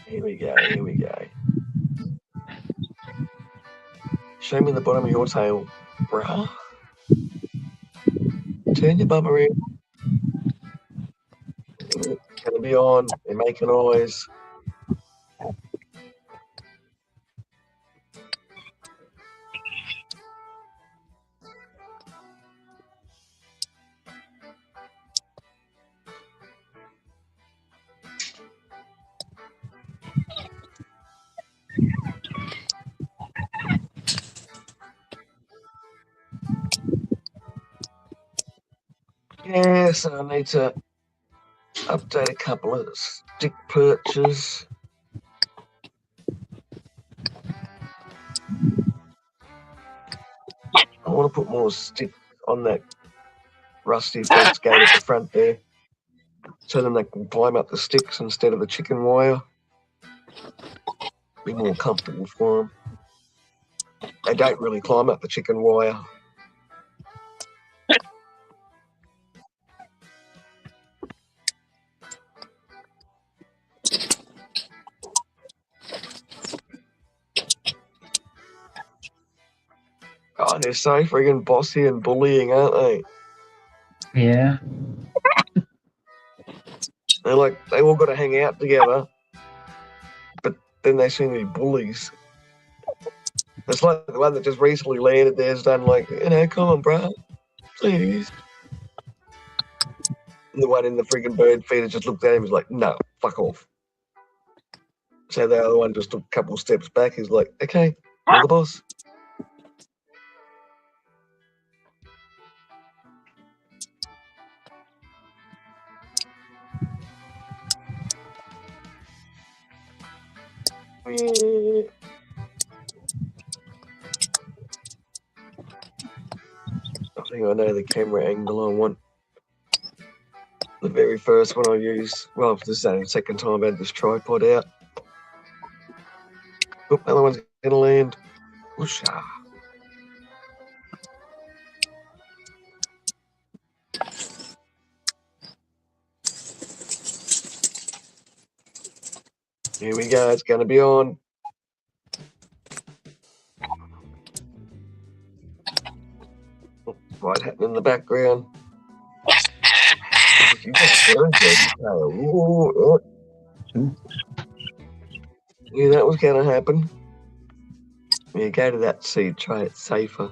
Here we go. Show me the bottom of your tail, bruh. Turn your bum around. Gonna be on. They're making noise. Yes, I need to update a couple of stick perches. I want to put more stick on that rusty fence gate at the front there, so then they can climb up the sticks instead of the chicken wire. Be more comfortable for them. They don't really climb up the chicken wire. Oh, they're so friggin' bossy and bullying, aren't they? Yeah. They're like, they all got to hang out together, but then they seem to be bullies. It's like the one that just recently landed there's done like, come on, bro, please. And the one in the friggin' bird feeder just looked at him and was like, no, fuck off. So the other one just took a couple steps back. He's like, okay, you're the boss. I think I know the camera angle I want. The very first one I used, well, this is the second time I had this tripod out. Oh, another one's going to land. Whoosha. Here we go, it's going to be on. Right happening in the background. Yeah, that was going to happen. Yeah, go to that seed tray, it's safer.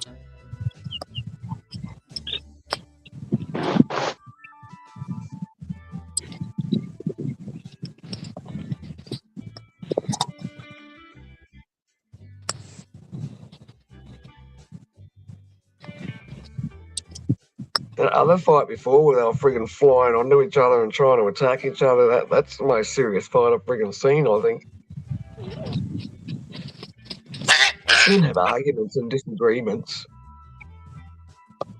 That other fight before where they were friggin' flying onto each other and trying to attack each other, that's the most serious fight I've friggin' seen, I think. You have arguments and disagreements.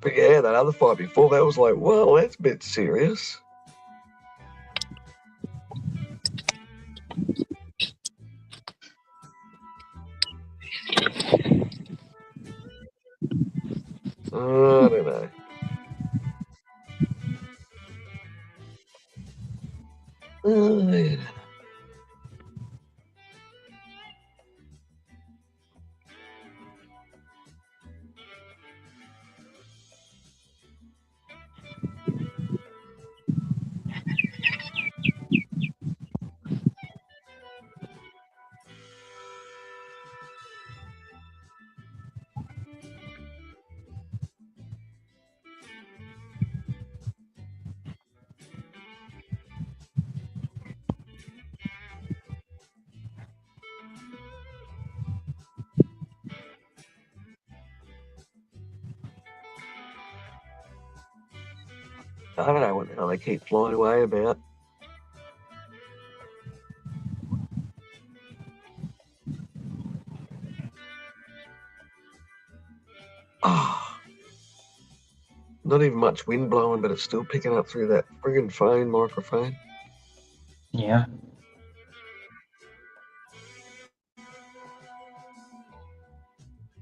But yeah, that other fight before that was like, well, that's a bit serious. I don't know. Yeah. I don't know what the hell they keep flying away about. Oh, not even much wind blowing, but it's still picking up through that friggin' phone microphone. Yeah.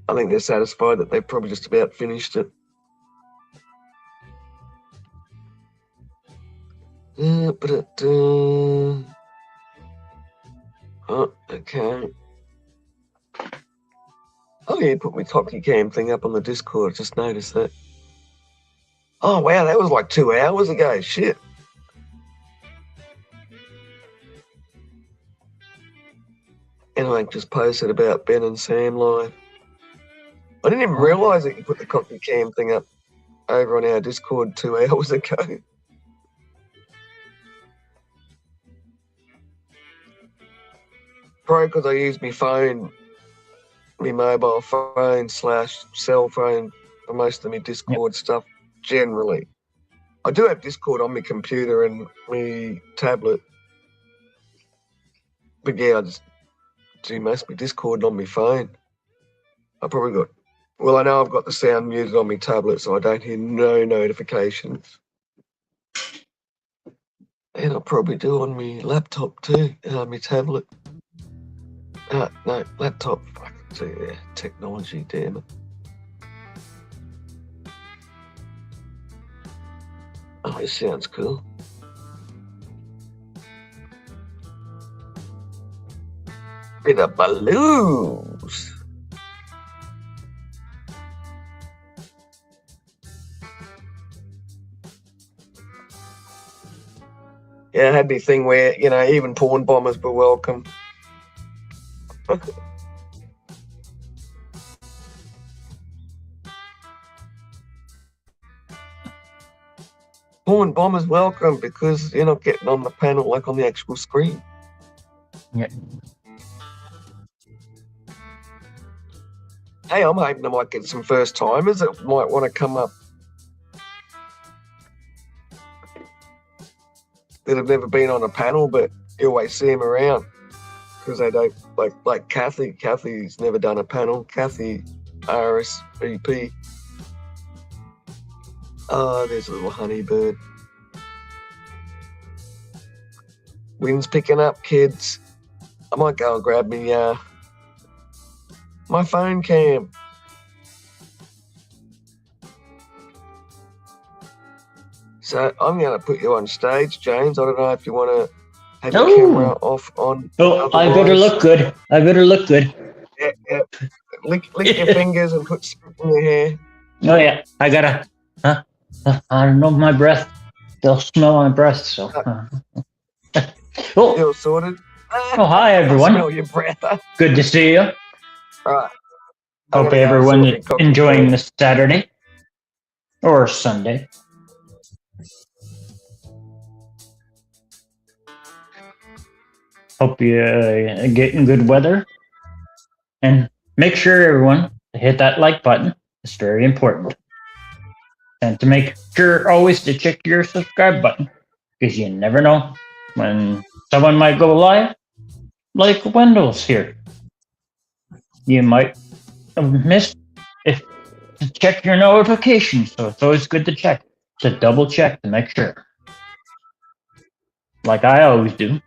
I think they're satisfied that they've probably just about finished it. Oh, okay. Oh, yeah, put my Toki Cam thing up on the Discord. I just noticed that. Oh, wow, that was like 2 hours ago. Shit. And I just posted about Ben and Sam live. I didn't even realise that you put the Toki Cam thing up over on our Discord 2 hours ago. Probably because I use my phone, my mobile phone / cell phone for most of my Discord stuff generally. I do have Discord on my computer and my tablet. But yeah, I just do most of my Discord on my phone. I probably got, well, I know I've got the sound muted on my tablet so I don't hear no notifications. And I'll probably do on my laptop too, my tablet. No, laptop. So yeah, technology, damn it. Oh, this sounds cool. Bit of balloons. Yeah, I had the thing where, you know, even porn bombers were welcome. Porn bombers welcome because you're not getting on the panel like on the actual screen. Yeah. Hey, I'm hoping I might get some first timers that might want to come up that have never been on a panel, but you always see them around because they don't like Kathy. Kathy's never done a panel. Kathy RSVP. Oh, there's a little honeybird. Wind's picking up, kids. I might go and grab me my phone cam. So I'm going to put you on stage, James. I don't know if you want to have your camera off on. Oh, I better look good. I better look good. Yeah. Lick your fingers and put something in your hair. Oh yeah, I gotta. I don't know my breath. They'll smell my breath. So. Oh. You're sorted. Oh, hi everyone. I smell your breath. Good to see you. Right. Hope everyone is enjoying this Saturday or Sunday. Hope you getting good weather. And make sure everyone to hit that like button. It's very important. And to make sure always to check your subscribe button, because you never know when someone might go live, like Wendell's here. You might have missed if to check your notifications, so it's always good to check, to double check to make sure. Like I always do.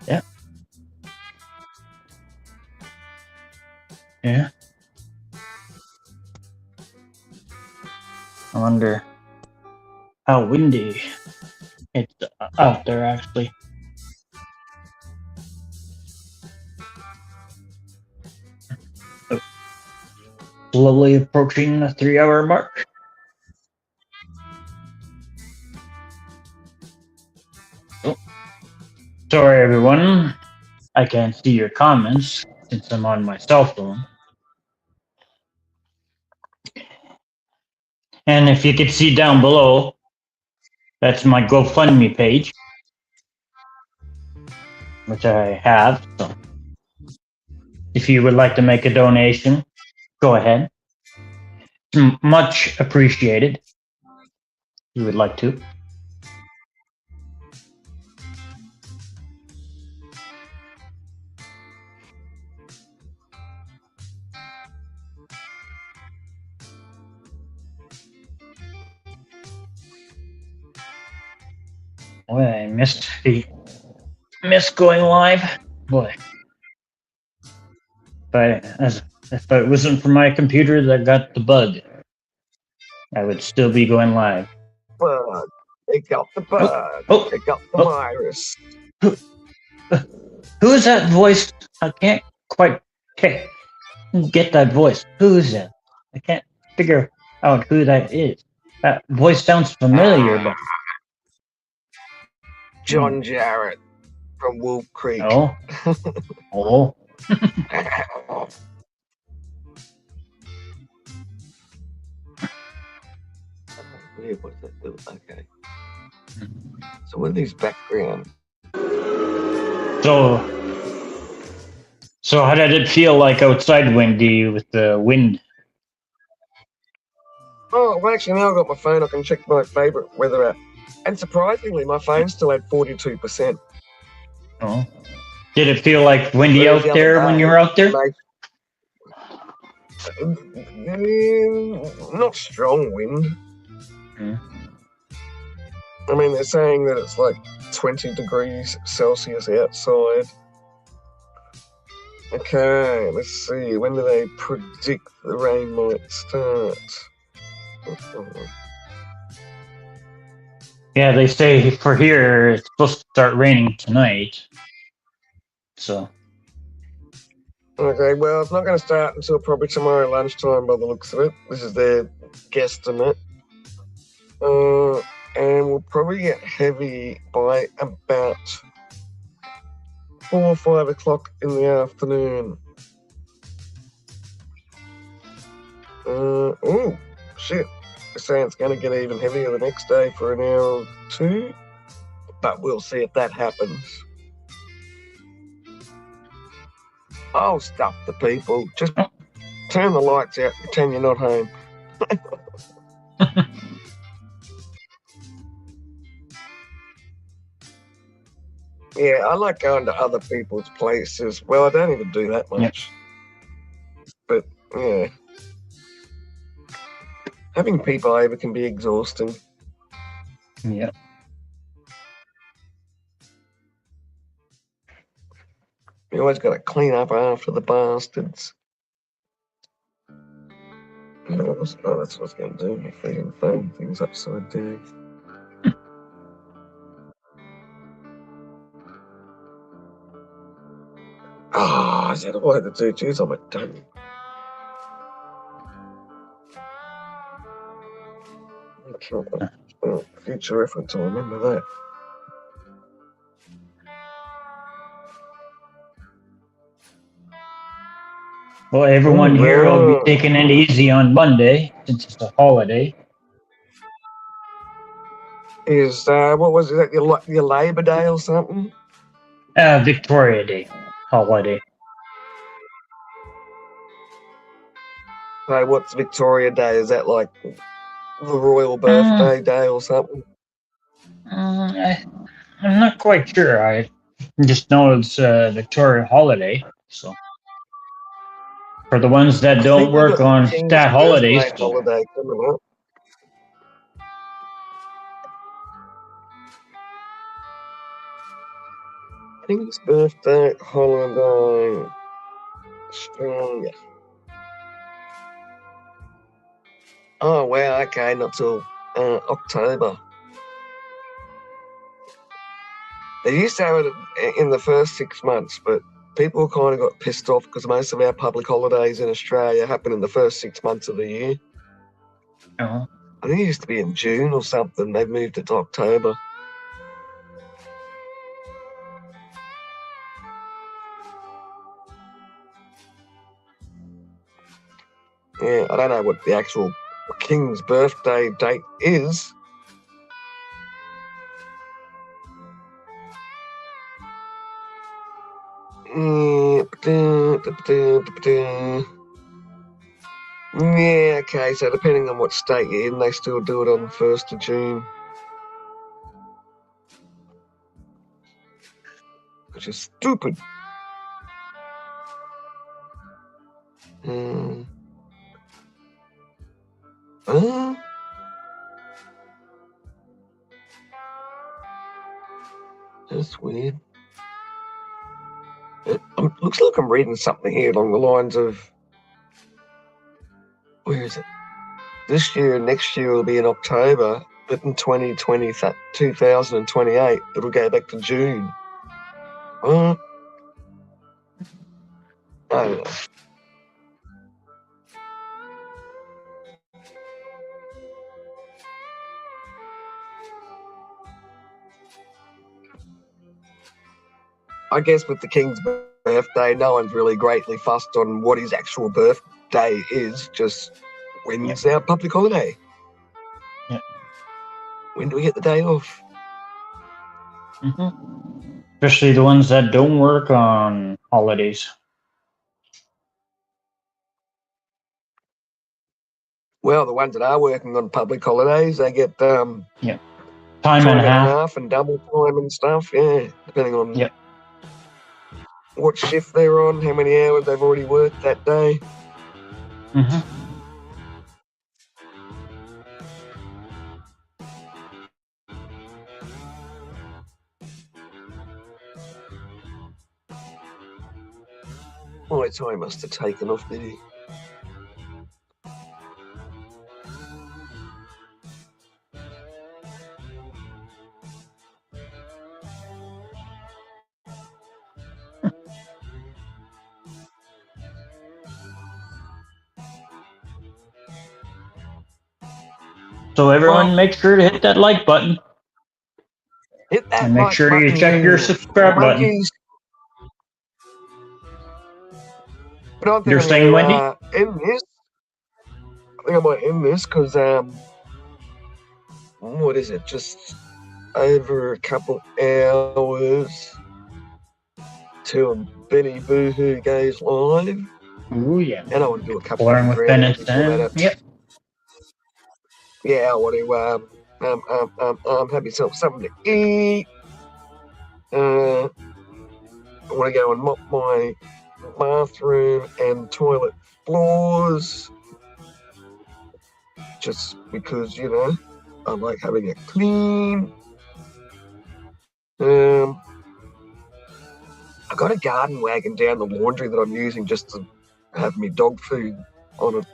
Yeah. Yeah. I wonder how windy it's out there actually. Slowly approaching the 3-hour mark. Oh. Sorry everyone, I can't see your comments since I'm on my cell phone. And if you could see down below, that's my GoFundMe page, which I have. So if you would like to make a donation, go ahead. It's much appreciated. If you would like to. Boy, I missed going live. Boy. If it wasn't for my computer that got the bug, I would still be going live. Bug. Pick up the bug. Oh. Pick up the virus. Who is that voice? I can't quite get that voice. Who is that? I can't figure out who that is. That voice sounds familiar, but John Jarrett from Wolf Creek. oh, oh, Weird, what's that do? Okay. So what are these background? so how did it feel like outside, Wendy, with the wind? Oh, well, actually, now I've got my phone. I can check my favourite weather app. And surprisingly, my phone still had 42%. Oh, did it feel like windy Whereas out there when you were out there? Not strong wind. Hmm. I mean, they're saying that it's like 20 degrees Celsius outside. Okay, let's see. When do they predict the rain might start? Yeah, they say for here it's supposed to start raining tonight. So. Okay, well, it's not going to start until probably tomorrow lunchtime by the looks of it. This is their guesstimate. And we'll probably get heavy by about 4 or 5 o'clock in the afternoon. Oh, shit. They're saying it's going to get even heavier the next day for an hour or two. But we'll see if that happens. Oh, stuff the people. Just turn the lights out and pretend you're not home. Yeah, I like going to other people's places. Well, I don't even do that much. But, yeah. Having people over can be exhausting. Yeah. You always got to clean up after the bastards. Oh, that's what I was going to do. My freaking phone things upside down. Oh, is that all I had to do? Jeez, I'm a dummy. Oh, future reference, I'll remember that. Well, everyone here will be taking it easy on Monday since it's a holiday. Is, what was it, your Labor Day or something? Victoria Day holiday. Hey, what's Victoria Day? Is that like the royal birthday day or something? I'm not quite sure. I just know it's Victoria holiday. So for the ones that I don't think we work got the on King's stat holidays, birthday holiday coming up. King's birthday holiday. Australia. Oh wow, okay, not till October. They used to have it in the first 6 months, but people kind of got pissed off because most of our public holidays in Australia happen in the first 6 months of the year. you know, I think it used to be in June or something. They've moved it to October. Yeah, I don't know what the actual King's birthday date is. Yeah, okay, so depending on what state you're in, they still do it on the 1st of June. Which is stupid. That's weird. It looks like I'm reading something here along the lines of, where is it? This year and next year will be in October, but in 2028, it'll go back to June. I don't know. I guess with the King's birthday, no one's really greatly fussed on what his actual birthday is, just when's our public holiday? Yeah. When do we get the day off? Especially the ones that don't work on holidays. Well, the ones that are working on public holidays, they get Time time and a and a half. half and double time and stuff. Yeah, depending on Yep. what shift they're on, how many hours they've already worked that day. My tie must have taken off, did he? So everyone, make sure to hit that like button Hit that and make like sure button, you check your you subscribe button. monkeys. But I think You're I'm saying, going Wendy? to end this. I think I might end this because, what is it? Just over a couple hours till Benny Boohoo goes live. Oh yeah. And I want to do a couple Learn of with Ben and before that. Sam. Yep. Yeah, I want to have yourself something to eat. I want to go and mop my bathroom and toilet floors. Just because, you know, I like having it clean. I got a garden wagon down the laundry that I'm using just to have me dog food on it.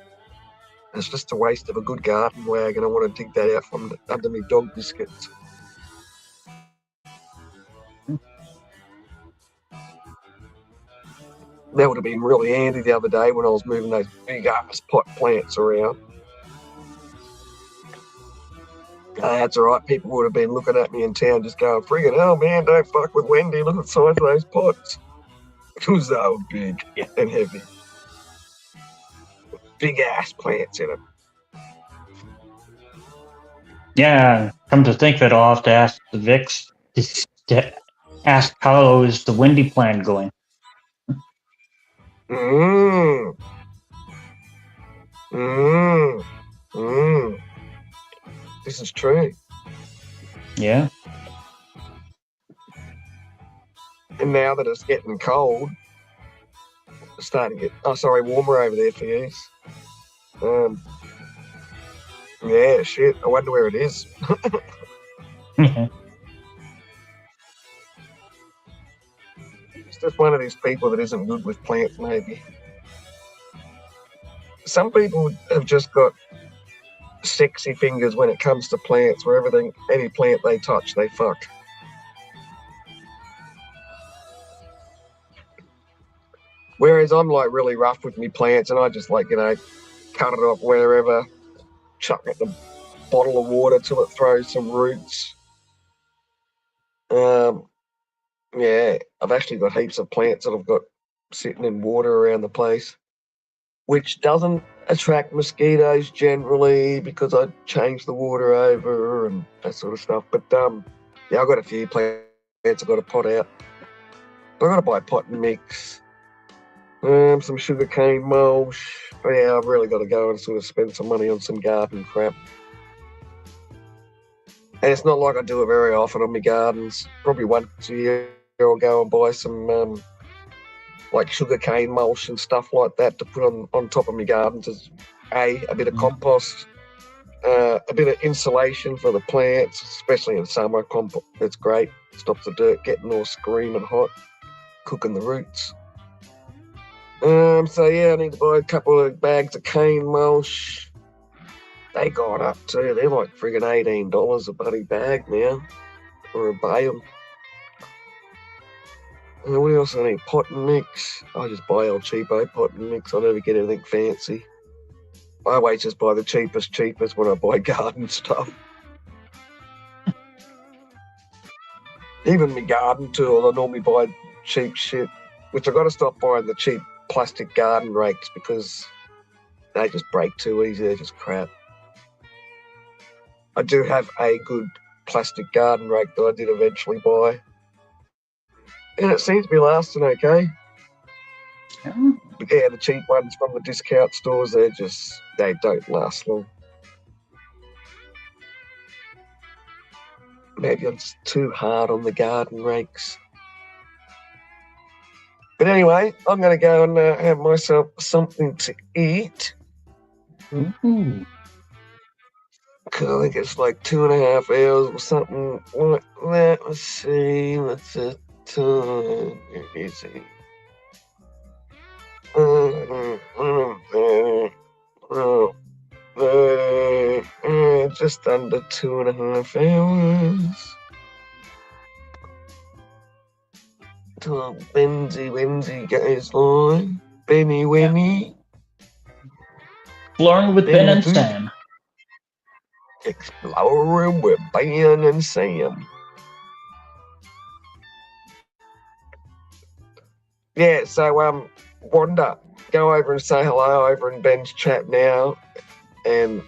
It's just a waste of a good garden wagon. I want to dig that out from under me dog biscuits. That would have been really handy the other day when I was moving those big ass pot plants around. That's all right. People would have been looking at me in town just going, friggin' hell, man, don't fuck with Wendy. Look at the size of those pots. Because they were big and heavy. Big ass plants in them. Yeah, come to think of it, I'll have to ask the Vix to ask how is the Wendy plan going. Mm. Mm. This is true. Yeah. And now that it's getting cold, it's starting to get warmer over there for you. Yeah, shit. I wonder where it is. It's just one of these people that isn't good with plants, maybe. Some people have just got sexy fingers when it comes to plants, where any plant they touch, they fuck. Whereas I'm like really rough with me plants, and I just like, cut it off wherever, chuck it in a bottle of water till it throws some roots. Yeah, I've actually got heaps of plants that I've got sitting in water around the place, which doesn't attract mosquitoes generally because I change the water over and that sort of stuff. But yeah, I've got a few plants I've got to pot out. But I've got to buy potting mix, some sugarcane mulch. But yeah, I've really got to go and sort of spend some money on some garden crap. And it's not like I do it very often on my gardens. Probably once a year I'll go and buy some like sugarcane mulch and stuff like that to put on top of my gardens as a bit of compost, a bit of insulation for the plants, especially in summer. It's great. Stops the dirt getting all screaming hot, cooking the roots. So yeah, I need to buy a couple of bags of cane mulch. They got up too. They're like friggin' $18 a bloody bag now, or a bale. And what else I need? Potting mix. I just buy old cheapo potting mix. I never get anything fancy. I always just buy the cheapest when I buy garden stuff. Even my garden tool, I normally buy cheap shit, which I've got to stop buying the cheap plastic garden rakes because they just break too easy. They're just crap. I do have a good plastic garden rake that I did eventually buy. And it seems to be lasting okay. But yeah, the cheap ones from the discount stores, they don't last long. Maybe I'm just too hard on the garden rakes. But anyway, I'm going to go and have myself something to eat. Mm-hmm. Because I think it's like 2.5 hours or something like that. Let's see. What's the time? Is it? Just under 2.5 hours. Till Wednesday goes on. Benny Winnie. Exploring with Ben and Sam. Exploring with Ben and Sam. Yeah, so Wanda, go over and say hello over in Ben's chat now, and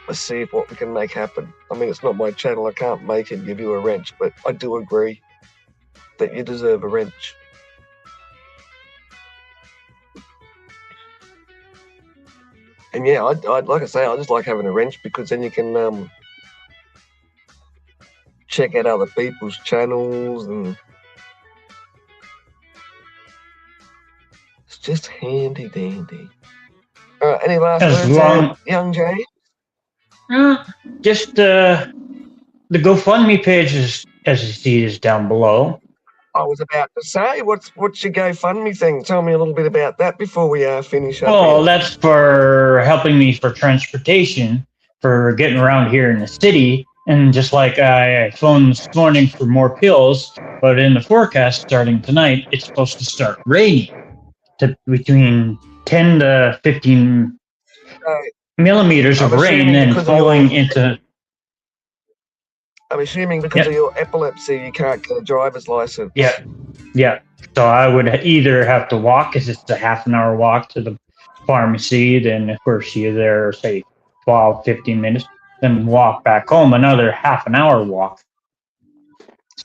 let's see what we can make happen. I mean, it's not my channel. I can't make it give you a wrench, but I do agree that you deserve a wrench. And yeah, I'd like I say, I just like having a wrench because then you can check out other people's channels, and it's just handy dandy. All right, any last words, young James? Just the GoFundMe page is, as you see, is down below. I was about to say, what's your GoFundMe thing? Tell me a little bit about that before we finish up. Oh, that's for helping me for transportation, for getting around here in the city. And just like I phoned this morning for more pills, but in the forecast starting tonight, it's supposed to start raining to between 10 to 15 millimeters of rain, and falling into... I'm assuming because of your epilepsy, you can't get a driver's license. Yeah. So I would either have to walk, because it's a half an hour walk to the pharmacy, then of course you're there, say 12, 15 minutes, then walk back home, another half an hour walk.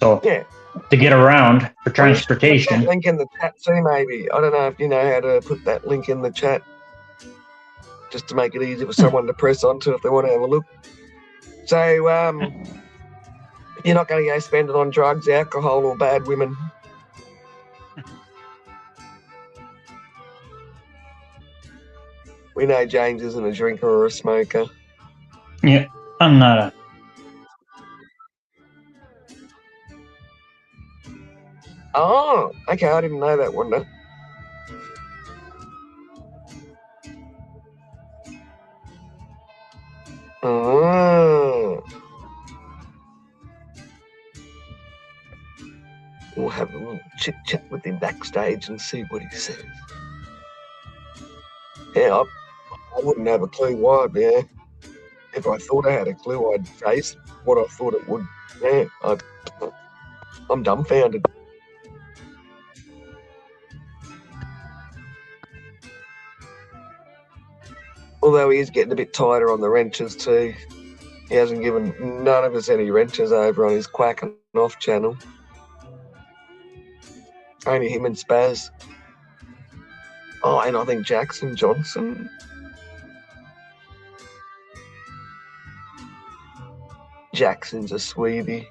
So to get around for transportation. Put that link in the chat too, maybe. I don't know if you know how to put that link in the chat. just to make it easy for someone to press onto if they want to have a look. So, you're not going to go spend it on drugs, alcohol, or bad women. We know James isn't a drinker or a smoker. Yeah, I'm not a. Oh, okay, I didn't know that, Wanda. Oh. We'll have a little chit chat with him backstage and see what he says. Yeah, I wouldn't have a clue why, but yeah. If I thought I had a clue, I'd face what I thought it would. Yeah, I'm dumbfounded. Although he is getting a bit tighter on the wrenches too. He hasn't given none of us any wrenches over on his quacking off channel. Only him and Spaz. Oh, and I think Jackson Johnson. Jackson's a sweetie.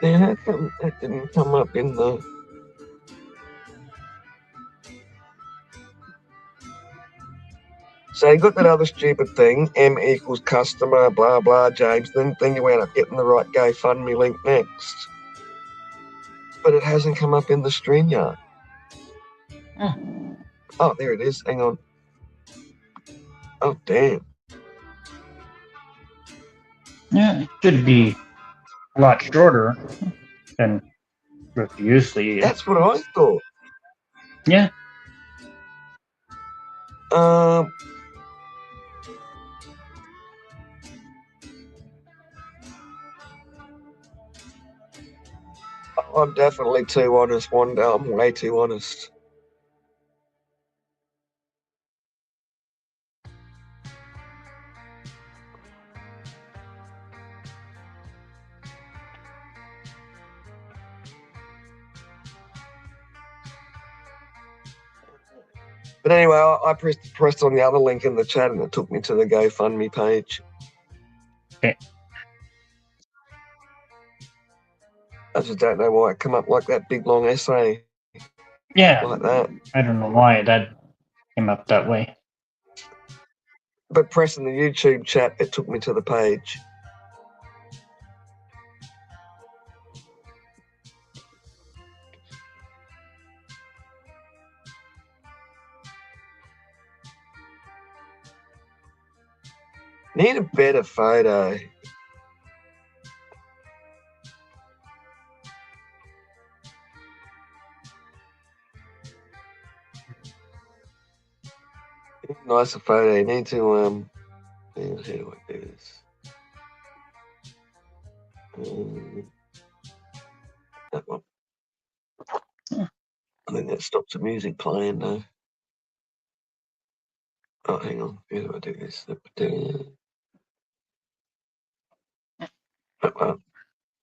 Yeah, that didn't come up in the... So you got that other stupid thing, M equals customer, blah, blah, James. Then you end up getting the right GoFundMe link next. But it hasn't come up in the StreamYard. Oh, there it is. Hang on. Oh, damn. Yeah, it should be a lot shorter than what it usually is. That's what I thought. Yeah. I'm definitely too honest, Wanda. I'm way too honest. But anyway, I pressed on the other link in the chat and it took me to the GoFundMe page. Okay. I just don't know why it come up like that big long essay. Yeah. Like that. I don't know why that came up that way. But pressing the YouTube chat, it took me to the page. Need a better photo. Nicer photo. You need to how do I do this? That one. I think that stops the music playing though. Oh, hang on. How do I do this?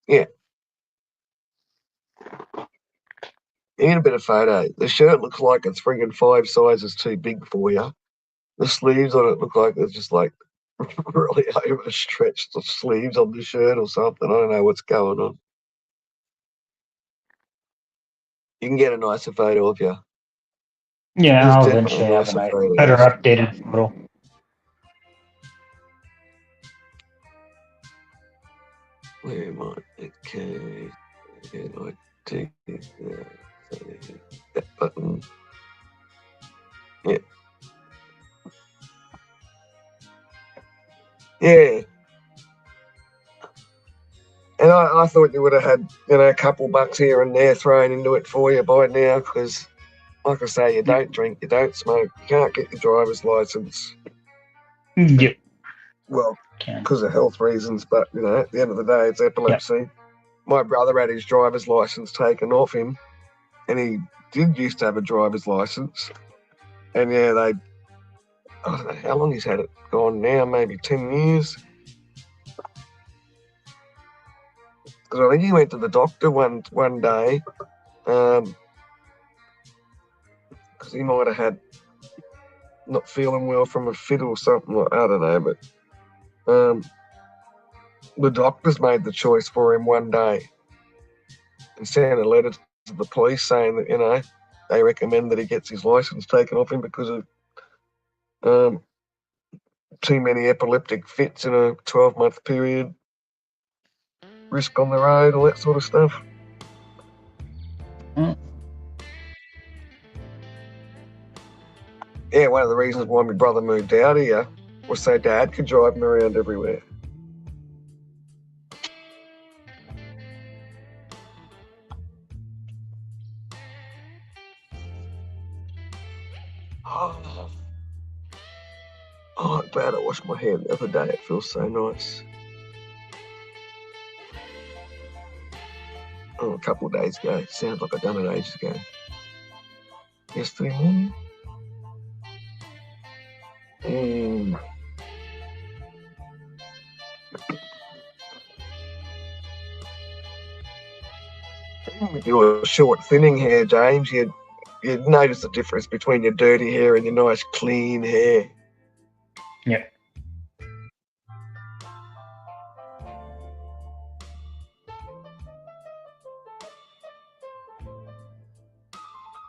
Yeah. You need a better photo. The shirt looks like it's friggin' 5 sizes too big for you. The sleeves on it look like it's just like really overstretched the sleeves on the shirt or something. I don't know what's going on. You can get a nicer photo of you. Yeah, There's I'll definitely eventually have nicer a photos. better updated photo. Where am I? Okay. How do I take that button? Yeah. Yeah. And I thought you would have had, a couple bucks here and there thrown into it for you by now because, like I say, you don't drink, you don't smoke, you can't get your driver's license. Yep. Well, Can. because of health reasons, but, at the end of the day, it's epilepsy. Yep. My brother had his driver's license taken off him, and he did used to have a driver's license. And, yeah, I don't know how long he's had it gone now, maybe 10 years. Because I think he went to the doctor one day, because he might have had not feeling well from a fit or something. I don't know, but the doctors made the choice for him one day and sent a letter to the police saying that, you know, they recommend that he gets his license taken off him because of too many epileptic fits in a 12-month period, risk on the road, all that sort of stuff. Mm. Yeah, one of the reasons why my brother moved out here was so Dad could drive him around everywhere. Oh, I'm glad I washed my hair the other day. It feels so nice. Oh, a couple of days ago. Sounds like I've done it ages ago. Yesterday morning. Even with your short, thinning hair, James, you'd notice the difference between your dirty hair and your nice, clean hair. Yeah.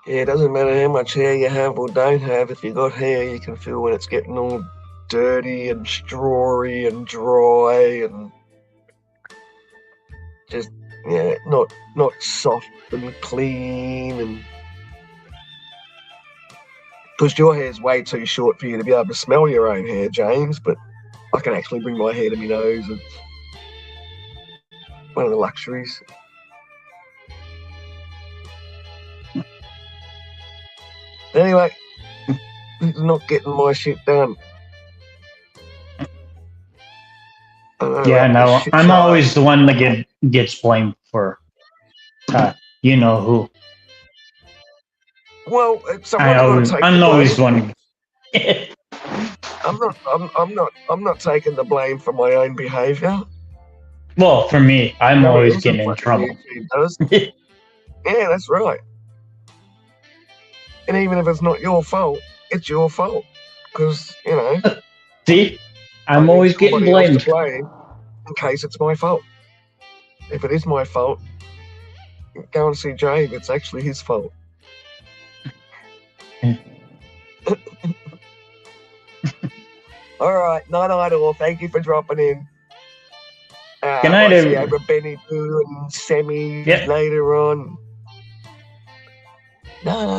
Yeah, it doesn't matter how much hair you have or don't have. If you got hair, you can feel when it's getting all dirty and strawy and dry and just, yeah, not soft and clean. And because your hair's way too short for you to be able to smell your own hair, James, but I can actually bring my hair to my nose. It's one of the luxuries. Anyway, this is not getting my shit done. Yeah, no, I'm always the one that gets blamed for, you know who. Well, someone's got to take I'm the always blame. one. I'm not taking the blame for my own behaviour. Well, for me, I'm always getting in trouble. Does. Yeah, that's right. And even if it's not your fault, it's your fault. Because, you know. See? I'm always getting blamed. To blame in case it's my fault. If it is my fault, go and see Jade. It's actually his fault. All right, night all. Thank you for dropping in. Good night, I'll see everyone. over Benny Boo and Sammy Yep. later on. Night.